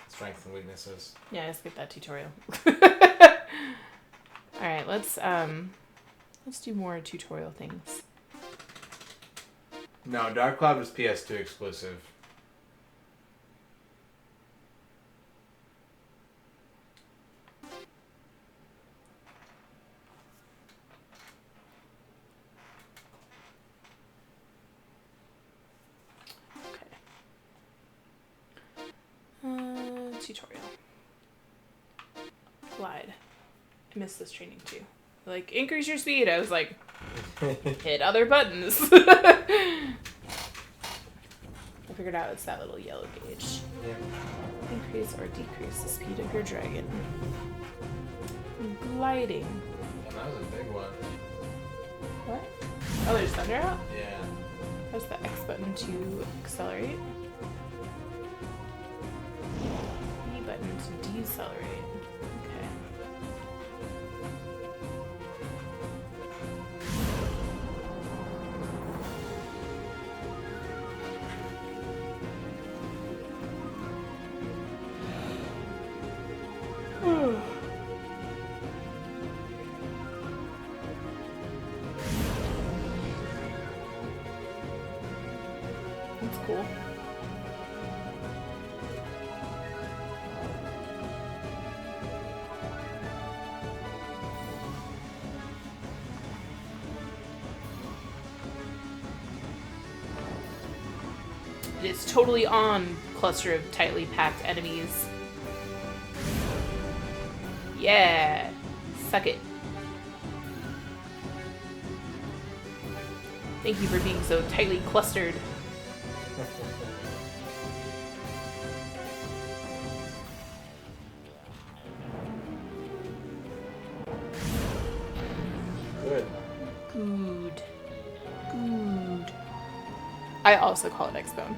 [SPEAKER 1] strengths and weaknesses.
[SPEAKER 2] Yeah, I skipped that tutorial. Alright, let's do more tutorial things.
[SPEAKER 1] No, Dark Cloud was PS2 exclusive.
[SPEAKER 2] Tutorial. Glide. I missed this training too. Like, increase your speed. I was like, hit other buttons. I figured out it's that little yellow gauge.
[SPEAKER 1] Yeah.
[SPEAKER 2] Increase or decrease the speed of your dragon. Gliding.
[SPEAKER 1] And that was a big one.
[SPEAKER 2] What? Oh, there's thunder out?
[SPEAKER 1] Yeah.
[SPEAKER 2] Press the X button to accelerate. E button to decelerate. Okay. it's totally on cluster of tightly packed enemies. Yeah. Suck it. Thank you for being so tightly clustered.
[SPEAKER 1] Good.
[SPEAKER 2] Good. Good. I also call it X-Bone.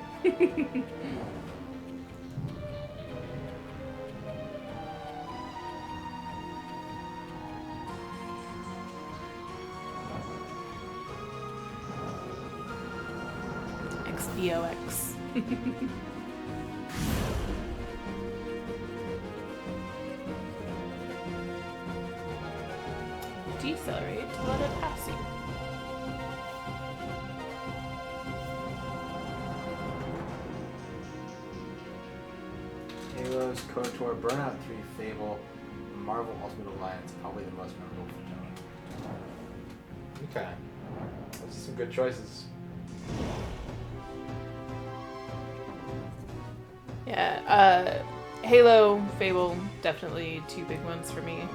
[SPEAKER 2] XBOX. Decelerate to let it pass you.
[SPEAKER 1] Halo's KOTOR, Burnout 3, Fable, Marvel Ultimate Alliance, probably the most memorable for Tony. Okay. Those are some good choices.
[SPEAKER 2] Yeah, Halo, Fable, definitely two big ones for me.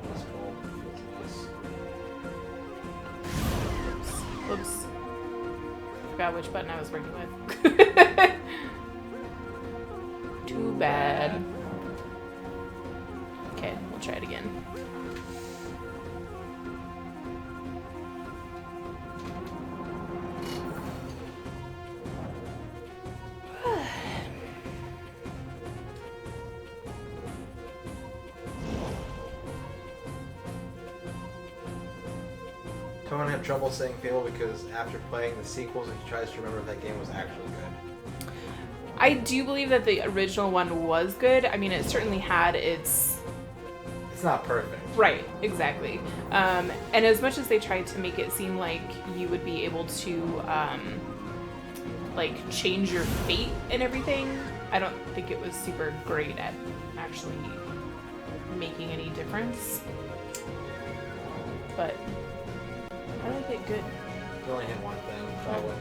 [SPEAKER 1] That's cool. Nice.
[SPEAKER 2] Oops. Forgot which button I was working with. Too bad. Okay, we'll try it again.
[SPEAKER 1] Tony had trouble saying Fable because after playing the sequels, he tries to remember if that game was actually good.
[SPEAKER 2] I do believe that the original one was good. I mean, it certainly had its...
[SPEAKER 1] It's not perfect.
[SPEAKER 2] Right, exactly. And as much as they tried to make it seem like you would be able to, like, change your fate and everything, I don't think it was super great at actually making any difference. But I like it good.
[SPEAKER 1] You only hit one thing, probably.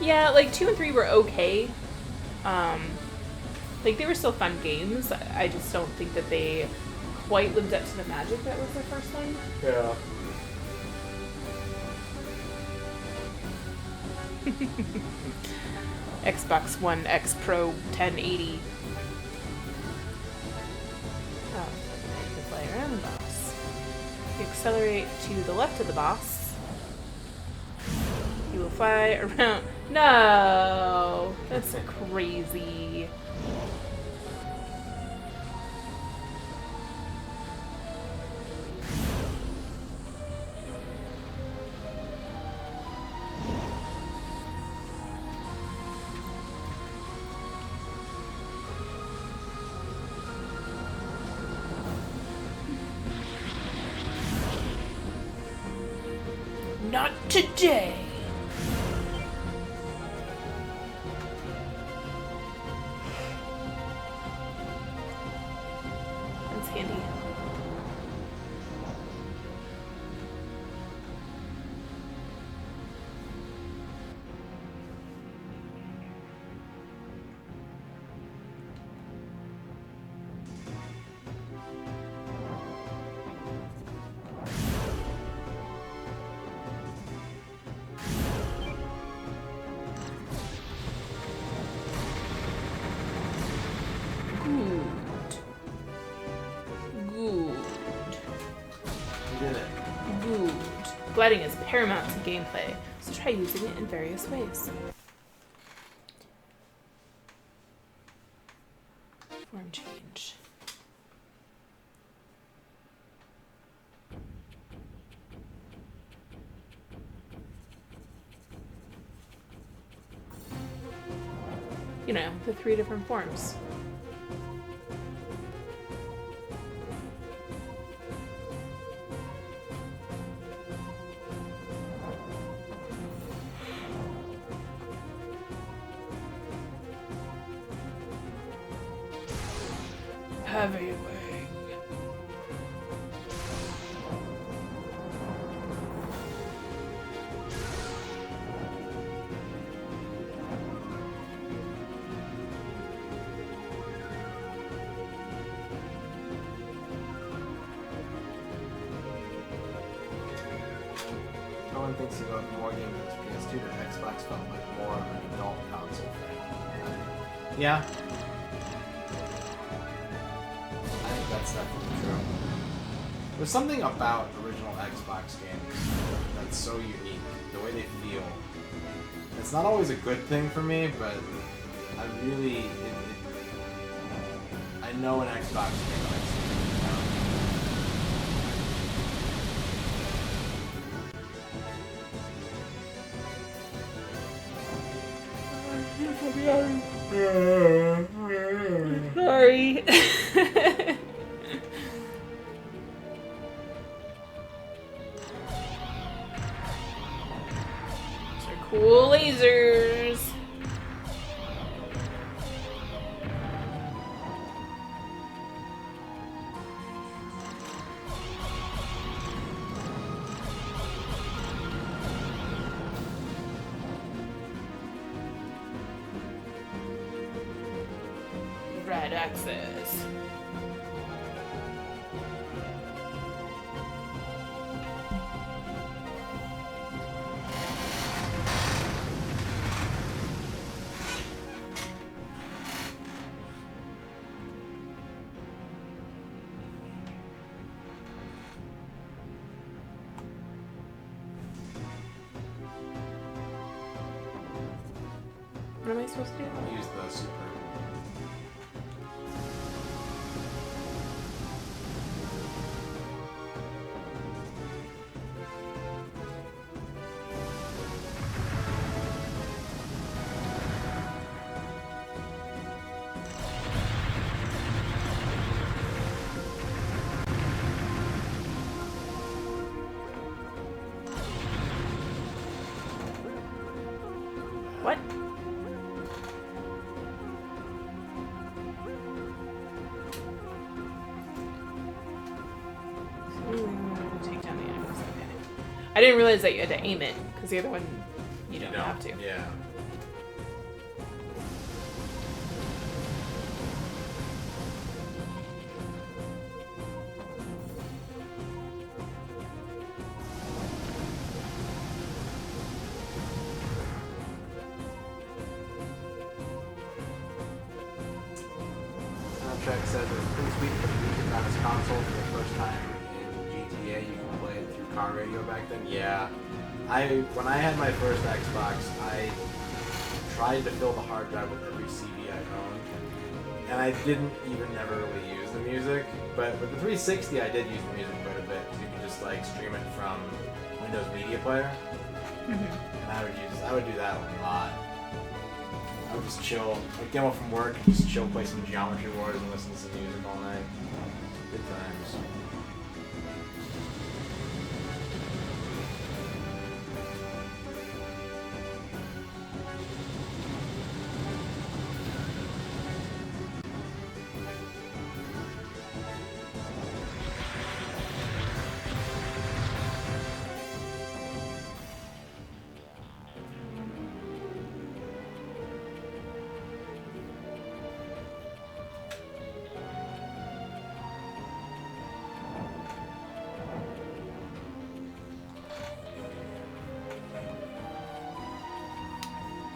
[SPEAKER 2] Yeah, like 2 and 3 were okay. Like they were still fun games. I just don't think that they quite lived up to the magic that was the first one.
[SPEAKER 1] Yeah.
[SPEAKER 2] Xbox One X Pro 1080. Oh, you can fly around the boss. You accelerate to the left of the boss. You will fly around. No! That's crazy. Not today! That's handy. Gliding is paramount to gameplay, so try using it in various ways. Form change. You know, the 3 different forms. heavy wing.
[SPEAKER 1] No one thinks he loved more games on his PS2, but Xbox felt like more of an adult console for him. Yeah. I think that's definitely true. There's something about original Xbox games that's so unique, the way they feel. It's not always a good thing for me, but I really, I know an Xbox game when I see it.
[SPEAKER 2] Sorry. These are cool lasers. Red axis. What am I supposed to do?
[SPEAKER 1] Use the super.
[SPEAKER 2] What? Take down the enemies. Okay. I didn't realize that you had to aim it, because the other one you don't have to.
[SPEAKER 1] Yeah. Soundtrack says it's pretty sweet for the music on his console for the first time in GTA. You can play it through car radio back then. Yeah. When I had my first Xbox, I tried to fill the hard drive with every CD I owned, and I didn't even ever really use the music. But with the 360, I did use the music quite a bit. You could just like stream it from Windows Media Player, and I would do that a lot. I would just chill, like get home from work and just chill, play some Geometry Wars and listen to some music all night. Good times.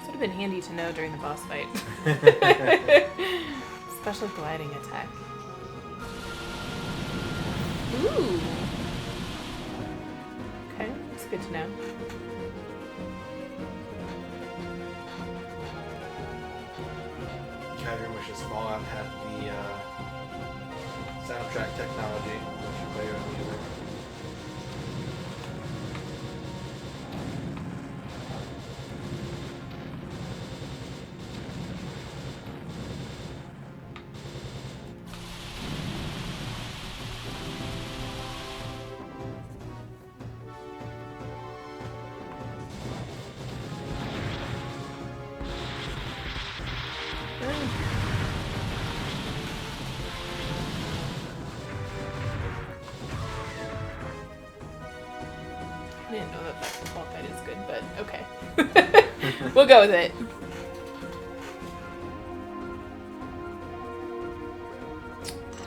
[SPEAKER 2] Would have been handy to know during the boss fight. Special gliding attack. Ooh. Okay, that's good to know.
[SPEAKER 1] Cadrian wishes Fallout had the soundtrack technology that you play with music.
[SPEAKER 2] We'll go with it.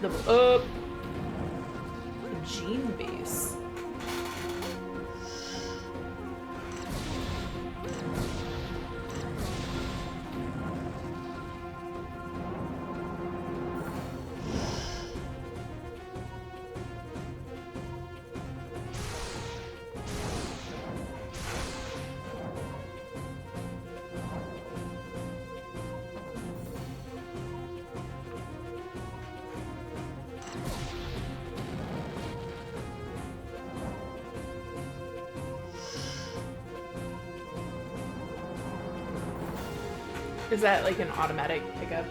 [SPEAKER 2] Level up. A gene base. Is that like an automatic pickup?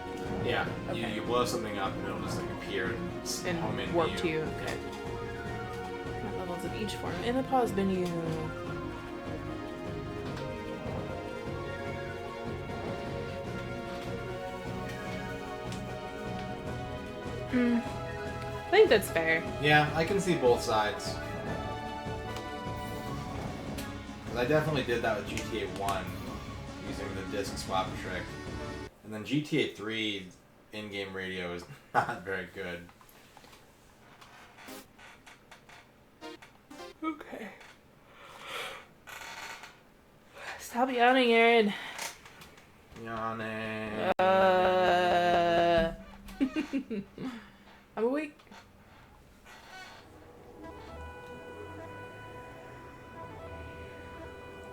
[SPEAKER 1] Yeah.
[SPEAKER 2] Okay.
[SPEAKER 1] You blow something up and it'll just like appear and home
[SPEAKER 2] And
[SPEAKER 1] in
[SPEAKER 2] warp to you. Okay. Got levels of each form in the pause menu. I think that's fair.
[SPEAKER 1] Yeah, I can see both sides. 'Cause I definitely did that with GTA 1, using the disc swap trick. And then GTA 3 in-game radio is not very good.
[SPEAKER 2] Okay. Stop yawning, Aaron.
[SPEAKER 1] Yawning.
[SPEAKER 2] I'm awake.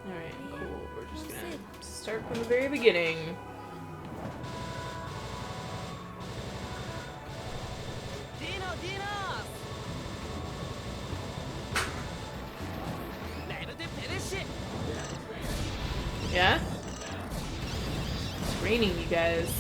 [SPEAKER 2] Alright, cool. We're just gonna start from the very beginning. Yeah? It's raining, you guys.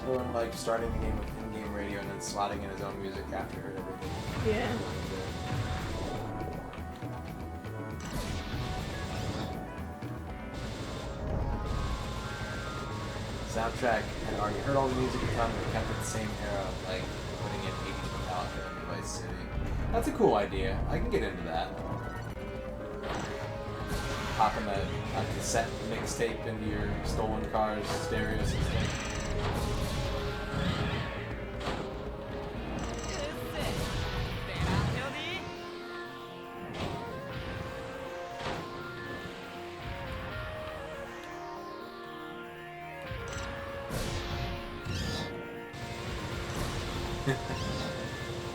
[SPEAKER 1] Everyone like starting the game with in-game radio and then slotting in his own music after everything.
[SPEAKER 2] Yeah.
[SPEAKER 1] Soundtrack had already heard all the music a ton, but kept it the same era, like putting in 80s Metallica in Vice City. That's a cool idea. I can get into that. Popping a cassette mixtape into your stolen car's stereo system.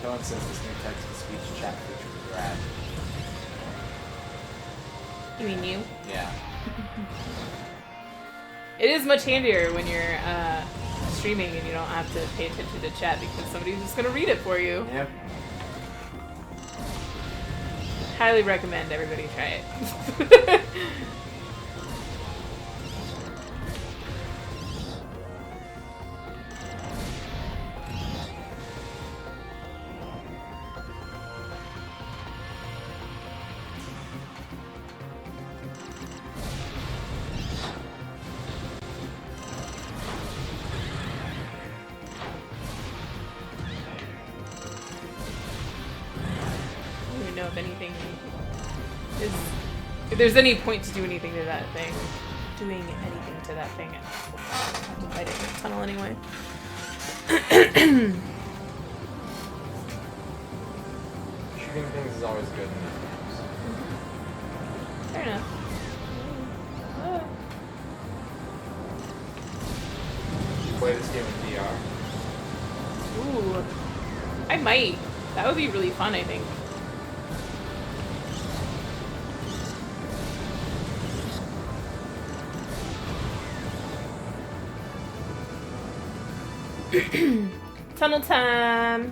[SPEAKER 1] Cohen says this new text-to-speech chat feature is rad.
[SPEAKER 2] You mean you?
[SPEAKER 1] Yeah.
[SPEAKER 2] It is much handier when you're streaming and you don't have to pay attention to chat because somebody's just gonna read it for you.
[SPEAKER 1] Yep.
[SPEAKER 2] Highly recommend everybody try it. Know if anything is, if there's any point to do anything to that thing, doing anything to that thing, I'll have to fight it in the tunnel anyway.
[SPEAKER 1] Shooting things is always good.
[SPEAKER 2] Fair enough.
[SPEAKER 1] Did you play this game in VR?
[SPEAKER 2] Ooh, I might. That would be really fun, I think. Tunnel time.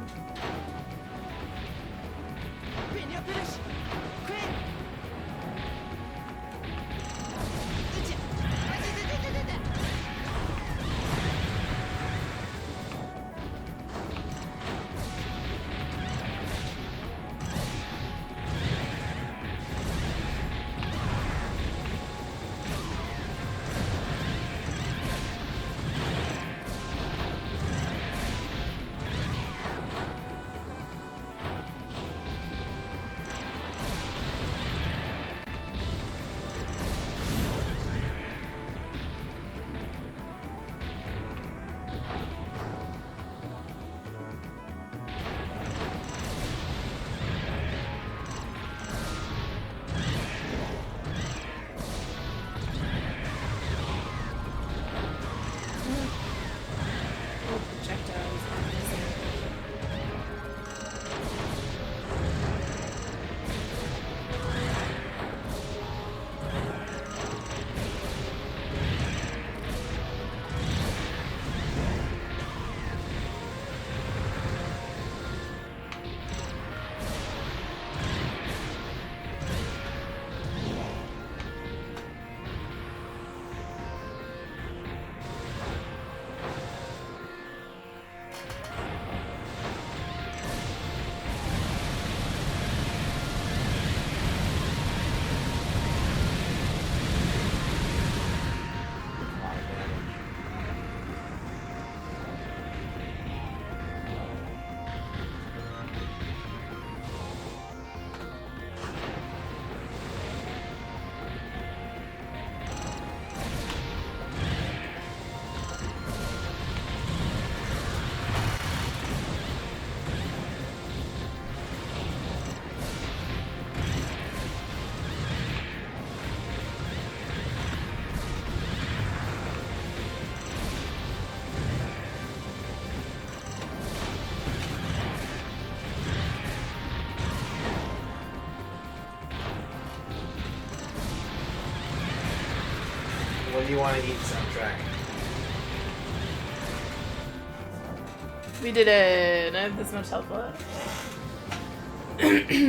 [SPEAKER 1] What do you want to eat, soundtrack?
[SPEAKER 2] We did it. I have this much health left.
[SPEAKER 1] Yeah.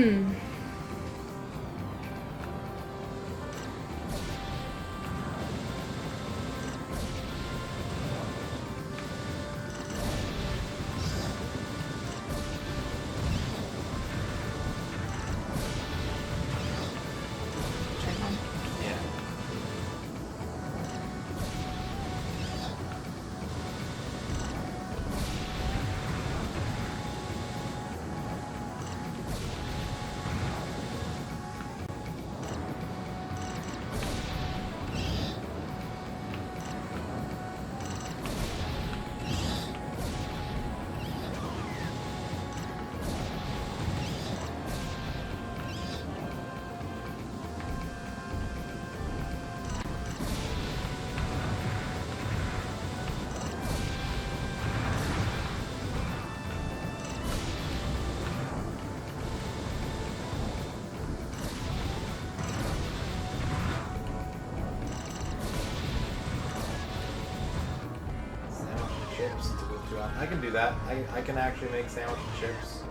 [SPEAKER 1] Chips to go through. I can do that. I can actually make sandwich and chips.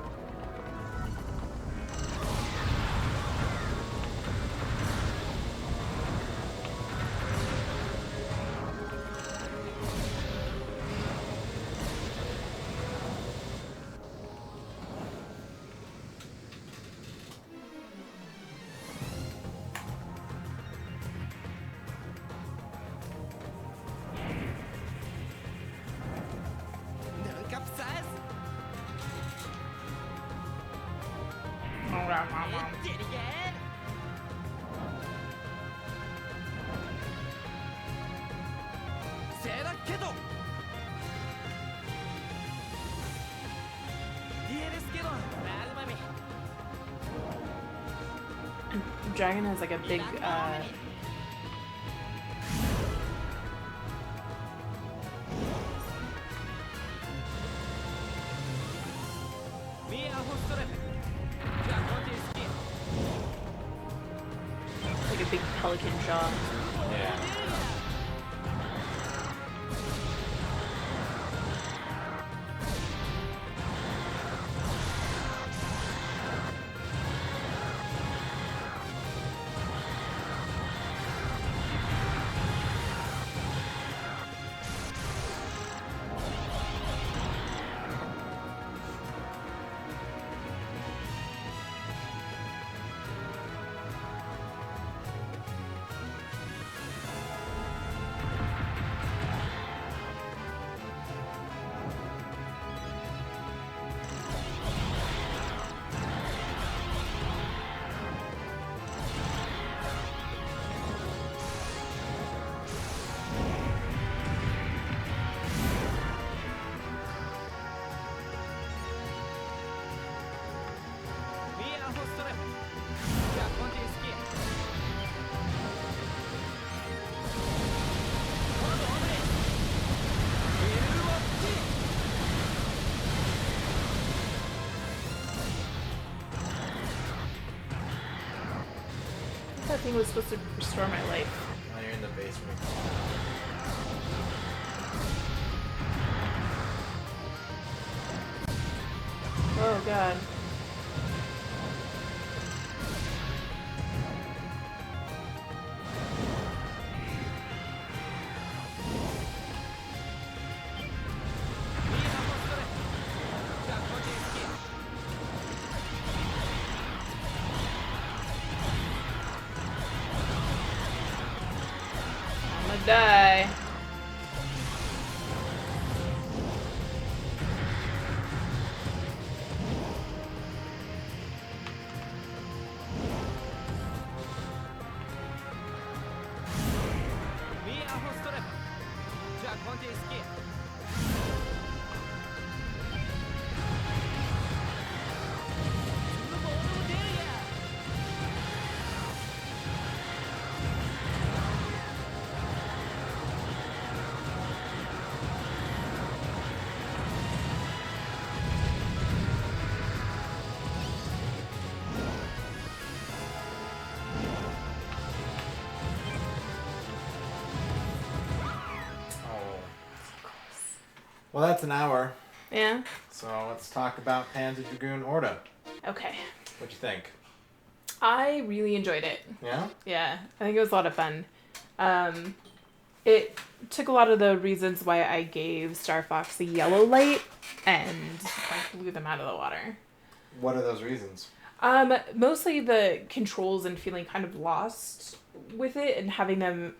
[SPEAKER 2] Dragon has like a big like a big pelican jaw.
[SPEAKER 1] Yeah.
[SPEAKER 2] that thing was supposed to restore my life.
[SPEAKER 1] Now you're in the basement.
[SPEAKER 2] Oh god. I'm gonna die.
[SPEAKER 1] Well, that's an hour.
[SPEAKER 2] Yeah.
[SPEAKER 1] So let's talk about Panzer Dragoon Orta.
[SPEAKER 2] Okay.
[SPEAKER 1] What'd you think?
[SPEAKER 2] I really enjoyed it.
[SPEAKER 1] Yeah?
[SPEAKER 2] Yeah, I think it was a lot of fun. It took a lot of the reasons why I gave Star Fox the yellow light and like blew them out of the water.
[SPEAKER 1] What are those reasons?
[SPEAKER 2] Mostly the controls and feeling kind of lost with it and having them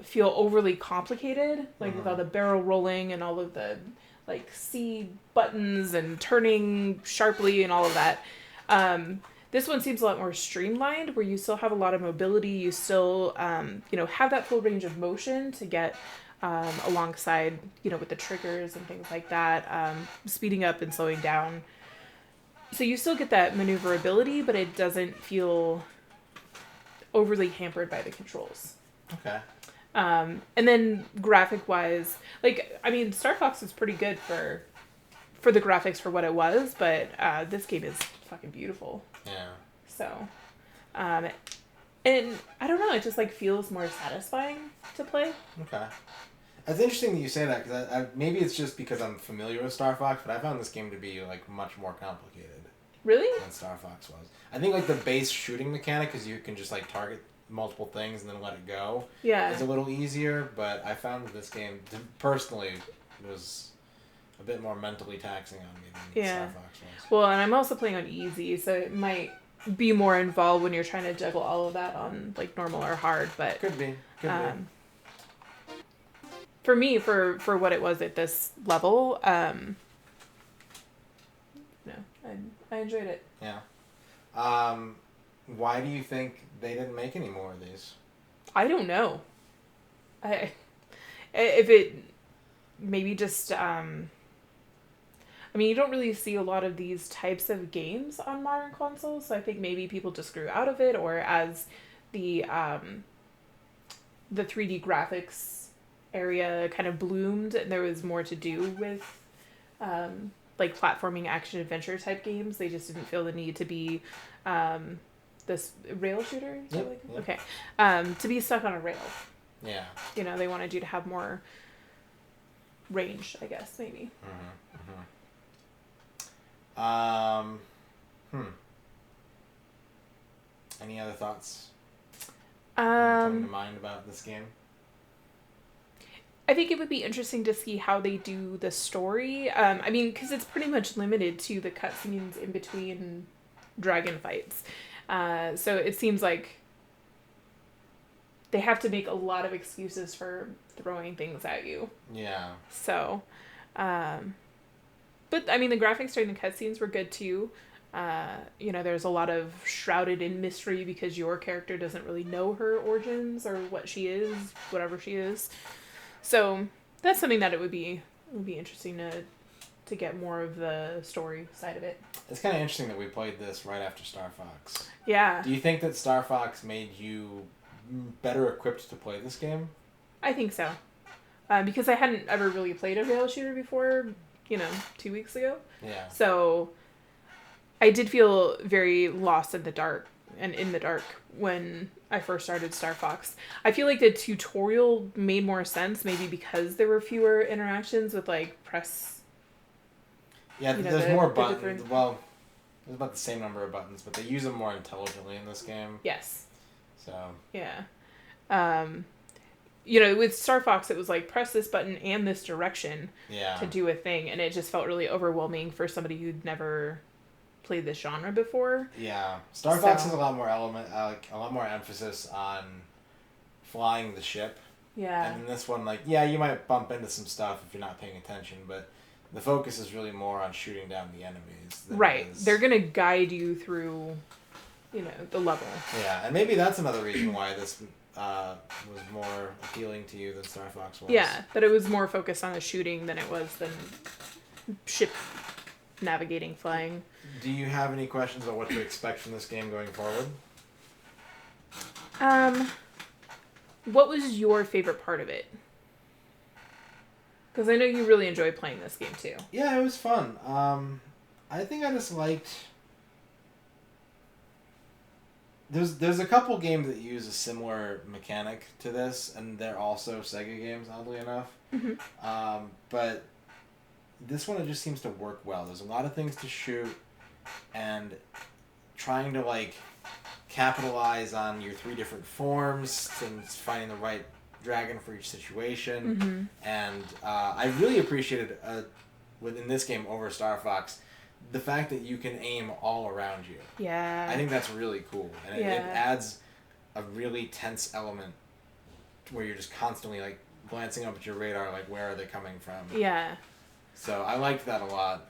[SPEAKER 2] feel overly complicated, like with all the barrel rolling and all of the like C buttons and turning sharply and all of that. This one seems a lot more streamlined, where you still have a lot of mobility. You still, have that full range of motion to get alongside, with the triggers and things like that, speeding up and slowing down. So you still get that maneuverability, but it doesn't feel overly hampered by the controls.
[SPEAKER 1] Okay.
[SPEAKER 2] And then graphic-wise, Star Fox is pretty good for the graphics for what it was, but this game is fucking beautiful.
[SPEAKER 1] Yeah.
[SPEAKER 2] So, and I don't know, it just feels more satisfying to play.
[SPEAKER 1] Okay. It's interesting that you say that, because I maybe it's just because I'm familiar with Star Fox, but I found this game to be much more complicated.
[SPEAKER 2] Really?
[SPEAKER 1] Than Star Fox was. I think the base shooting mechanic, because you can just target multiple things and then let it go.
[SPEAKER 2] Yeah.
[SPEAKER 1] It's a little easier, but I found that this game personally was a bit more mentally taxing on me than Star Fox was.
[SPEAKER 2] Well, and I'm also playing on easy, so it might be more involved when you're trying to juggle all of that on normal or hard, but
[SPEAKER 1] could be.
[SPEAKER 2] For me, for what it was at this level, I enjoyed it.
[SPEAKER 1] Yeah. Why do you think they didn't make any more of these?
[SPEAKER 2] I don't know. If it maybe just you don't really see a lot of these types of games on modern consoles, so I think maybe people just grew out of it, or as the 3D graphics area kind of bloomed and there was more to do with platforming action adventure type games, they just didn't feel the need to be this rail shooter.
[SPEAKER 1] Yep.
[SPEAKER 2] Okay, to be stuck on a rail.
[SPEAKER 1] Yeah.
[SPEAKER 2] They wanted you to have more range, I guess, maybe.
[SPEAKER 1] Any other thoughts coming to mind about this game?
[SPEAKER 2] I think it would be interesting to see how they do the story. Because it's pretty much limited to the cutscenes in between dragon fights. So it seems like they have to make a lot of excuses for throwing things at you.
[SPEAKER 1] Yeah.
[SPEAKER 2] So, but the graphics during the cutscenes were good too. There's a lot of shrouded in mystery because your character doesn't really know her origins or what she is, whatever she is. So that's something that it would be interesting to get more of the story side of it.
[SPEAKER 1] It's kind of interesting that we played this right after Star Fox.
[SPEAKER 2] Yeah.
[SPEAKER 1] Do you think that Star Fox made you better equipped to play this game?
[SPEAKER 2] I think so. Because I hadn't ever really played a rail shooter before, 2 weeks ago.
[SPEAKER 1] Yeah.
[SPEAKER 2] So I did feel very lost in the dark and in the dark when I first started Star Fox. I feel like the tutorial made more sense, maybe because there were fewer interactions with like press.
[SPEAKER 1] Yeah, there's more buttons. Well, there's about the same number of buttons, but they use them more intelligently in this game.
[SPEAKER 2] Yes.
[SPEAKER 1] So.
[SPEAKER 2] Yeah. You know, with Star Fox, it was like press this button and this direction to do a thing, and it just felt really overwhelming for somebody who'd never played this genre before.
[SPEAKER 1] Yeah, Star Fox has a lot more a lot more emphasis on flying the ship.
[SPEAKER 2] Yeah.
[SPEAKER 1] And in this one, like, yeah, you might bump into some stuff if you're not paying attention, but the focus is really more on shooting down the enemies.
[SPEAKER 2] Right. They're gonna guide you through, you know, the level.
[SPEAKER 1] Yeah, and maybe that's another reason why this was more appealing to you than Star Fox was.
[SPEAKER 2] Yeah, that it was more focused on the shooting than it was than ship navigating, flying.
[SPEAKER 1] Do you have any questions about what to expect from this game going forward?
[SPEAKER 2] What was your favorite part of it? Because I know you really enjoy playing this game too.
[SPEAKER 1] Yeah, it was fun. I think I just liked... There's a couple games that use a similar mechanic to this, and they're also Sega games, oddly enough.
[SPEAKER 2] Mm-hmm.
[SPEAKER 1] But this one, it just seems to work well. There's a lot of things to shoot, and trying to, like, capitalize on your 3 different forms and finding the right dragon for each situation.
[SPEAKER 2] Mm-hmm.
[SPEAKER 1] And I really appreciated, within this game over Star Fox, the fact that you can aim all around you.
[SPEAKER 2] Yeah.
[SPEAKER 1] I think that's really cool. And it adds a really tense element where you're just constantly, like, glancing up at your radar, like, where are they coming from?
[SPEAKER 2] Yeah.
[SPEAKER 1] So I liked that a lot.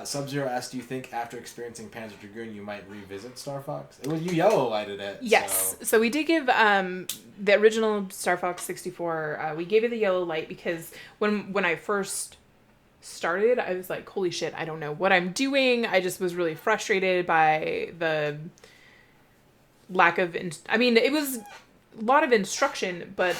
[SPEAKER 1] Sub-Zero asked, do you think after experiencing Panzer Dragoon you might revisit Star Fox? It was you yellow lighted it.
[SPEAKER 2] Yes. So we did give the original Star Fox 64, we gave it the yellow light because when I first started, I was like, holy shit, I don't know what I'm doing. I just was really frustrated by the lack of... I mean, it was a lot of instruction, but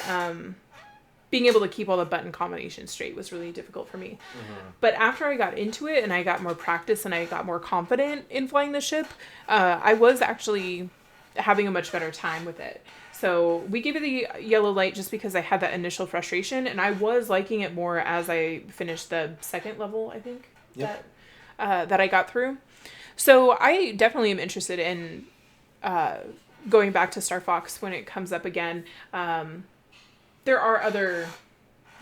[SPEAKER 2] being able to keep all the button combinations straight was really difficult for me.
[SPEAKER 1] Mm-hmm.
[SPEAKER 2] But after I got into it and I got more practice and I got more confident in flying the ship, I was actually having a much better time with it. So we gave it the yellow light just because I had that initial frustration, and I was liking it more as I finished the second level, I think, that I got through. So I definitely am interested in going back to Star Fox when it comes up again. There are other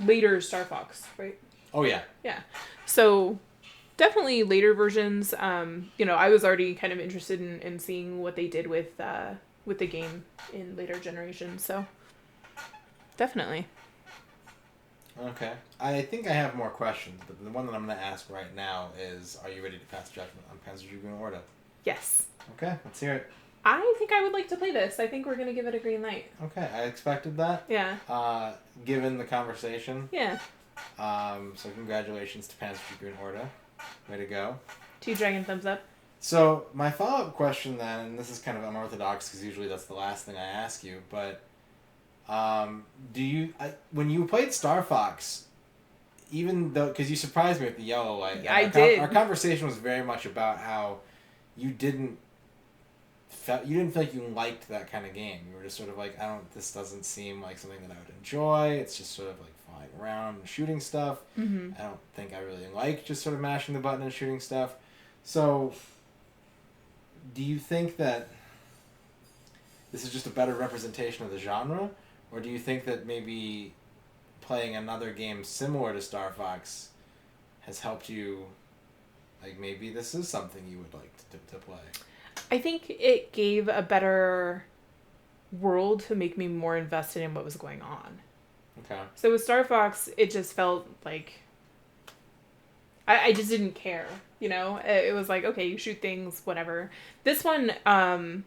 [SPEAKER 2] later Star Fox, right?
[SPEAKER 1] Oh, yeah.
[SPEAKER 2] Yeah. So definitely later versions. You know, I was already kind of interested in seeing what they did with the game in later generations. So definitely.
[SPEAKER 1] Okay. I think I have more questions, but the one that I'm going to ask right now is, are you ready to pass judgment on Panzer Dragoon Orta?
[SPEAKER 2] Yes.
[SPEAKER 1] Okay, let's hear it.
[SPEAKER 2] I think I would like to play this. I think we're going to give it a green light.
[SPEAKER 1] Okay, I expected that.
[SPEAKER 2] Yeah.
[SPEAKER 1] Given the conversation.
[SPEAKER 2] Yeah.
[SPEAKER 1] So congratulations to Panzer Dragoon Orta. Way to go.
[SPEAKER 2] 2 dragon thumbs up.
[SPEAKER 1] So my follow-up question then, and this is kind of unorthodox because usually that's the last thing I ask you, but when you played Star Fox, even though, because you surprised me with the yellow light.
[SPEAKER 2] I did.
[SPEAKER 1] Our conversation was very much about how you didn't feel like you liked that kind of game. You were just sort of like, this doesn't seem like something that I would enjoy. It's just sort of like flying around and shooting stuff.
[SPEAKER 2] Mm-hmm.
[SPEAKER 1] I don't think I really like just sort of mashing the button and shooting stuff. So, do you think that this is just a better representation of the genre? Or do you think that maybe playing another game similar to Star Fox has helped you, like, maybe this is something you would like to play?
[SPEAKER 2] I think it gave a better world to make me more invested in what was going on.
[SPEAKER 1] Okay.
[SPEAKER 2] So with Star Fox, it just felt like I just didn't care, you know? It was like, okay, you shoot things, whatever. This one, I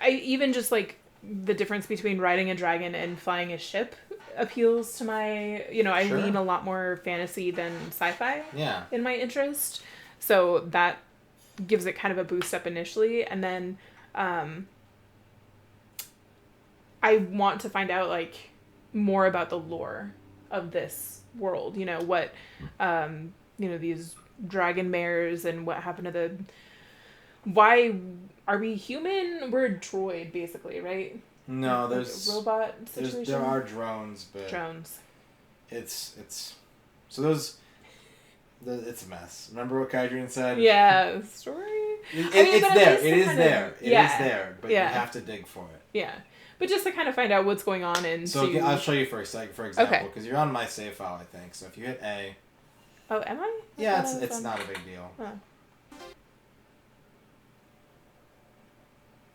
[SPEAKER 2] even just, like, the difference between riding a dragon and flying a ship appeals to my, you know, I
[SPEAKER 1] Sure.
[SPEAKER 2] lean a lot more fantasy than sci-fi
[SPEAKER 1] Yeah.
[SPEAKER 2] in my interest. So that gives it kind of a boost up initially. And then I want to find out, like, more about the lore of this world, you know, what, you know, these dragon mares and what happened to the why are we human? We're a droid, basically, right?
[SPEAKER 1] No,
[SPEAKER 2] Like
[SPEAKER 1] there's
[SPEAKER 2] a robot situation.
[SPEAKER 1] there are drones, but
[SPEAKER 2] drones.
[SPEAKER 1] It's so those. It's a mess. Remember what Kaijin said?
[SPEAKER 2] Yeah, story.
[SPEAKER 1] It's
[SPEAKER 2] but
[SPEAKER 1] there.
[SPEAKER 2] at least
[SPEAKER 1] It
[SPEAKER 2] to
[SPEAKER 1] is
[SPEAKER 2] kind of-
[SPEAKER 1] there. It is there. But you
[SPEAKER 2] Yeah.
[SPEAKER 1] have to dig for it.
[SPEAKER 2] Yeah, but just to kind of find out what's going on and
[SPEAKER 1] So
[SPEAKER 2] to...
[SPEAKER 1] I'll show you for example,
[SPEAKER 2] Okay.
[SPEAKER 1] because you're on my save file, I think. So if you hit A,
[SPEAKER 2] Oh, am I?
[SPEAKER 1] yeah,
[SPEAKER 2] thought I was
[SPEAKER 1] it's
[SPEAKER 2] on-
[SPEAKER 1] not a big deal.
[SPEAKER 2] Oh.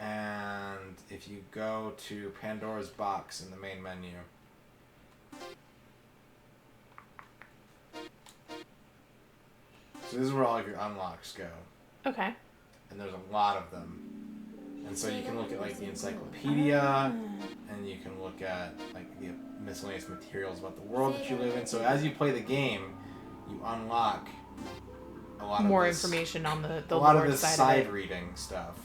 [SPEAKER 1] And if you go to Pandora's box in the main menu. So this is where all of your unlocks go.
[SPEAKER 2] Okay.
[SPEAKER 1] And there's a lot of them. And so you can look at like the encyclopedia, and you can look at like the miscellaneous materials about the world that you live in. So as you play the game, you unlock a lot
[SPEAKER 2] More
[SPEAKER 1] of this,
[SPEAKER 2] information on the
[SPEAKER 1] a lot of
[SPEAKER 2] lore
[SPEAKER 1] this
[SPEAKER 2] side
[SPEAKER 1] side
[SPEAKER 2] of it.
[SPEAKER 1] reading stuff.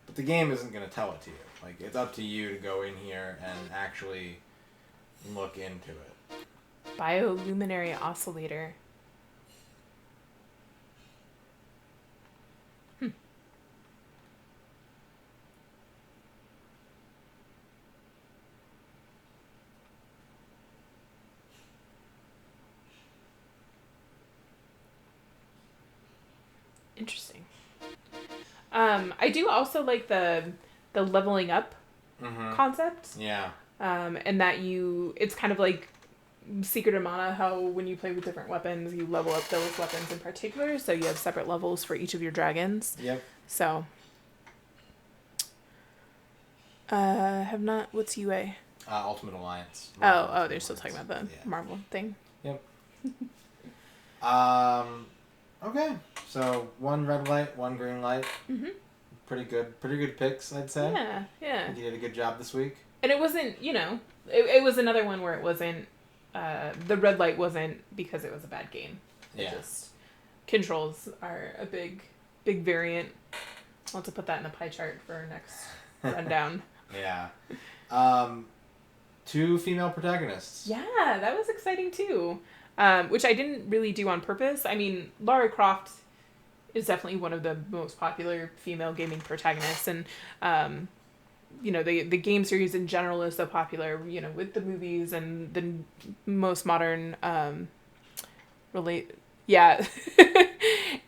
[SPEAKER 1] But the game isn't going to tell it to you. Like, it's up to you to go in here and actually look into it.
[SPEAKER 2] Bioluminary oscillator. Interesting. I do also like the leveling up concept.
[SPEAKER 1] Yeah.
[SPEAKER 2] And that it's kind of like Secret of Mana, how when you play with different weapons, you level up those weapons in particular, so you have separate levels for each of your dragons.
[SPEAKER 1] Yep.
[SPEAKER 2] So, what's UA?
[SPEAKER 1] Ultimate Alliance.
[SPEAKER 2] Oh, they're still talking about the
[SPEAKER 1] Yeah.
[SPEAKER 2] Marvel thing.
[SPEAKER 1] Yep. Okay. So one red light, one green light.
[SPEAKER 2] Mm-hmm.
[SPEAKER 1] Pretty good picks, I'd say.
[SPEAKER 2] Yeah, yeah.
[SPEAKER 1] I think you did a good job this week.
[SPEAKER 2] And it wasn't, it was another one where it wasn't, the red light wasn't because it was a bad game.
[SPEAKER 1] Yeah.
[SPEAKER 2] It just, controls are a big variant. I'll have to put that in the pie chart for our next rundown.
[SPEAKER 1] Yeah. 2 female protagonists.
[SPEAKER 2] Yeah, that was exciting too. Which I didn't really do on purpose. I mean, Lara Croft is definitely one of the most popular female gaming protagonists, and the game series in general is so popular, with the movies and the most modern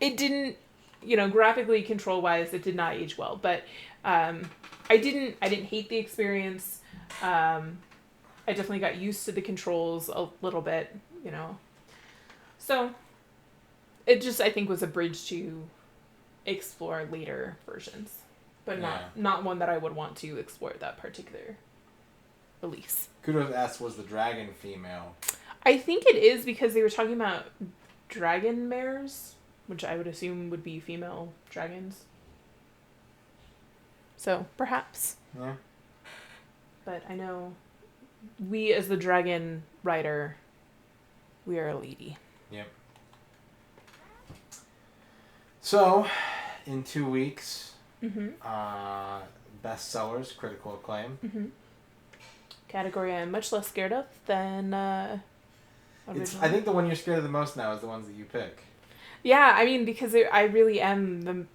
[SPEAKER 2] it didn't, graphically, control wise, it did not age well, but I didn't hate the experience. I definitely got used to the controls a little bit, so it just, I think, was a bridge to explore later versions, but not one that I would want to explore that particular release.
[SPEAKER 1] Kudos asked, was the dragon female?
[SPEAKER 2] I think it is, because they were talking about dragon mares, which I would assume would be female dragons. So, perhaps.
[SPEAKER 1] Yeah.
[SPEAKER 2] But I know we, as the dragon rider, we are a lady.
[SPEAKER 1] Yep. So, in 2 weeks, bestsellers, critical acclaim.
[SPEAKER 2] Mm-hmm. Category I'm much less scared of than
[SPEAKER 1] I think the one you're scared of the most now is the ones that you pick.
[SPEAKER 2] Yeah, I mean, because I really am the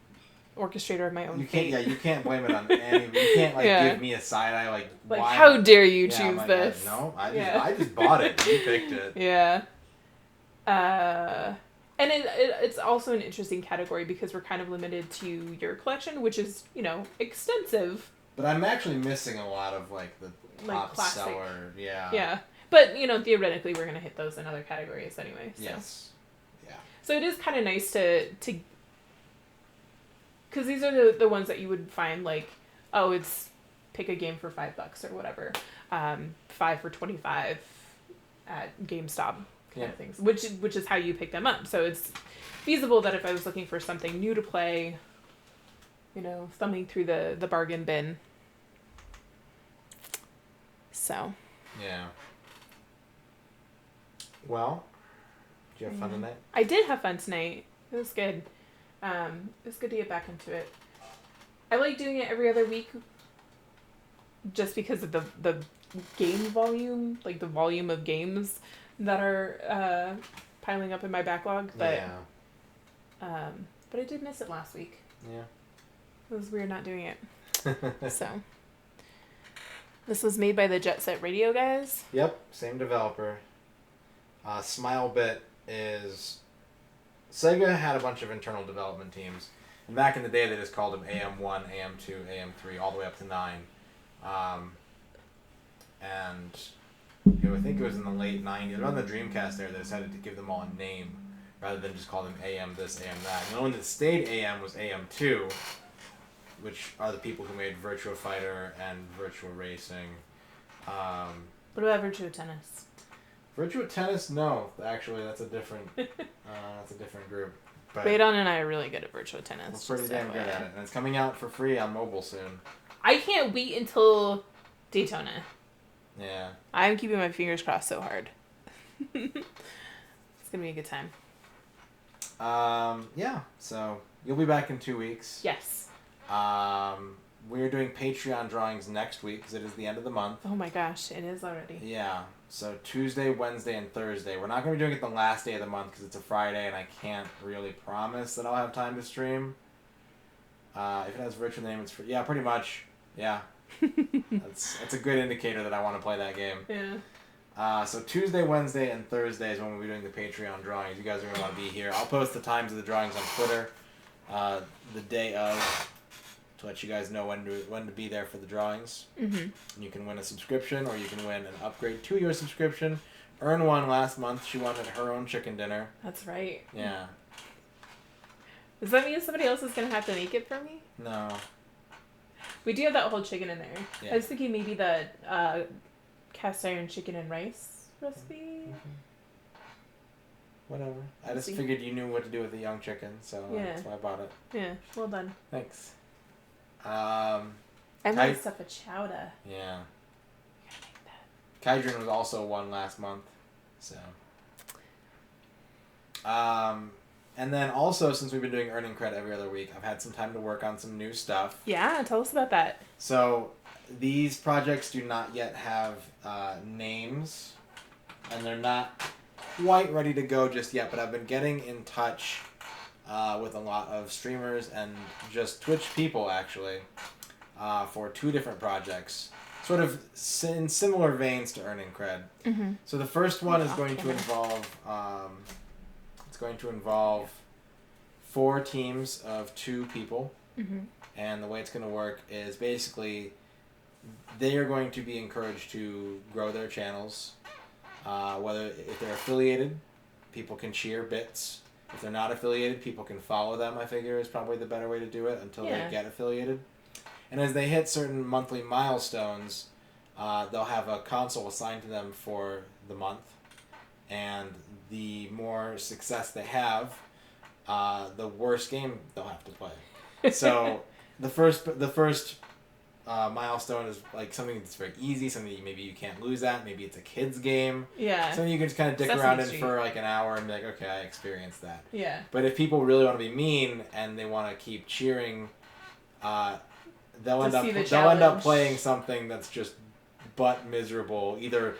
[SPEAKER 2] orchestrator of my own fate.
[SPEAKER 1] You can't blame it on any. You can't give me a side eye like why?
[SPEAKER 2] How dare you choose
[SPEAKER 1] like,
[SPEAKER 2] this?
[SPEAKER 1] No, I just bought it. You picked it.
[SPEAKER 2] Yeah. And it's also an interesting category because we're kind of limited to your collection, which is, extensive.
[SPEAKER 1] But I'm actually missing a lot of the top
[SPEAKER 2] classic
[SPEAKER 1] seller. Yeah.
[SPEAKER 2] Yeah. But, theoretically we're going to hit those in other categories anyway. So.
[SPEAKER 1] Yes. Yeah.
[SPEAKER 2] So it is kind of nice to because these are the ones that you would find it's pick a game for $5 or whatever. 5 for $25 at GameStop. Kind of things, which is how you pick them up. So it's feasible that if I was looking for something new to play, thumbing through the bargain bin. So.
[SPEAKER 1] Yeah. Well, did you have fun tonight?
[SPEAKER 2] I did have fun tonight. It was good. It was good to get back into it. I like doing it every other week just because of the game volume, the volume of games that are piling up in my backlog, but
[SPEAKER 1] Yeah.
[SPEAKER 2] but I did miss it last week.
[SPEAKER 1] Yeah.
[SPEAKER 2] It was weird not doing it. So this was made by the Jet Set Radio guys.
[SPEAKER 1] Yep, same developer. Smilebit is... Sega had a bunch of internal development teams. And back in the day, they just called them AM1, AM2, AM3, all the way up to 9. And I think it was in the late 90s, around the Dreamcast era, they decided to give them all a name rather than just call them AM this, AM that. And the one that stayed AM was AM2, which are the people who made Virtua Fighter and Virtua Racing.
[SPEAKER 2] What about Virtua Tennis?
[SPEAKER 1] Virtua Tennis, no, actually, that's a different group. But
[SPEAKER 2] Radon and I are really good at Virtua Tennis.
[SPEAKER 1] we're pretty damn good at it, and it's coming out for free on mobile soon.
[SPEAKER 2] I can't wait until Daytona.
[SPEAKER 1] Yeah.
[SPEAKER 2] I'm keeping my fingers crossed so hard. It's gonna be a good time.
[SPEAKER 1] Yeah. So you'll be back in 2 weeks.
[SPEAKER 2] Yes.
[SPEAKER 1] We're doing Patreon drawings next week because it is the end of the month.
[SPEAKER 2] Oh my gosh, it is already.
[SPEAKER 1] Yeah. So Tuesday, Wednesday, and Thursday. We're not going to be doing it the last day of the month because it's a Friday and I can't really promise that I'll have time to stream. If it has virtual name, it's free. Yeah, pretty much. Yeah. That's a good indicator that I want to play that game.
[SPEAKER 2] Yeah.
[SPEAKER 1] So Tuesday, Wednesday, and Thursday is when we'll be doing the Patreon drawings. You guys are going to want to be here. I'll post the times of the drawings on Twitter the day of to let you guys know when to be there for the drawings.
[SPEAKER 2] Mm-hmm.
[SPEAKER 1] You can win a subscription or you can win an upgrade to your subscription. Earn one last month. She wanted her own chicken dinner.
[SPEAKER 2] That's right.
[SPEAKER 1] Yeah.
[SPEAKER 2] Does that mean somebody else is going to have to make it for me?
[SPEAKER 1] No.
[SPEAKER 2] We do have that whole chicken in there.
[SPEAKER 1] Yeah.
[SPEAKER 2] I was thinking maybe the cast iron chicken and rice recipe.
[SPEAKER 1] Whatever. I just
[SPEAKER 2] See.
[SPEAKER 1] figured you knew what to do with the young chicken, so
[SPEAKER 2] Yeah.
[SPEAKER 1] that's why I bought it.
[SPEAKER 2] Yeah, well done.
[SPEAKER 1] Thanks.
[SPEAKER 2] I
[SPEAKER 1] Kai-
[SPEAKER 2] made stuff a chowder.
[SPEAKER 1] Yeah.
[SPEAKER 2] Gotta make that.
[SPEAKER 1] Kydrin was also one last month, so. And then also, since we've been doing ERNing Cred every other week, I've had some time to work on some new stuff.
[SPEAKER 2] Yeah, tell us about that.
[SPEAKER 1] So, these projects do not yet have names, and they're not quite ready to go just yet, but I've been getting in touch with a lot of streamers and just Twitch people, actually, for 2 different projects. Sort of in similar veins to ERNing Cred.
[SPEAKER 2] Mm-hmm.
[SPEAKER 1] So the first one is going to involve... it's going to involve 4 teams of 2 people.
[SPEAKER 2] Mm-hmm.
[SPEAKER 1] And the way it's going to work is basically they are going to be encouraged to grow their channels. Whether if they're affiliated, people can cheer bits. If they're not affiliated, people can follow them, I figure, is probably the better way to do it until they get affiliated. And as they hit certain monthly milestones, they'll have a console assigned to them for the month. And the more success they have, the worse game they'll have to play. So the first milestone is like something that's very easy, something that maybe you can't lose at. Maybe it's a kid's game.
[SPEAKER 2] Yeah.
[SPEAKER 1] Something you can just kind of dick
[SPEAKER 2] Sesame
[SPEAKER 1] around in
[SPEAKER 2] Street.
[SPEAKER 1] for like an hour and be like, okay, I experienced that.
[SPEAKER 2] Yeah.
[SPEAKER 1] But if people really want to be mean and they want to keep cheering, they'll end up playing something that's just butt miserable, either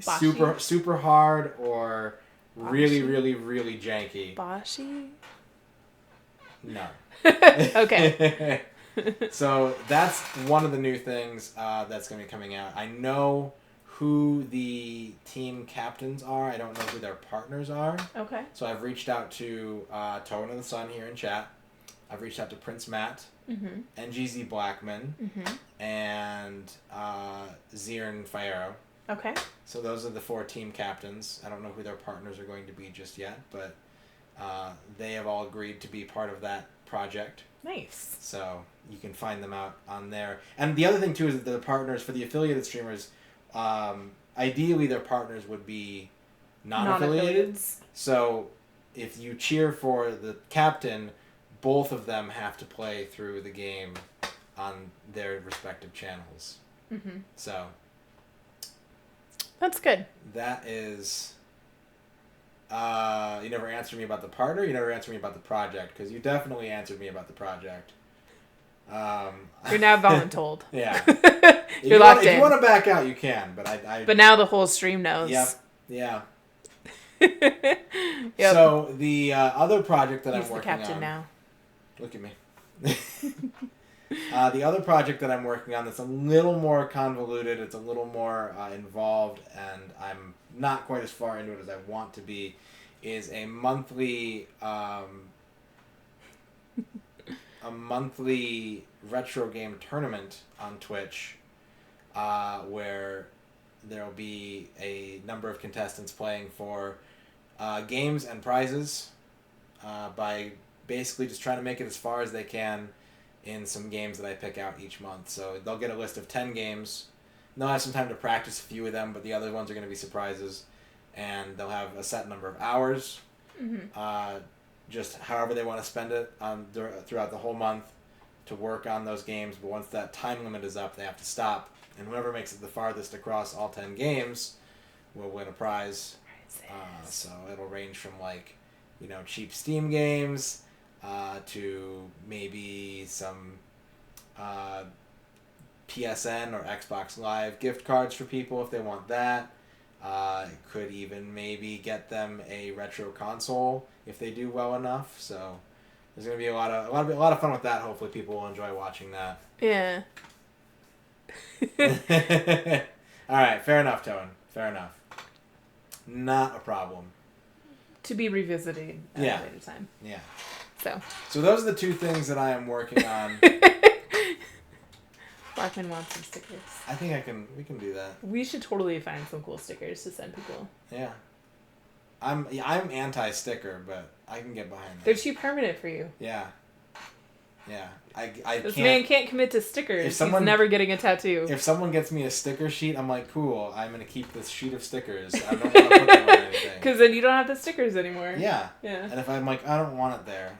[SPEAKER 2] Boshy?
[SPEAKER 1] super hard or really,
[SPEAKER 2] Boshy?
[SPEAKER 1] really, really janky.
[SPEAKER 2] Boshi?
[SPEAKER 1] No.
[SPEAKER 2] Okay.
[SPEAKER 1] So that's one of the new things that's going to be coming out. I know who the team captains are. I don't know who their partners are.
[SPEAKER 2] Okay.
[SPEAKER 1] So I've reached out to Tone of the Sun here in chat. I've reached out to Prince Matt,
[SPEAKER 2] Mm-hmm.
[SPEAKER 1] NGZ Blackman,
[SPEAKER 2] Mm-hmm.
[SPEAKER 1] and Ziern Fierro.
[SPEAKER 2] Okay.
[SPEAKER 1] So those are the 4 team captains. I don't know who their partners are going to be just yet, but they have all agreed to be part of that project.
[SPEAKER 2] Nice.
[SPEAKER 1] So you can find them out on there. And the other thing, too, is that the partners, for the affiliated streamers, ideally their partners would be non-affiliated. So if you cheer for the captain, both of them have to play through the game on their respective channels.
[SPEAKER 2] Mm-hmm.
[SPEAKER 1] So
[SPEAKER 2] That's good.
[SPEAKER 1] that is... you never answered me about the partner, you never answered me about the project, because you definitely answered me about the project.
[SPEAKER 2] You're now voluntold.
[SPEAKER 1] Yeah.
[SPEAKER 2] You're locked in.
[SPEAKER 1] If you want to back out, you can, but I
[SPEAKER 2] But now the whole stream knows.
[SPEAKER 1] Yep. Yeah.
[SPEAKER 2] Yep.
[SPEAKER 1] So the other project that
[SPEAKER 2] He's
[SPEAKER 1] I'm
[SPEAKER 2] the
[SPEAKER 1] working
[SPEAKER 2] captain
[SPEAKER 1] on.
[SPEAKER 2] now.
[SPEAKER 1] Look at me. The other project that I'm working on that's a little more convoluted, it's a little more involved, and I'm not quite as far into it as I want to be, is a monthly retro game tournament on Twitch, where there will be a number of contestants playing for games and prizes by basically just trying to make it as far as they can in some games that I pick out each month. So they'll get a list of 10 games. They'll have some time to practice a few of them, but the other ones are going to be surprises. And they'll have a set number of hours, just however they want to spend it throughout the whole month to work on those games. But once that time limit is up, they have to stop. And whoever makes it the farthest across all 10 games will win a prize. So it'll range from cheap Steam games to maybe some PSN or Xbox Live gift cards for people if they want that. It could even maybe get them a retro console if they do well enough. So there's gonna be a lot of fun with that. Hopefully, people will enjoy watching that.
[SPEAKER 2] Yeah.
[SPEAKER 1] All right, fair enough, Toan. Fair enough. Not a problem.
[SPEAKER 2] To be revisited at a later time.
[SPEAKER 1] Yeah.
[SPEAKER 2] So
[SPEAKER 1] those are the two things that I am working on.
[SPEAKER 2] Blackman wants some stickers.
[SPEAKER 1] I think we can do that.
[SPEAKER 2] We should totally find some cool stickers to send people.
[SPEAKER 1] Yeah. I'm anti-sticker, but I can get behind that.
[SPEAKER 2] They're too permanent for you.
[SPEAKER 1] Yeah.
[SPEAKER 2] This man can't commit to stickers. He's never getting a tattoo.
[SPEAKER 1] If someone gets me a sticker sheet, I'm like, cool, I'm going to keep this sheet of stickers. I don't want to put them on anything.
[SPEAKER 2] Because then you don't have the stickers anymore.
[SPEAKER 1] Yeah. And if I'm like, I don't want it there.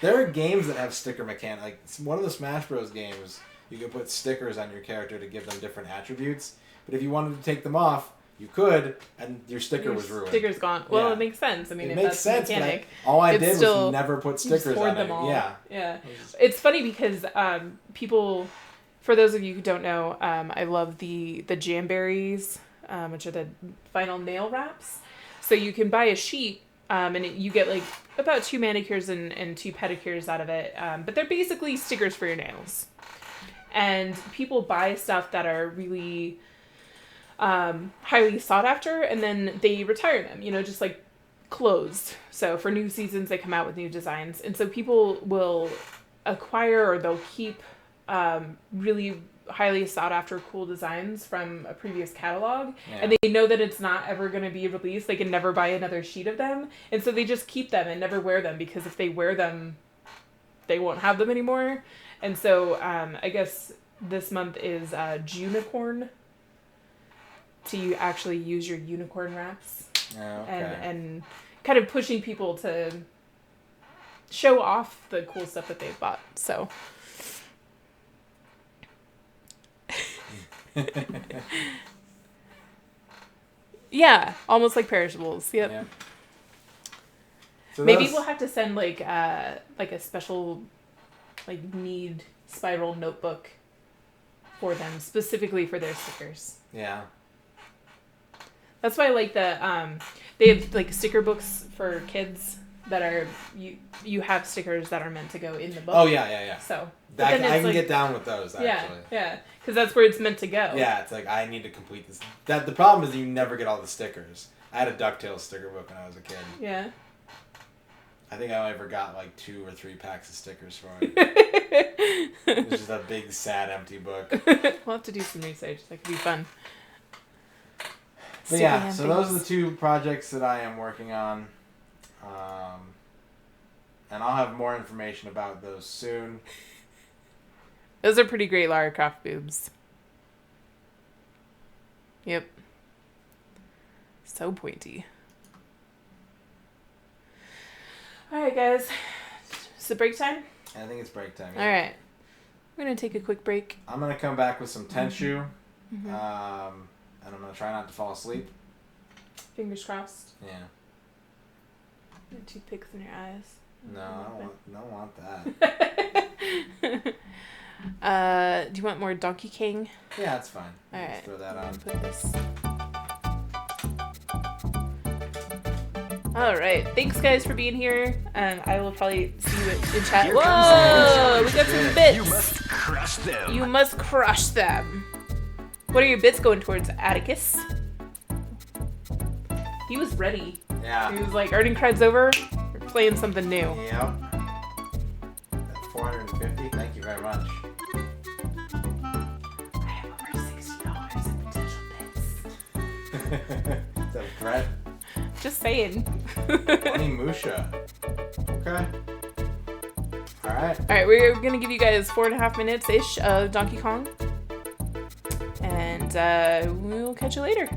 [SPEAKER 1] There are games that have sticker mechanics. Like, one of the Smash Bros. Games, you can put stickers on your character to give them different attributes. But if you wanted to take them off, you could, and your sticker was ruined.
[SPEAKER 2] Sticker's gone. Well, it makes sense. I mean,
[SPEAKER 1] it
[SPEAKER 2] if
[SPEAKER 1] makes
[SPEAKER 2] that's
[SPEAKER 1] sense,
[SPEAKER 2] the mechanic.
[SPEAKER 1] All I did was never put stickers on
[SPEAKER 2] them
[SPEAKER 1] it.
[SPEAKER 2] all.
[SPEAKER 1] Yeah.
[SPEAKER 2] It's funny because people, for those of you who don't know, I love the jamberries, which are the vinyl nail wraps. So you can buy a sheet, and you get like about 2 manicures and 2 pedicures out of it. But they're basically stickers for your nails. And people buy stuff that are really highly sought after, and then they retire them, just like clothes. So for new seasons, they come out with new designs. And so people will acquire, or they'll keep really highly sought after cool designs from a previous catalog. And they know that it's not ever going to be released. They can never buy another sheet of them. And so they just keep them and never wear them, because if they wear them, they won't have them anymore. And so I guess this month is Junicorn, to actually use your unicorn wraps. And kind of pushing people to show off the cool stuff that they've bought. So yeah, almost like perishables. Yep. Yeah. So maybe we'll have to send like a special need spiral notebook for them, specifically for their stickers.
[SPEAKER 1] Yeah.
[SPEAKER 2] That's why I like they have like sticker books for kids that are you have stickers that are meant to go in the book.
[SPEAKER 1] Oh yeah.
[SPEAKER 2] So
[SPEAKER 1] I can get down with those actually.
[SPEAKER 2] Yeah, because that's where it's meant to go.
[SPEAKER 1] Yeah, it's like I need to complete this. The problem is you never get all the stickers. I had a DuckTales sticker book when I was a kid.
[SPEAKER 2] Yeah.
[SPEAKER 1] I think I only ever got like 2 or 3 packs of stickers for it. It's just a big, sad, empty book.
[SPEAKER 2] We'll have to do some research. That could be fun.
[SPEAKER 1] But yeah, so those are the 2 projects that I am working on. And I'll have more information about those soon.
[SPEAKER 2] Those are pretty great Lara Croft boobs. Yep. So pointy. Alright, guys. Is it break time?
[SPEAKER 1] I think it's break time.
[SPEAKER 2] Yeah. Alright. We're going to take a quick break.
[SPEAKER 1] I'm going to come back with some Tenshu. And I'm going to try not to fall asleep.
[SPEAKER 2] Fingers crossed.
[SPEAKER 1] Yeah.
[SPEAKER 2] Toothpicks in your eyes.
[SPEAKER 1] No, I don't want that.
[SPEAKER 2] Do you want more Donkey King?
[SPEAKER 1] Yeah, that's fine.
[SPEAKER 2] All right.
[SPEAKER 1] Let's throw that on.
[SPEAKER 2] Put this. All right. Thanks, guys, for being here. I will probably see you in chat.
[SPEAKER 9] Here
[SPEAKER 2] Whoa!
[SPEAKER 9] comes
[SPEAKER 2] We got some bits.
[SPEAKER 9] You must crush them.
[SPEAKER 2] You must crush them. What are your bits going towards, Atticus? He was ready.
[SPEAKER 1] Yeah.
[SPEAKER 2] He was like, earning cred's over. We're playing something new.
[SPEAKER 1] Yep. 450. Thank you very much.
[SPEAKER 2] I have over $60 in potential bits.
[SPEAKER 1] Is that a threat?
[SPEAKER 2] Just saying.
[SPEAKER 1] Musha. Okay. Alright.
[SPEAKER 2] Alright, we're gonna give you guys 4.5 minutes-ish of Donkey Kong. And we'll catch you later.